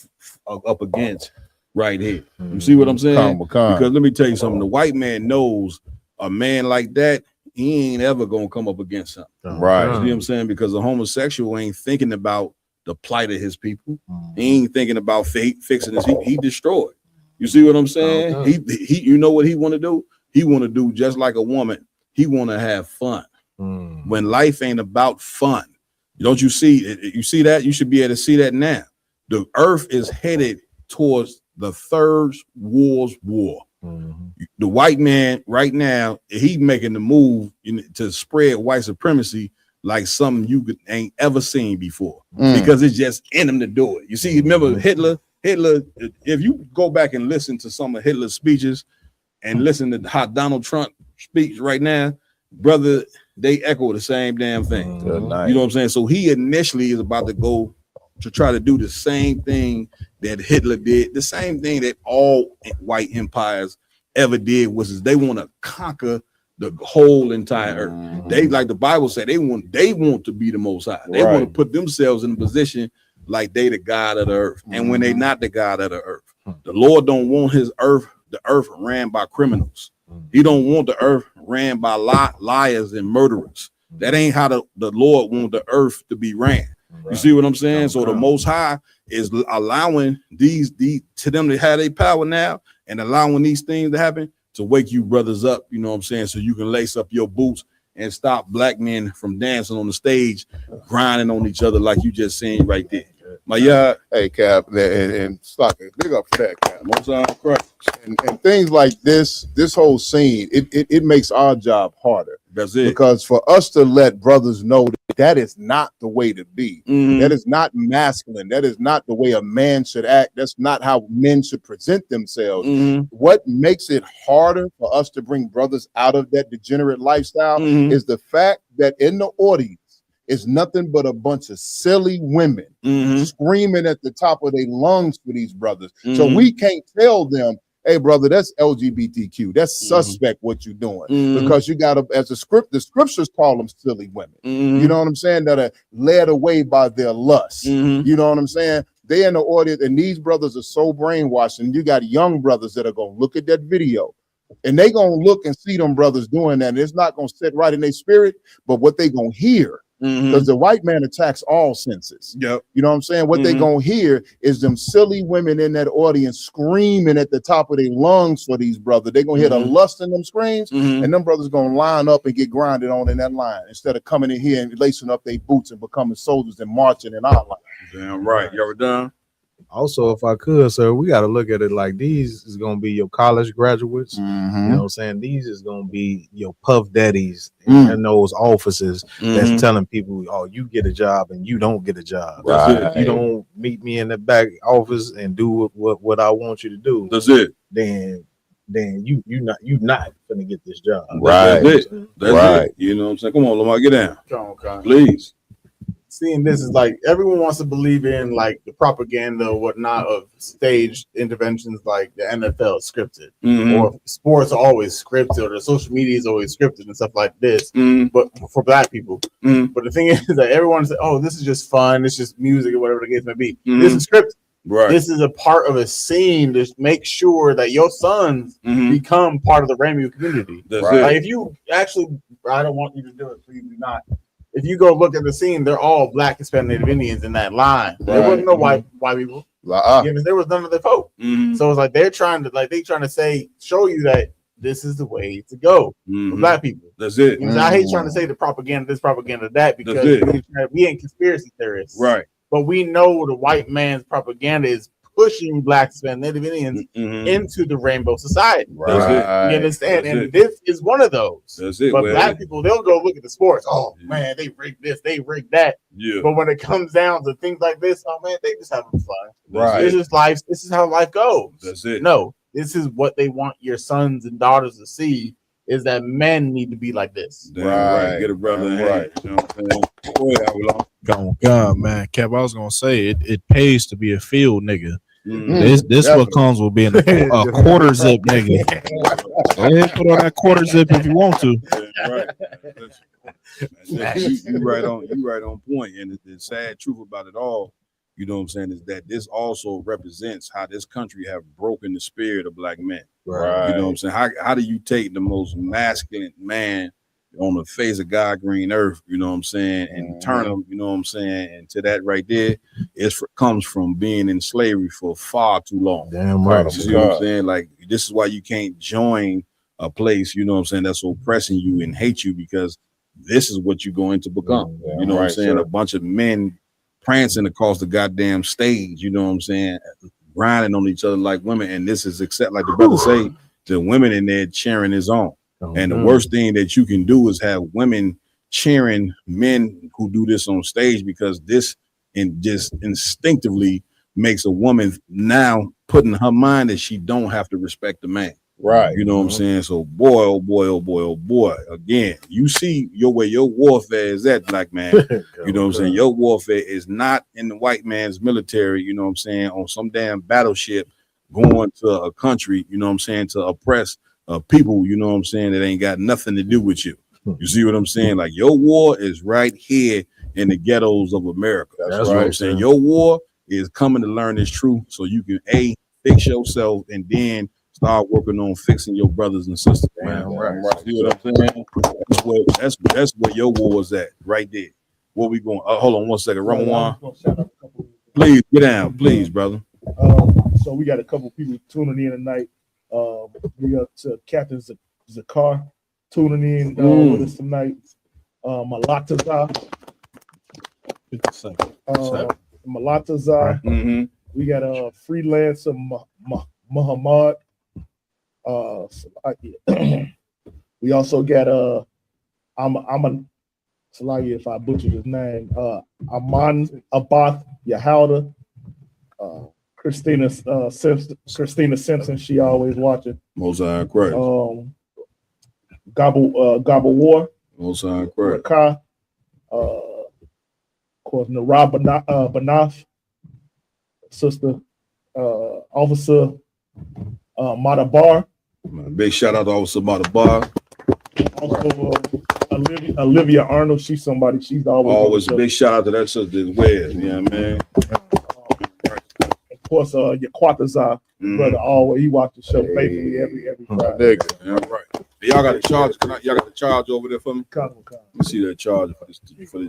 up against right here. You see what I'm saying? Because let me tell you something. The white man knows a man like that, he ain't ever gonna come up against something. Right. You see what I'm saying? Because a homosexual ain't thinking about the plight of his people. He ain't thinking about fixing this. He destroyed. You see what I'm saying? He you know what he want to do? He want to do just like a woman. He want to have fun. When life ain't about fun. Don't you see? You see that? You should be able to see that now. The earth is headed towards the third world war. The white man right now, he making the move to spread white supremacy like something you ain't ever seen before, because it's just in him to do it. You see, remember Hitler, if you go back and listen to some of Hitler's speeches and listen to how Donald Trump speaks right now, brother, they echo the same damn thing. You know what I'm saying? So he initially is about to go to try to do the same thing that Hitler did, the same thing that all white empires ever did, was they want to conquer the whole entire earth. They, like the Bible said, they want to be the most high. They want to put themselves in a position like they the God of the earth. And when they not the God of the earth, the Lord don't want the earth ran by criminals. He don't want the earth ran by liars and murderers. That ain't how the Lord want the earth to be ran. You see what I'm saying? So the Most High is allowing these to them to have their power now, and allowing these things to happen to wake you brothers up. You know what I'm saying? So you can lace up your boots and stop black men from dancing on the stage, grinding on each other like you just seen right there. Hey Cap, and Stocker, big up for that, Cap. Most correct. And things like this whole scene, it makes our job harder. That's it. Because for us to let brothers know that is not the way to be. That is not masculine. That is not the way a man should act. That's not how men should present themselves. What makes it harder for us to bring brothers out of that degenerate lifestyle is the fact that in the audience is nothing but a bunch of silly women screaming at the top of their lungs for these brothers. So we can't tell them, hey, brother, that's LGBTQ. That's suspect what you're doing, because you got to, as the scriptures call them silly women. You know what I'm saying? That are led away by their lust. You know what I'm saying? They in the audience, and these brothers are so brainwashed. And you got young brothers that are going to look at that video, and they going to look and see them brothers doing that. And it's not going to sit right in their spirit, but what they going to hear. Because the white man attacks all senses. You know what I'm saying? What they gonna hear is them silly women in that audience screaming at the top of their lungs for these brothers. They gonna hear the lust in them screams, and them brothers gonna line up and get grinded on in that line instead of coming in here and lacing up their boots and becoming soldiers and marching in our line. Damn right. You ever done? Also, if I could, sir, we got to look at it like these is going to be your college graduates. You know what I'm saying? These is going to be your puff daddies in those offices that's telling people, oh, you get a job and you don't get a job. If you don't meet me in the back office and do what I want you to do, that's it. Then you not gonna get this job. That's it. That's it. You know what I'm saying? Come on, Lamar, get down. Please. Seeing this is like everyone wants to believe in like the propaganda or whatnot of staged interventions, like the NFL is scripted, or sports are always scripted, or the social media is always scripted and stuff like this. But for black people, but the thing is that everyone says, "Oh, this is just fun. It's just music or whatever the case may be." This is scripted. Right. This is a part of a scene to make sure that your sons become part of the rainbow community. That's Like it. if you actually, I don't want you to do it, please do not. If you go look at the scene, they're all Black, Hispanic, Native Indians in that line. There wasn't no white people. There was none of the folk. So it's like they're trying to say, show you that this is the way to go for Black people. That's it. You know, I hate trying to say the propaganda, this propaganda, that, because we ain't conspiracy theorists. Right. But we know the white man's propaganda is pushing Blacks and Native Indians into the rainbow society. Right. You understand? That's and this is one of those. That's it. But Well, Black people, they'll go look at the sports. Oh man, they rigged this, they rigged that. Yeah. But when it comes down to things like this, oh man, they just having fun. Right. This is life. This is how life goes. That's it. No, this is what they want your sons and daughters to see, is that men need to be like this. Damn right. Get a brother in hand. You know what I'm saying? Go ahead, Avalon. Oh God, man, Kev, I was gonna say it pays to be a field nigga. This what comes with being a quarter zip nigga. Go ahead, put on that quarter zip if you want to. Right. You right on point. And the sad truth about it all, you know what I'm saying, is that this also represents how this country have broken the spirit of Black men. Right. You know what I'm saying? How do you take the most masculine man on the face of God green earth, you know what I'm saying, and turn them, you know what I'm saying, and to that right there, comes from being in slavery for far too long. Damn right. You see what I'm saying? Like, this is why you can't join a place, you know what I'm saying, that's oppressing you and hate you, because this is what you're going to become. You know what I'm saying? A bunch of men prancing across the goddamn stage, you know what I'm saying, grinding on each other like women. And this is, except like the brother say, the women in there cheering his on. And the worst thing that you can do is have women cheering men who do this on stage, because this just instinctively makes a woman now put in her mind that she don't have to respect the man. Right. You know what I'm saying? So boy, oh boy, oh boy, oh boy. Again, you see where your warfare is at, Black man. You know what I'm saying? Your warfare is not in the white man's military, you know what I'm saying, on some damn battleship going to a country, you know what I'm saying, to oppress people, you know what I'm saying, that ain't got nothing to do with you. You see what I'm saying? Like, your war is right here in the ghettos of America. That's what I'm saying. Your war is coming to learn this truth so you can fix yourself and then start working on fixing your brothers and sisters. Man. Right. See what I'm saying? That's where your war is at, right there. Where we going? Hold on one second. Ramawan. Please get down, please, brother. So we got a couple people tuning in tonight. We got Captain Zakar tuning in with us tonight. Malatazar. Malatazar. We got a freelancer Muhammad. We also got I'm Salagi, if I butchered his name, Aman Abath Yahauda. Christina Simpson, she always watching. Mosaic Christ. Gobble War. Mosaic Christ. Raka. Of course, Narab Banaf. Sister Officer Madabar. Big shout out to Officer Madabar. Also, Olivia Arnold, she's somebody, she's always big shout out to that sister as well. You know what I mean? Of course, Yaquataza, brother, always he watches the show faithfully every Friday. Yeah, right. Y'all got a charge? Y'all got the charge over there for me? Let me see that charge for this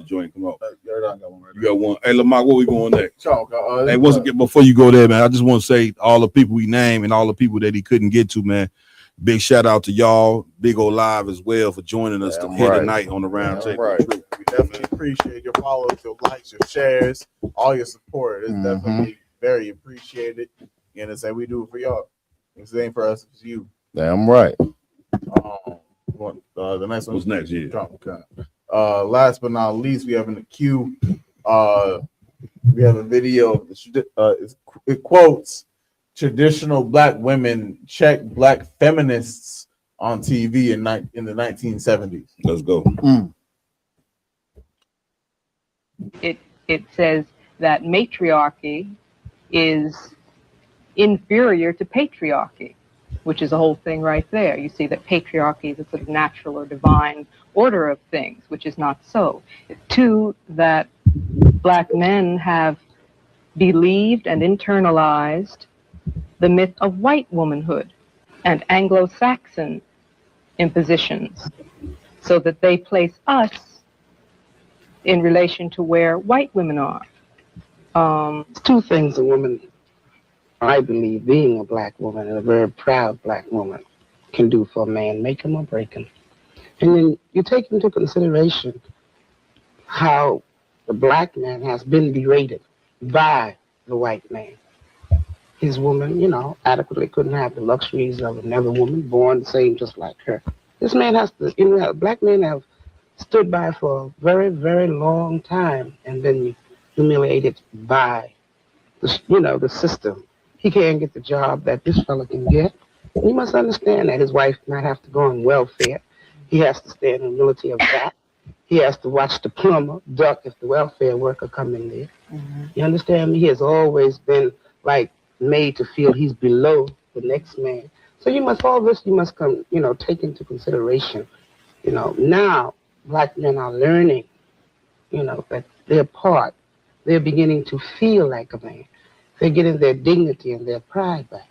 joint. Come on. You got one. Hey, Lamar, where we going next? Hey, before you go there, man, I just want to say all the people we named and all the people that he couldn't get to, man. Big shout out to y'all, Big O Live as well, for joining us here tonight on the round table. We definitely appreciate your follows, your likes, your shares, all your support. It's definitely very appreciated. And it's like we do it for y'all. It's ain't for us, it's you. Damn right. The next one. What's next? Yeah. Last but not least, we have in the queue. We have a video. It quotes traditional Black women check Black feminists on TV in the 1970s. Let's go. It says that matriarchy is inferior to patriarchy, which is a whole thing right there. You see that patriarchy is a sort of natural or divine order of things, which is not so. Two, that Black men have believed and internalized the myth of white womanhood and Anglo-Saxon impositions, so that they place us in relation to where white women are. Two things a woman, I believe, being a black woman and a very proud black woman, can do for a man, make him or break him. And then you take into consideration how the black man has been berated by the white man. His woman, you know, adequately couldn't have the luxuries of another woman born the same just like her. This man has to, you know, black men have stood by for a very, very long time and been humiliated by the, you know, the system. He can't get the job that this fella can get. You must understand that his wife might have to go on welfare. He has to stay in the humility of that. He has to watch the plumber duck if the welfare worker come in there. You understand me? He has always been like made to feel he's below the next man. So you must, all this you must come, you know, take into consideration. You know, now black men are learning, you know, that they're part. They're beginning to feel like a man. They're getting their dignity and their pride back.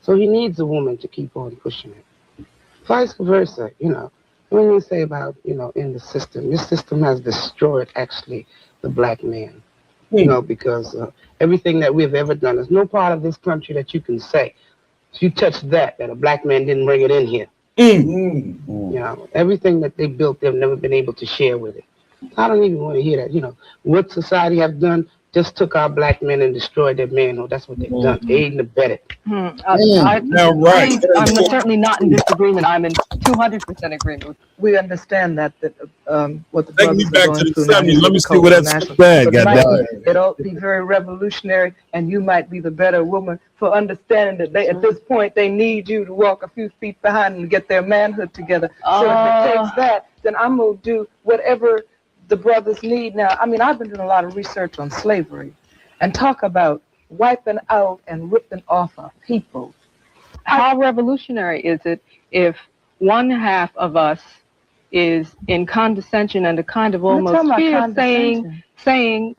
So he needs a woman to keep on pushing it. Vice versa, you know. When you say about, you know, in the system, this system has destroyed actually the black man. You know, because everything that we've ever done, there's no part of this country that you can say, if you touch that a black man didn't bring it in here. You know, everything that they built, they've never been able to share with it. I don't even want to hear that. You know, what society have done just took our black men and destroyed their manhood. That's what they've done. Aid and abetted. I'm certainly not in disagreement. I'm in 200% agreement. We understand that what the Take me brothers are back going to the through now 70s. is Let me see difficult what that's national. bad, But goddamn. it'll be very revolutionary, and you might be the better woman for understanding that they, at this point, they need you to walk a few feet behind and get their manhood together. So if it takes that, then I'm going to do whatever the brothers need now. I mean, I've been doing a lot of research on slavery and talk about wiping out and ripping off a people. How revolutionary is it if one half of us is in condescension and a kind of I'm not almost talking about fear saying,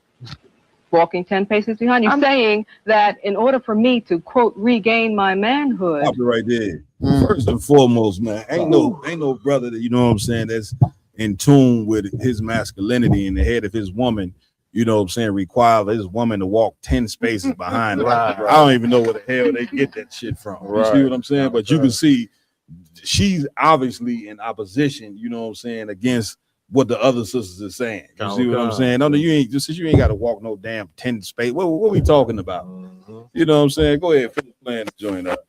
walking 10 paces behind you, saying that in order for me to, quote, regain my manhood. Stop it right there. First and foremost, man, ain't no brother that, you know what I'm saying, that's in tune with his masculinity in the head of his woman, you know what I'm saying, require his woman to walk 10 spaces behind him. I don't even know where the hell they get that shit from. You see what I'm saying? But you can see she's obviously in opposition, you know what I'm saying, against what the other sisters are saying. You see what I'm saying? No, you ain't got to walk no damn 10 space. What we talking about? You know what I'm saying? Go ahead, finish playing the joint up.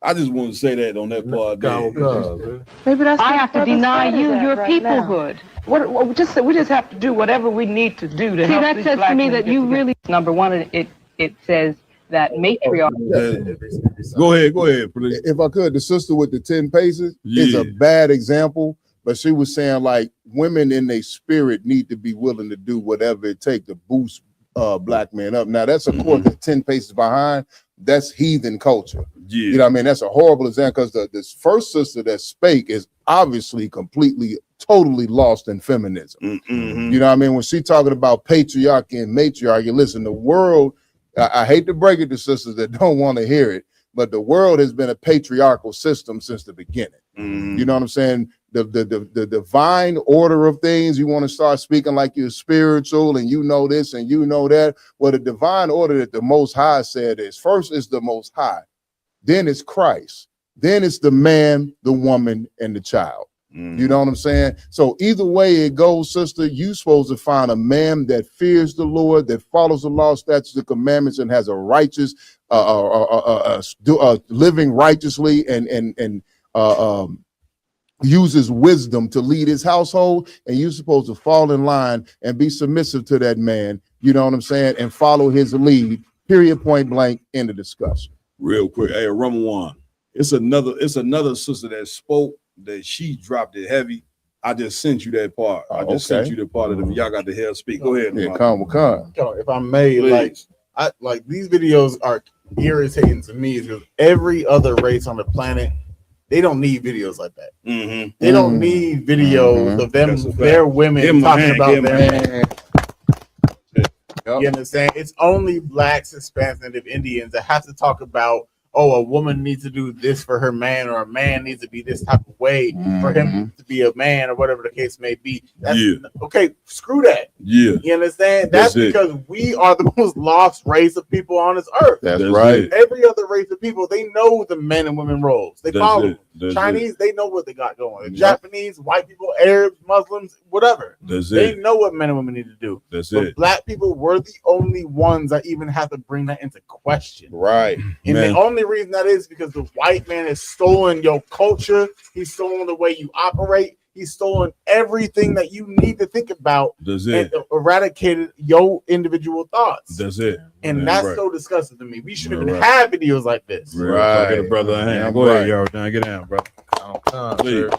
I just want to say that on that part there. Maybe that's I have to deny you your peoplehood. We just have to do whatever we need to do to help that these says black to me men that get you together. really, number one, it says that matriarchy. Go ahead, please. If I could, the sister with the 10 paces is a bad example, but she was saying like women in their spirit need to be willing to do whatever it takes to boost black men up. Now that's of course 10 paces behind. That's heathen culture. You know what I mean? That's a horrible example because this first sister that spake is obviously totally lost in feminism. You know what I mean? When she talking about patriarchy and matriarchy, listen, the world, I hate to break it to sisters that don't want to hear it, but the world has been a patriarchal system since the beginning. You know what I'm saying? The divine order of things, you want to start speaking like you're spiritual and you know this and you know that. Well, the divine order that the Most High said is first is the Most High, then it's Christ, then it's the man, the woman, and the child. You know what I'm saying? So either way it goes, sister, you supposed to find a man that fears the Lord, that follows the law, statutes, and commandments, and has a righteous, living righteously and uses wisdom to lead his household, and you're supposed to fall in line and be submissive to that man, you know what I'm saying, and follow his lead, period, point blank, end of discussion. Real quick, hey, Ramawan, it's another sister that spoke that she dropped it heavy. I just sent you that part. I just sent you the part of the y'all got the hell speak. Go ahead. Yeah, come. If I may, like these videos are irritating to me because every other race on the planet, they don't need videos like that. They don't need videos of them, their women talking about their man. You understand? It's only blacks, Hispanics, Native Indians that have to talk about, oh, a woman needs to do this for her man, or a man needs to be this type of way for him to be a man, or whatever the case may be. That's, okay, screw that. You understand? That's because we are the most lost race of people on this earth. That's right. Every other race of people, they know the men and women roles. They follow them. Chinese, they know what they got going. The Japanese, white people, Arabs, Muslims, whatever. They know what men and women need to do. But black people, we're the only ones that even have to bring that into question. Right. And the only reason that is because the white man has stolen your culture. He's stolen the way you operate. He's stolen everything that you need to think about and eradicated your individual thoughts. That's it. And that's so disgusting to me. We shouldn't even have videos like this. Right. Get a brother a hand. Go ahead, yo. Get down, bro. Please.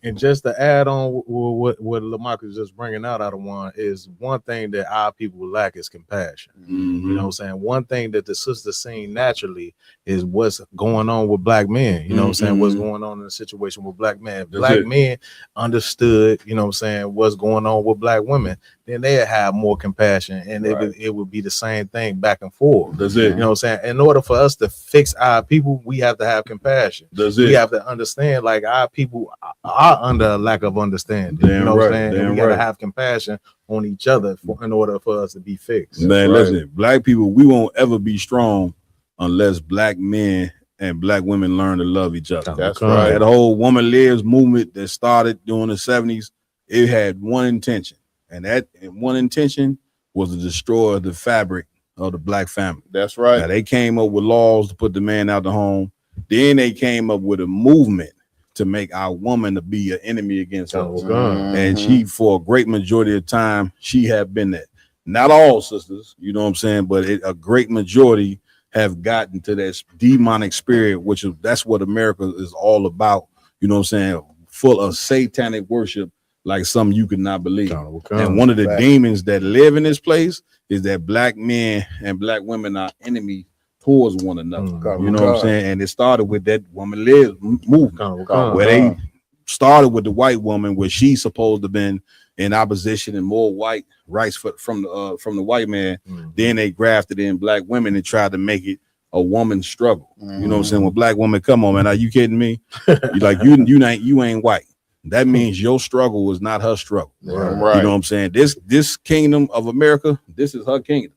And just to add on what Lamarcus is just bringing out of one is one thing that our people lack is compassion. You know what I'm saying? One thing that the sister's seen naturally is what's going on with black men. You know what I'm saying? What's going on in the situation with black men. If black men understood, you know what I'm saying, what's going on with black women, then they'd have more compassion, and it would be the same thing back and forth. You know what I'm saying? In order for us to fix our people, we have to have compassion. We have to understand, like, our people are under a lack of understanding. You know what I'm saying? And we gotta have compassion on each other in order for us to be fixed. Man, listen, black people, we won't ever be strong unless black men and black women learn to love each other. That's right. That whole Woman Lives movement that started during the 70s, it had one intention. And that one intention was to destroy the fabric of the black family. That's right. Now, they came up with laws to put the man out the home. Then they came up with a movement to make our woman to be an enemy against us. And she, for a great majority of time, she have been that. Not all sisters, you know what I'm saying, but a great majority have gotten to that demonic spirit, which is that's what America is all about. You know what I'm saying? Full of satanic worship, like something you could not believe. And one of the demons that live in this place is that black men and black women are enemies towards one another. You know what I'm saying? And it started with that Woman Lives movement, where they started with the white woman, where she's supposed to have been in opposition and more white rights from the white man. Then they grafted in black women and tried to make it a woman's struggle. You know what I'm saying? When black women, come on, man, are you kidding me? You like you ain't white. That means your struggle is not her struggle. Right. You know what I'm saying? This kingdom of America, this is her kingdom.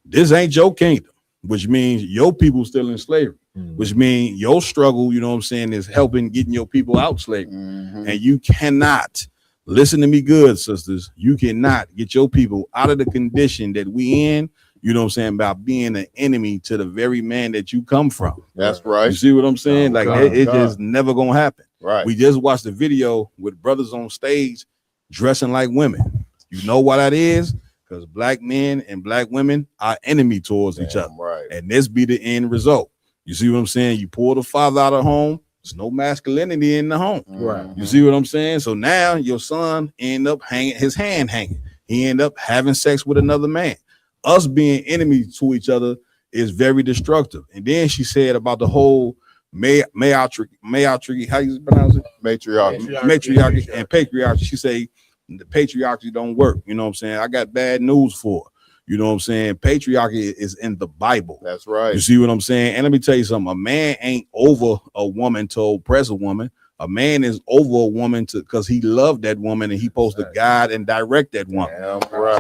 This ain't your kingdom, which means your people still in slavery, which means your struggle, you know what I'm saying, is helping getting your people out slavery. And you cannot, listen to me good, sisters, you cannot get your people out of the condition that we in, you know what I'm saying, about being an enemy to the very man that you come from. That's right. You see what I'm saying? It's just never gonna happen. Right. We just watched a video with brothers on stage dressing like women. You know why that is? Because black men and black women are enemy towards each other. Right. And this be the end result. You see what I'm saying? You pull the father out of home, there's no masculinity in the home. Right. You see what I'm saying? So now your son end up hanging his hand hanging. He end up having sex with another man. Us being enemies to each other is very destructive. And then she said about the whole matriarchy, how you pronounce it? Matriarchy and patriarchy. She say the patriarchy don't work. You know what I'm saying? I got bad news for her. You know what I'm saying? Patriarchy is in the Bible. That's right. You see what I'm saying? And let me tell you something. A man ain't over a woman to oppress a woman. A man is over a woman because he loved that woman and he supposed to guide and direct that woman.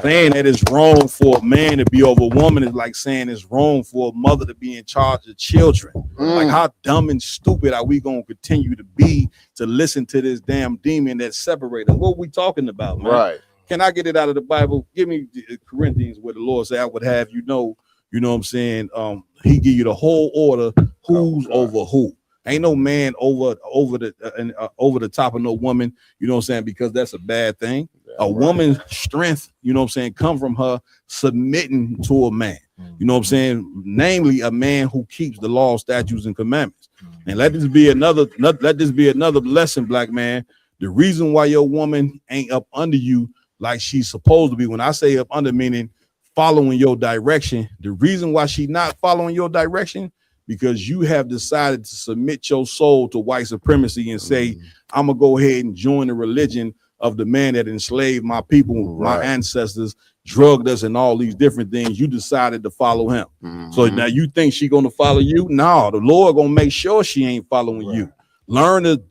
Saying that it's wrong for a man to be over a woman is like saying it's wrong for a mother to be in charge of children. Like, how dumb and stupid are we going to continue to be to listen to this damn demon that separates us? What are we talking about, man? Right. Can I get it out of the Bible? Give me Corinthians where the Lord said, I would have you know what I'm saying? He give you the whole order, who's over who. Ain't no man over the top of no woman, you know what I'm saying, because that's a bad thing. A woman's strength, you know what I'm saying, come from her submitting to a man. You know what I'm saying? Namely, a man who keeps the law, statutes, and commandments. And let this be another lesson, black man. The reason why your woman ain't up under you like she's supposed to be, when I say up under, meaning following your direction, the reason why she not following your direction, because you have decided to submit your soul to white supremacy and say, I'm gonna go ahead and join the religion of the man that enslaved my people, my ancestors, drugged us, and all these different things. You decided to follow him. So now you think she gonna follow you? No, the Lord gonna make sure she ain't following you. Learn to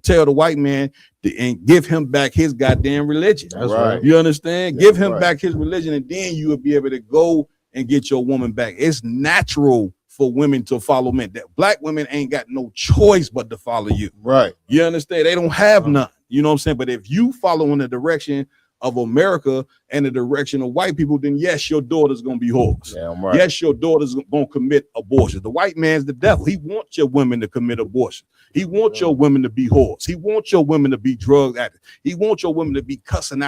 tell the white man and give him back his goddamn religion. That's right. You understand? Yeah, Give him right. back his religion, and then you will be able to go and get your woman back. It's natural for women to follow men. That black women ain't got no choice but to follow you. Right. You understand? They don't have none. You know what I'm saying? But if you follow in the direction of America and the direction of white people, then yes, your daughter's gonna be whores. Damn right. Yes, your daughter's gonna commit abortion. The white man's the devil. He wants your women to commit abortion. He wants your women to be whores. He wants your women to be drug addicts. He wants your women to be cussing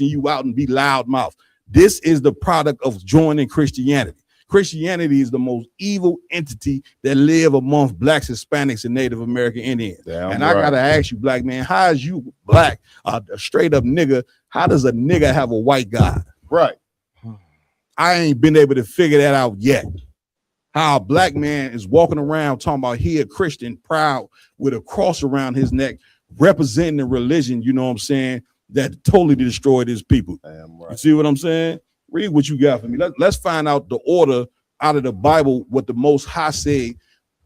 you out and be loud mouth. This is the product of joining Christianity. Christianity is the most evil entity that live amongst blacks, Hispanics, and Native American Indians. And I gotta ask you, black man, how is you black, a straight up nigga? How does a nigga have a white God? Right. I ain't been able to figure that out yet. How a black man is walking around talking about he a Christian, proud with a cross around his neck, representing the religion, you know what I'm saying, that totally destroyed his people. You see what I'm saying? Read what you got for me. Let's find out the order out of the Bible, what the Most High say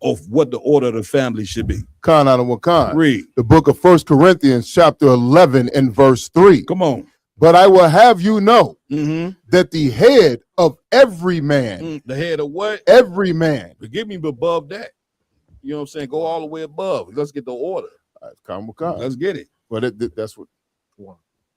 of what the order of the family should be. Khan out of Wakan. Read. The book of 1 Corinthians, chapter 11 and verse 3. Come on. But I will have you know that the head of every man. The head of what? Every man. But give me above that. You know what I'm saying? Go all the way above. Let's get the order. Let's get it. But that's what.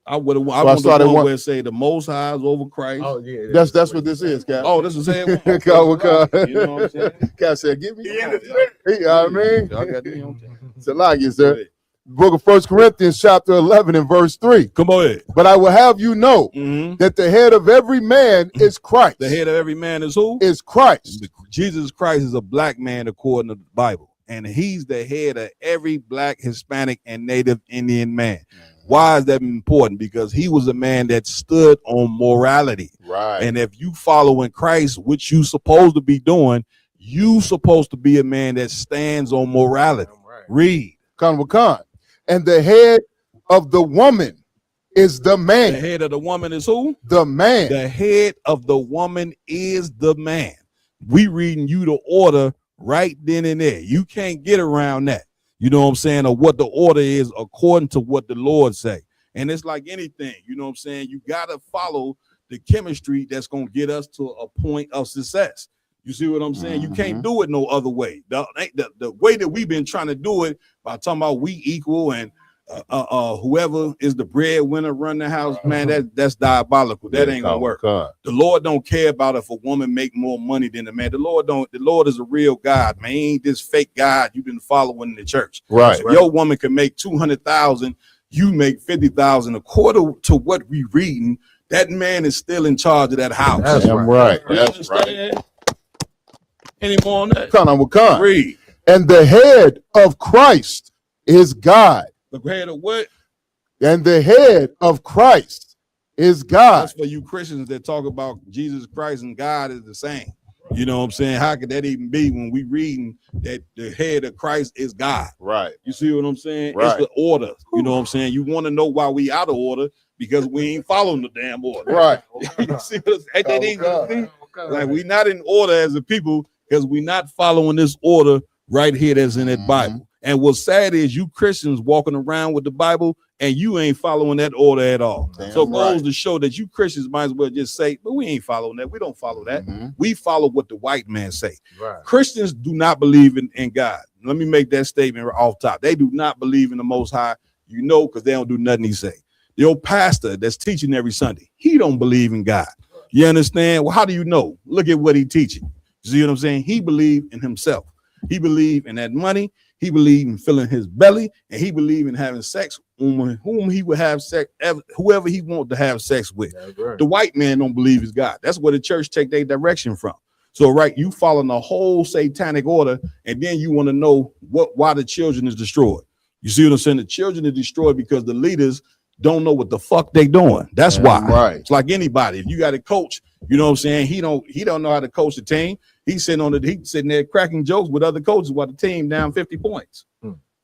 I would have. I Well, I want the started one one- where it say the Most High is over Christ. Oh yeah, that's what this is, Cap. Oh, this is saying. You know what I'm saying? Cap said, "Give me." You know what I mean? Y'all got me on. It's a lot, you sir. Book of 1 Corinthians, chapter 11 and verse 3. Come on ahead. But I will have you know that the head of every man is Christ. The head of every man is who? Is Christ. Jesus Christ is a black man according to the Bible, and he's the head of every black, Hispanic, and Native Indian man. Why is that important? Because he was a man that stood on morality. Right. And if you follow in Christ, which you supposed to be doing, you supposed to be a man that stands on morality. Read. Khan. And the head of the woman is the man. The head of the woman is who? The man. The head of the woman is the man. We reading you the order right then and there. You can't get around that. You know what I'm saying? Or what the order is according to what the Lord say. And it's like anything, you know what I'm saying? You got to follow the chemistry that's going to get us to a point of success. You see what I'm saying? You can't do it no other way. The way that we've been trying to do it by talking about we equal and whoever is the breadwinner run the house, man, that's diabolical. That ain't gonna work. The Lord don't care about if a woman make more money than the man. The Lord is a real God, man. He ain't this fake God you've been following in the church. Right. So your woman can make 200,000, you make 50,000. According to what we reading, that man is still in charge of that house. That's right. You That's understand? right. Any more on that? Khan. Read. And the head of Christ is God. The head of what? And the head of Christ is God. That's for you Christians that talk about Jesus Christ and God is the same. You know what I'm saying? How could that even be when we reading that the head of Christ is God? Right. You see what I'm saying? Right. It's the order. You know what I'm saying? You want to know why we out of order because we ain't following the damn order. Right. You see what I'm saying? Like we not in order as a people because we not following this order right here that's in that Bible. And what's sad is you Christians walking around with the Bible and you ain't following that order at all. So it goes to show that you Christians might as well just say, but we ain't following that. We don't follow that. We follow what the white man say. Right. Christians do not believe in God. Let me make that statement off top. They do not believe in the Most High, you know, because they don't do nothing he say. The old pastor that's teaching every Sunday, he don't believe in God. You understand? Well, how do you know? Look at what he teaching. You see what I'm saying? He believed in himself. He believed in that money. He believed in filling his belly, and he believed in having sex with whom he would have sex, whoever he wanted to have sex with. Right. The white man don't believe is God. That's where the church take their direction from. So, right, you following the whole satanic order, and then you want to know why the children is destroyed. You see what I'm saying? The children are destroyed because the leaders don't know what the fuck they doing. That's why. Right. It's like anybody. If you got a coach, you know what I'm saying? He don't know how to coach the team. He's sitting there cracking jokes with other coaches while the team down 50 points.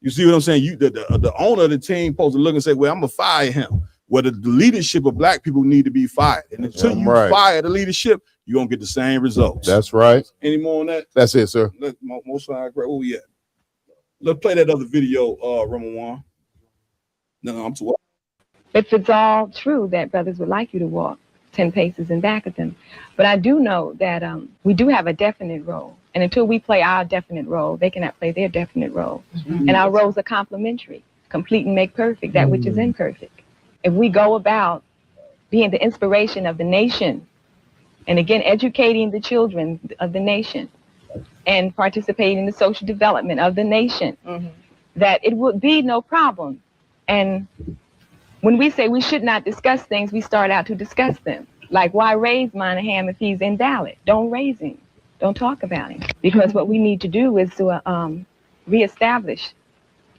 You You see what I'm saying? You the owner of the team supposed to look and say, well, I'm gonna fire him. Well, the leadership of black people need to be fired. And until you fire the leadership, you're gonna get the same results. That's right. Any more on that? That's it, sir. Most side, where we at? Let's play that other video, Ramawan. No, I'm too. If it's all true that brothers would like you to walk 10 paces in back of them. But I do know that we do have a definite role. And until we play our definite role, they cannot play their definite role. And our roles are complementary. Complete and make perfect that which is imperfect. If we go about being the inspiration of the nation, and again, educating the children of the nation, and participating in the social development of the nation, that it would be no problem. And when we say we should not discuss things, we start out to discuss them. Like, why raise Monahan if he's invalid? Don't raise him. Don't talk about him. Because what we need to do is to reestablish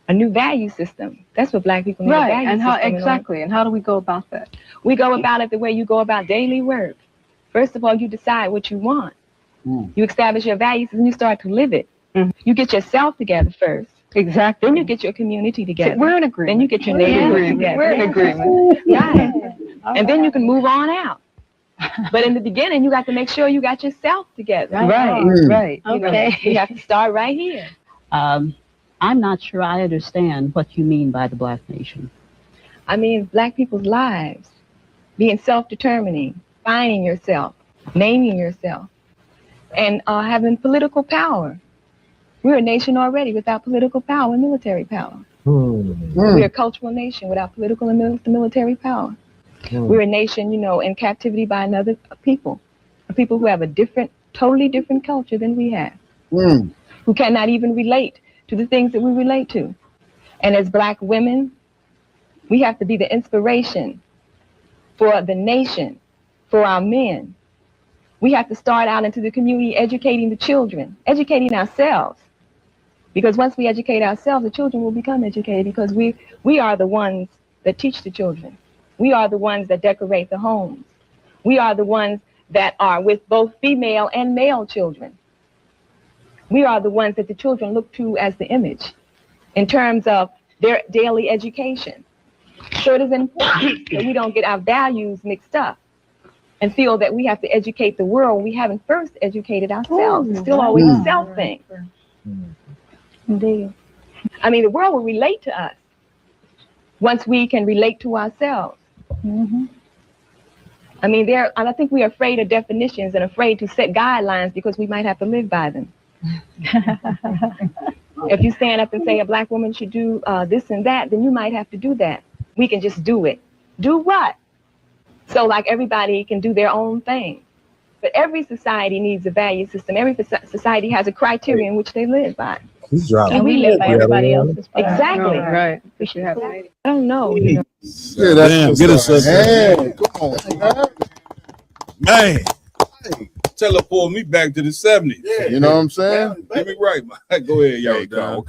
a new value system. That's what black people need. Right, a value and how system exactly, and how do we go about that? We go about it the way you go about daily work. First of all, you decide what you want. You establish your values and you start to live it. You get yourself together first. Exactly. Then you get your community together. We're in agreement. Then you get your neighborhood together. We're in agreement. Right. And then you can move on out. But in the beginning, you got to make sure you got yourself together. Right. You know, Okay. you have to start right here. I'm not sure I understand what you mean by the Black nation. I mean, black people's lives, being self-determining, finding yourself, naming yourself, and having political power. We're a nation already without political power and military power. We're a cultural nation without political and military power. We're a nation, you know, in captivity by another people, a people who have a different, totally different culture than we have, who cannot even relate to the things that we relate to. And as black women, we have to be the inspiration for the nation, for our men. We have to start out into the community educating the children, educating ourselves. Because once we educate ourselves, the children will become educated, because we are the ones that teach the children. We are the ones that decorate the homes. We are the ones that are with both female and male children. We are the ones that the children look to as the image in terms of their daily education. So it is important that we don't get our values mixed up and feel that we have to educate the world. We haven't first educated ourselves. It's still always a self thing. Indeed. I mean, the world will relate to us once we can relate to ourselves. I mean, and I think we are afraid of definitions and afraid to set guidelines because we might have to live by them. If you stand up and say a black woman should do this and that, then you might have to do that. We can just do it. Do what? So like everybody can do their own thing. But every society needs a value system. Every society has a criteria in which they live by. And we live by everybody else's. Exactly. Right. We should have. I don't know. You know. Yeah, that's Damn, get us up there. Hey, come on, Man, teleport me back to the 70s. you know what I'm saying? Get me right, man. Go ahead, y'all. Don.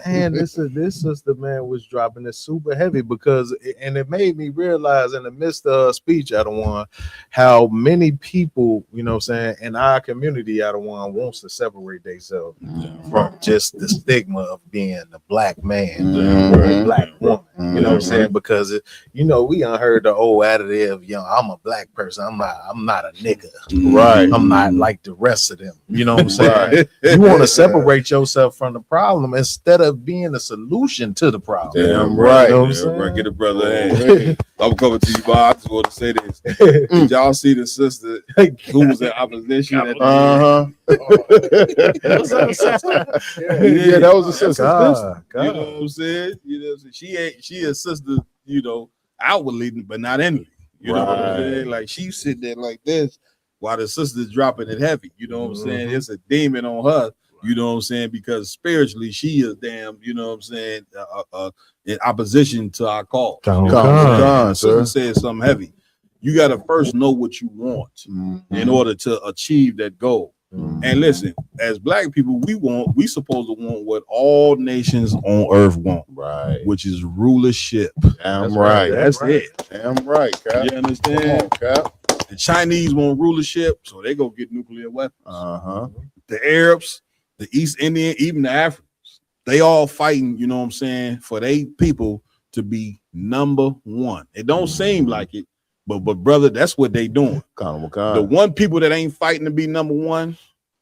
Man, this sister, man, was dropping this super heavy because, and it made me realize in the midst of her speech, I don't want how many people, you know what I'm saying, in our community, I don't want wants to separate themselves from just the stigma of being a black man or a black woman, you know what I'm saying? Because, you know, we unheard the old additive, you know, I'm a black person, I'm not a nigga. Right. I'm not like the rest of them. You know what I'm saying? You want to separate yourself from the problem instead of being a solution to the problem. Damn right. You know what I'm Damn saying? right. Get it, brother. Hey, I'm coming to you, but I just want to say this. Did y'all see the sister who was in opposition? At Yeah, that was a sister. God. You know what I'm saying? You know, she a sister, you know, outwardly, but not inwardly. You know what I'm saying? Like she sit there like this while the sister's dropping it heavy. You know what I'm saying? It's a demon on her. You know what I'm saying? Because spiritually, she is damn, you know what I'm saying, in opposition to our call. Sister said something heavy. You got to first know what you want in order to achieve that goal. And listen, as black people, we supposed to want what all nations on earth want, which is rulership. Damn right. That's it. Damn right, Cap. You understand? Come on, Cap. The Chinese want rulership, so they go get nuclear weapons. The Arabs, the East Indian, even the Africans, They all fighting, you know what I'm saying, for they people to be number one. It don't seem like it, but brother, that's what they doing. The one people that ain't fighting to be number one,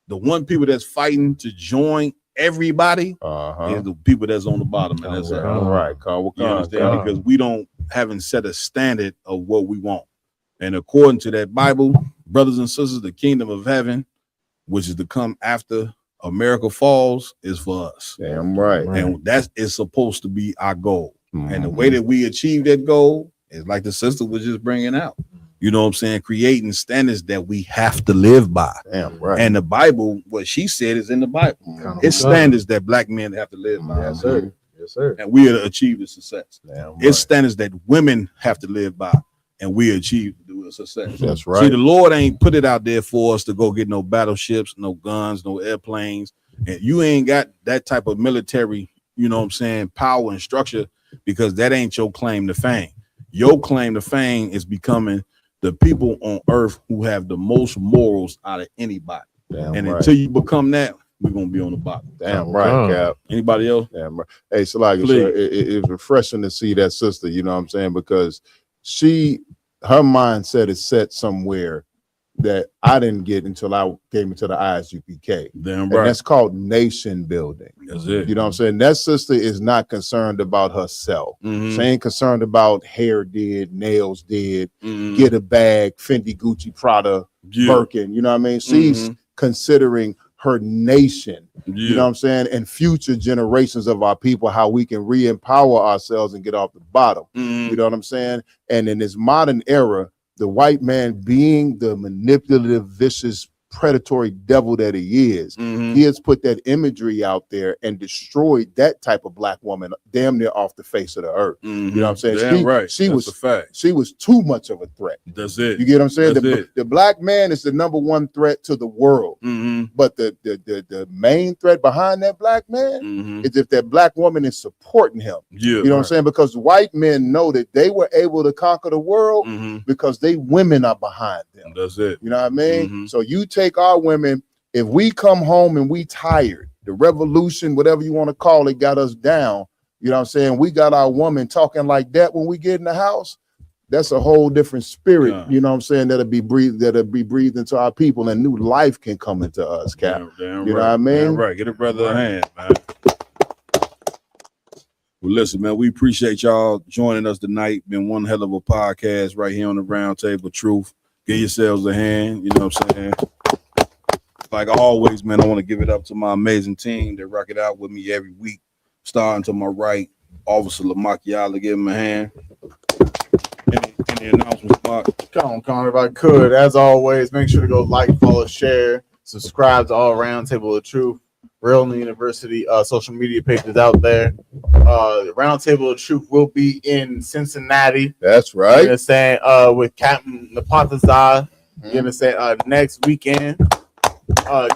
the one people that's fighting to join everybody is the people that's on the bottom. And that's right. You understand? Because we haven't set a standard of what we want. And according to that Bible, brothers and sisters, the kingdom of heaven, which is to come after America falls, is for us. Damn right. And that is supposed to be our goal. And the way that we achieve that goal is like the sister was just bringing out. You know what I'm saying? Creating standards that we have to live by. Damn right. And the Bible, what she said is in the Bible. It's standards that black men have to live by. Yes, sir. Yes, sir. And we are to achieve the success. Damn It's standards that women have to live by, and we achieve the success. That's right. See, the Lord ain't put it out there for us to go get no battleships, no guns, no airplanes. And you ain't got that type of military, you know what I'm saying, power and structure, because that ain't your claim to fame. Your claim to fame is becoming the people on earth who have the most morals out of anybody. Damn right. Until you become that, we're gonna be on the bottom. Damn right, Cap. Anybody else? Damn right. Hey, Salaki, so it's refreshing to see that sister, you know what I'm saying? Because her mindset is set somewhere that I didn't get until I came into the ISUPK. Damn and right. that's called nation building. That's it. You know what I'm saying? That sister is not concerned about herself. She ain't concerned about hair did, nails did, get a bag, Fendi, Gucci, Prada, Birkin. You know what I mean? She's considering her nation, you know what I'm saying, and future generations of our people, how we can re-empower ourselves and get off the bottom. You know what I'm saying? And in this modern era, the white man, being the manipulative, vicious, predatory devil that he is, he has put that imagery out there and destroyed that type of black woman damn near off the face of the earth. You know what I'm saying? Damn right. She That's was a fact. She was too much of a threat. That's it. You get what I'm saying? That's The black man is the number one threat to the world. But the main threat behind that black man is if that black woman is supporting him. You know what I'm saying? Because white men know that they were able to conquer the world because they women are behind them. That's it. You know what I mean? So you take our women, if we come home and we tired, the revolution, whatever you want to call it, got us down. You know what I'm saying? We got our woman talking like that when we get in the house. That's a whole different spirit, you know what I'm saying, that'll be breathed into our people, and new life can come into us, Cap. Damn you know right. what I mean? Damn right. Get a brother a hand, man. Well, listen, man, we appreciate y'all joining us tonight. Been one hell of a podcast right here on the Round Table Truth. Give yourselves a hand, you know what I'm saying? Like always, man, I want to give it up to my amazing team that rock it out with me every week. Starting to my right, Officer Lamakiala, give him a hand. Any announcements, Mark? Come on, if I could. As always, make sure to go like, follow, share, subscribe to all Round Table of Truth, Real University social media pages out there. The Round Table of Truth will be in Cincinnati. That's right. You understand? With Captain Napatazah. You understand? Next weekend,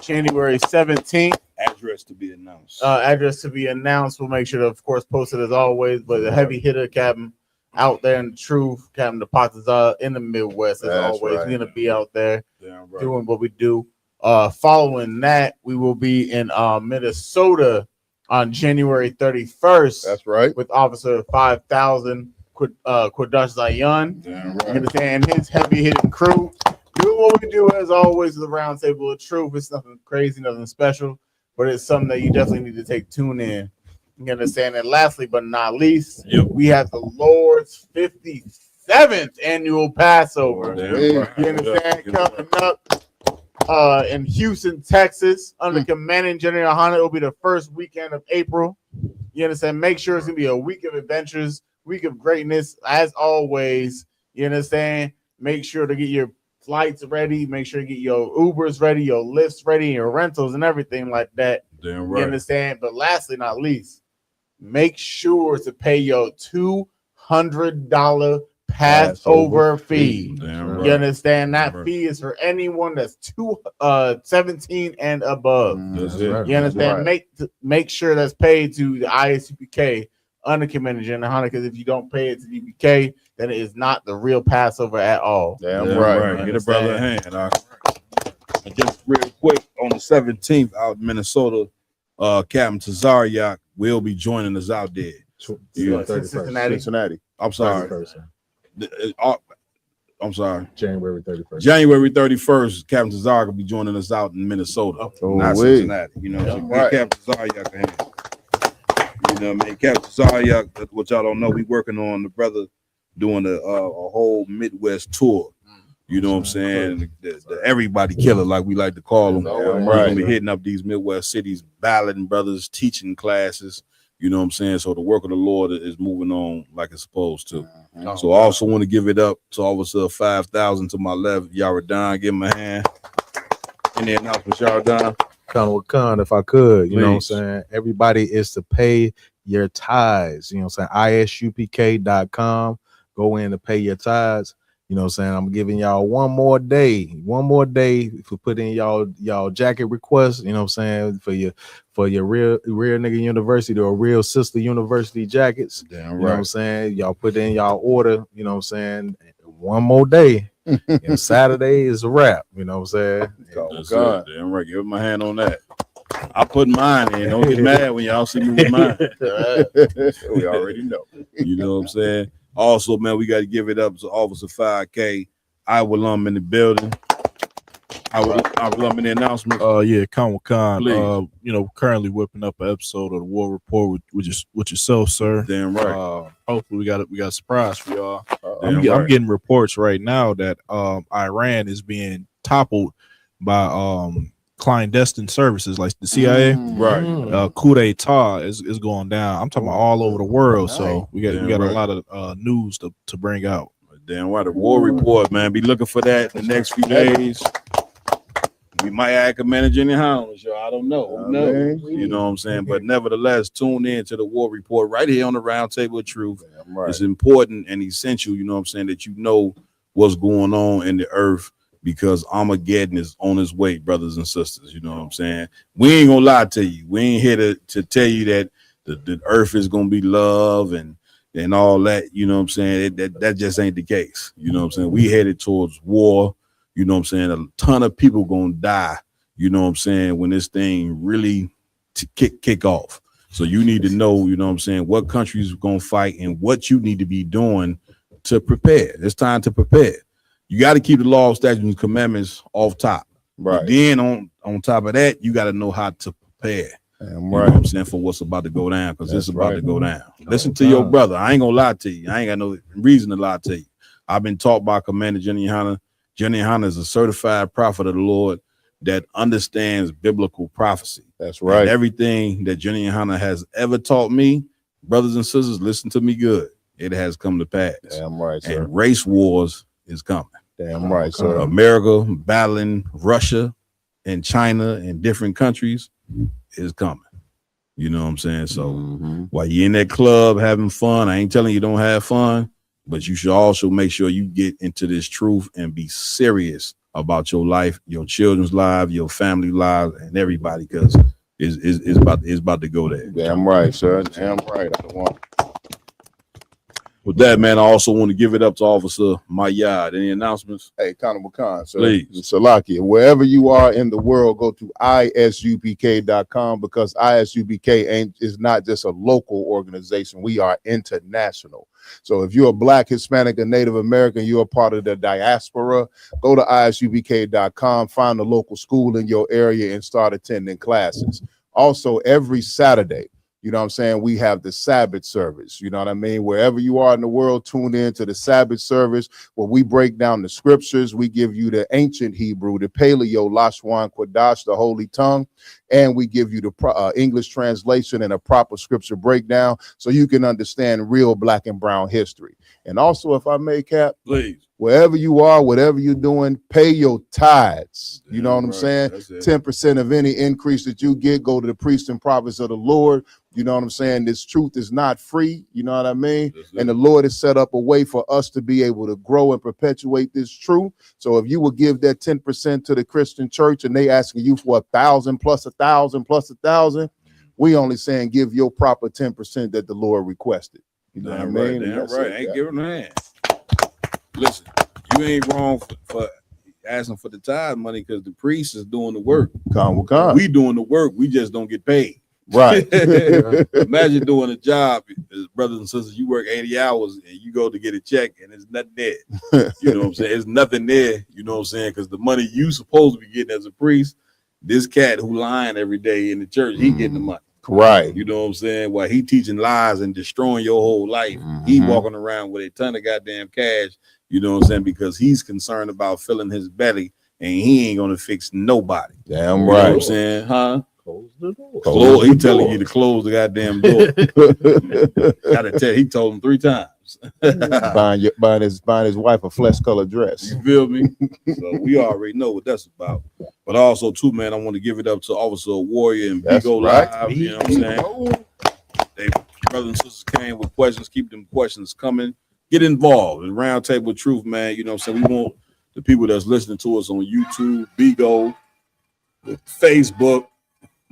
January 17th. Address to be announced. Address to be announced. We'll make sure to, of course, post it as always. But the heavy hitter, Captain, out there in the truth, Captain Napatazah in the Midwest, as always. We're gonna be out there doing what we do. Following that, we will be in Minnesota on January 31st. That's right. With Officer 5000 Quadash Zion. You understand? His heavy hitting crew. Doing what we do as always with the Round Table of Truth. It's nothing crazy, nothing special, but it's something that you definitely need to tune in. You understand? And lastly, but not least, we have the Lord's 57th annual Passover. You understand? Coming up in Houston, Texas, under Commanding General Hunter. It will be the first weekend of April. You understand? Make sure it's gonna be a week of adventures, week of greatness, as always. You understand? Make sure to get your flights ready. Make sure you get your Ubers ready, your Lyfts ready, your rentals and everything like that. Damn right. You understand? But lastly, not least, make sure to pay your $200 Passover fee. Damn right. You understand? That fee is for anyone that's 17 and above. That's it. You understand? Make sure that's paid to the ISUPK under Commander General Hunter, because if you don't pay it to DPK, then it is not the real Passover at all. Damn right. Get a brother a hand. And just real quick, on the 17th out in Minnesota, Captain Tazariak will be joining us out there. Cincinnati. I'm sorry. I'm sorry. January 31st. January 31st, Captain Cesar will be joining us out in Minnesota, not Cincinnati. You know, so right. Captain Zaryak a hand. You know what I mean? Captain Zaryak, what y'all don't know, we working on the brother doing a whole Midwest tour. You know what I'm saying? The everybody killer, like we like to call them. We're gonna be hitting up these Midwest cities, balloting brothers, teaching classes. You know what I'm saying? So the work of the Lord is moving on like it's supposed to. So I also want to give it up to Officer 5,000 to my left, Yaradan. Give him a hand. Any announcements, Yaradan? Khan, if I could, you know what I'm Please. saying? Everybody is to pay your tithes. You know what I'm saying? ISUPK.com. Go in to pay your tithes. You know what I'm saying? I'm giving y'all one more day for putting y'all jacket requests, you know what I'm saying, for your real nigga university or real sister university jackets. Damn you know what I'm saying? Y'all put in y'all order, you know what I'm saying? One more day. And Saturday is a wrap, you know what I'm saying? That's it. Damn right. Give him a hand on that. I put mine in. Don't get mad when y'all see me with mine. We already know. You know what I'm saying? Also, man, we got to give it up to Officer 5K. Iowa alum in the building. Iowa alum in the announcement. Yeah, Khan. Please. You know, currently whipping up an episode of the War Report with yourself, sir. Damn right. Hopefully we got a surprise for y'all. Damn I'm right. getting reports right now that Iran is being toppled by clandestine services like the CIA. Right. Coup d'etat is going down. I'm talking about all over the world. So we got Damn a right. lot of news to bring out. Damn right. The War Report, man. Be looking for that in the next few days. We might add a manager in the house, y'all. I don't know. Who knows? You know what I'm saying? But nevertheless, tune in to the War Report right here on the Round Table of Truth. Right. It's important and essential, you know what I'm saying, that you know what's going on in the earth, because Armageddon is on its way, brothers and sisters. You know what I'm saying? We ain't gonna lie to you. We ain't here to tell you that the earth is gonna be love and all that. You know what I'm saying? That just ain't the case. You know what I'm saying? We headed towards war. You know what I'm saying? A ton of people gonna die. You know what I'm saying? When this thing really kick off. So you need to know, you know what I'm saying, what countries are gonna fight and what you need to be doing to prepare. It's time to prepare. You got to keep the law, statutes, and commandments off top. Right. But then on top of that, you got to know how to prepare. Damn You right. know what I'm saying, for what's about to go down, because it's about to go down. Listen to God. your brother. I ain't gonna lie to you. I ain't got no reason to lie to you. I've been taught by Commander Jenny Hanna. Jenny Hanna is a certified prophet of the Lord that understands biblical prophecy. That's right. And everything that Jenny Hanna has ever taught me, brothers and sisters, listen to me good. It has come to pass. Damn right, sir. And race wars is coming. Damn right, sir. America battling Russia and China and different countries is coming. You know what I'm saying? So while you're in that club having fun, I ain't telling you don't have fun, but you should also make sure you get into this truth and be serious about your life, your children's lives, your family lives, and everybody, because it's about to go there. Damn right, sir. Damn right. I don't want. With that, man, I also want to give it up to Officer Mayad. Any announcements? Hey, Honorable Khan, sir. Please. Salakia, wherever you are in the world, go to isupk.com, because ISUPK is not just a local organization. We are international. So if you're a Black, Hispanic, or Native American, you're a part of the diaspora, go to isupk.com, find a local school in your area, and start attending classes. Also, every Saturday, you know what I'm saying, we have the Sabbath service. You know what I mean? Wherever you are in the world, tune in to the Sabbath service where we break down the scriptures. We give you the ancient Hebrew, the Paleo, Lashwan, Quadash, the Holy Tongue, and we give you the English translation and a proper scripture breakdown so you can understand real Black and brown history. And also, if I may, Cap, please, wherever you are, whatever you're doing, pay your tithes. You know what I'm saying? 10% of any increase that you get go to the priests and prophets of the Lord. You know what I'm saying? This truth is not free. You know what I mean? And the Lord has set up a way for us to be able to grow and perpetuate this truth. So if you would give that 10% to the Christian church and they asking you for 1,000 plus 1,000 plus 1,000, we only saying give your proper 10% that the Lord requested. You know what I mean? Damn right. Ain't giving a hand. Listen, you ain't wrong for asking for the tithe money, because the priest is doing the work. Con. We doing the work. We just don't get paid. Right. Imagine doing a job, brothers and sisters, you work 80 hours and you go to get a check and there's nothing there. You know what I'm saying? There's nothing there, you know what I'm saying? Because the money you supposed to be getting as a priest, this cat who lying every day in the church, he getting the money. Right. You know what I'm saying? While he teaching lies and destroying your whole life, he walking around with a ton of goddamn cash, you know what I'm saying? Because he's concerned about filling his belly and he ain't gonna fix nobody. Damn You know right. what I'm saying? Huh? Close the door. He telling you to close the goddamn door. Gotta tell. He told him 3 times. buying his wife a flesh colored dress. You feel me? So we already know what that's about. But also too, man, I want to give it up to Officer Warrior and Bigo Live. You know what I'm saying? They brothers and sisters came with questions. Keep them questions coming. Get involved in Round Table Truth, man. You know what I'm saying? We want the people that's listening to us on YouTube, Bigo, Facebook,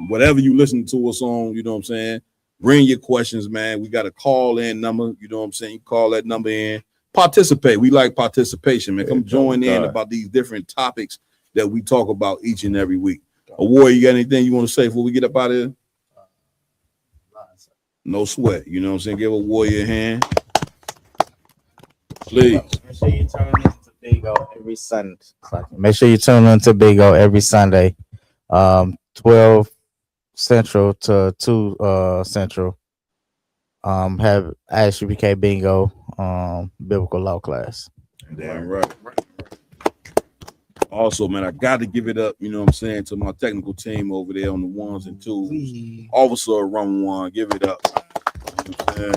whatever you listen to us on, you know what I'm saying? Bring your questions, man. We got a call-in number, you know what I'm saying? You call that number in. Participate. We like participation, man. Come join in about these different topics that we talk about each and every week. Warrior, you got anything you want to say before we get up out of here? No sweat. You know what I'm saying? Give a Warrior a hand. Please. Make sure you tune into Bigo every Sunday. Make sure you tune into Bigo every Sunday, 12 Central to 2 Central. Have ISUPK Bingo, biblical law class. Damn right. Also, man, I got to give it up, you know what I'm saying, to my technical team over there on the 1s and 2s. Officer Run One, give it up. You know what I'm saying?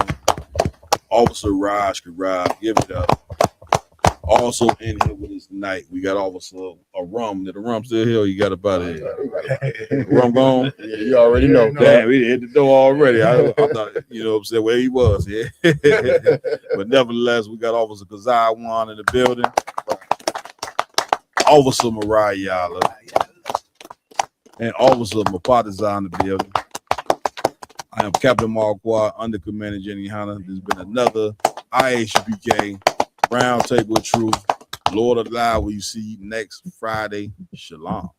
Officer Raj Karab, give it up. Also in here with us tonight, we got Officer Rum. Did the Rum still here? You got about it. Rum gone? Yeah, you already know. Damn, he hit the door already. I thought, you know what I'm saying, where he was, yeah. But nevertheless, we got Officer Kazai in the building. Officer Mariah Yala. And Officer Mapataza in the building. I am Captain Marquardt, under Commander Jenny Hanna. There's been another IHBK Round Table of Truth. Lord alive, will you see next Friday? Shalom.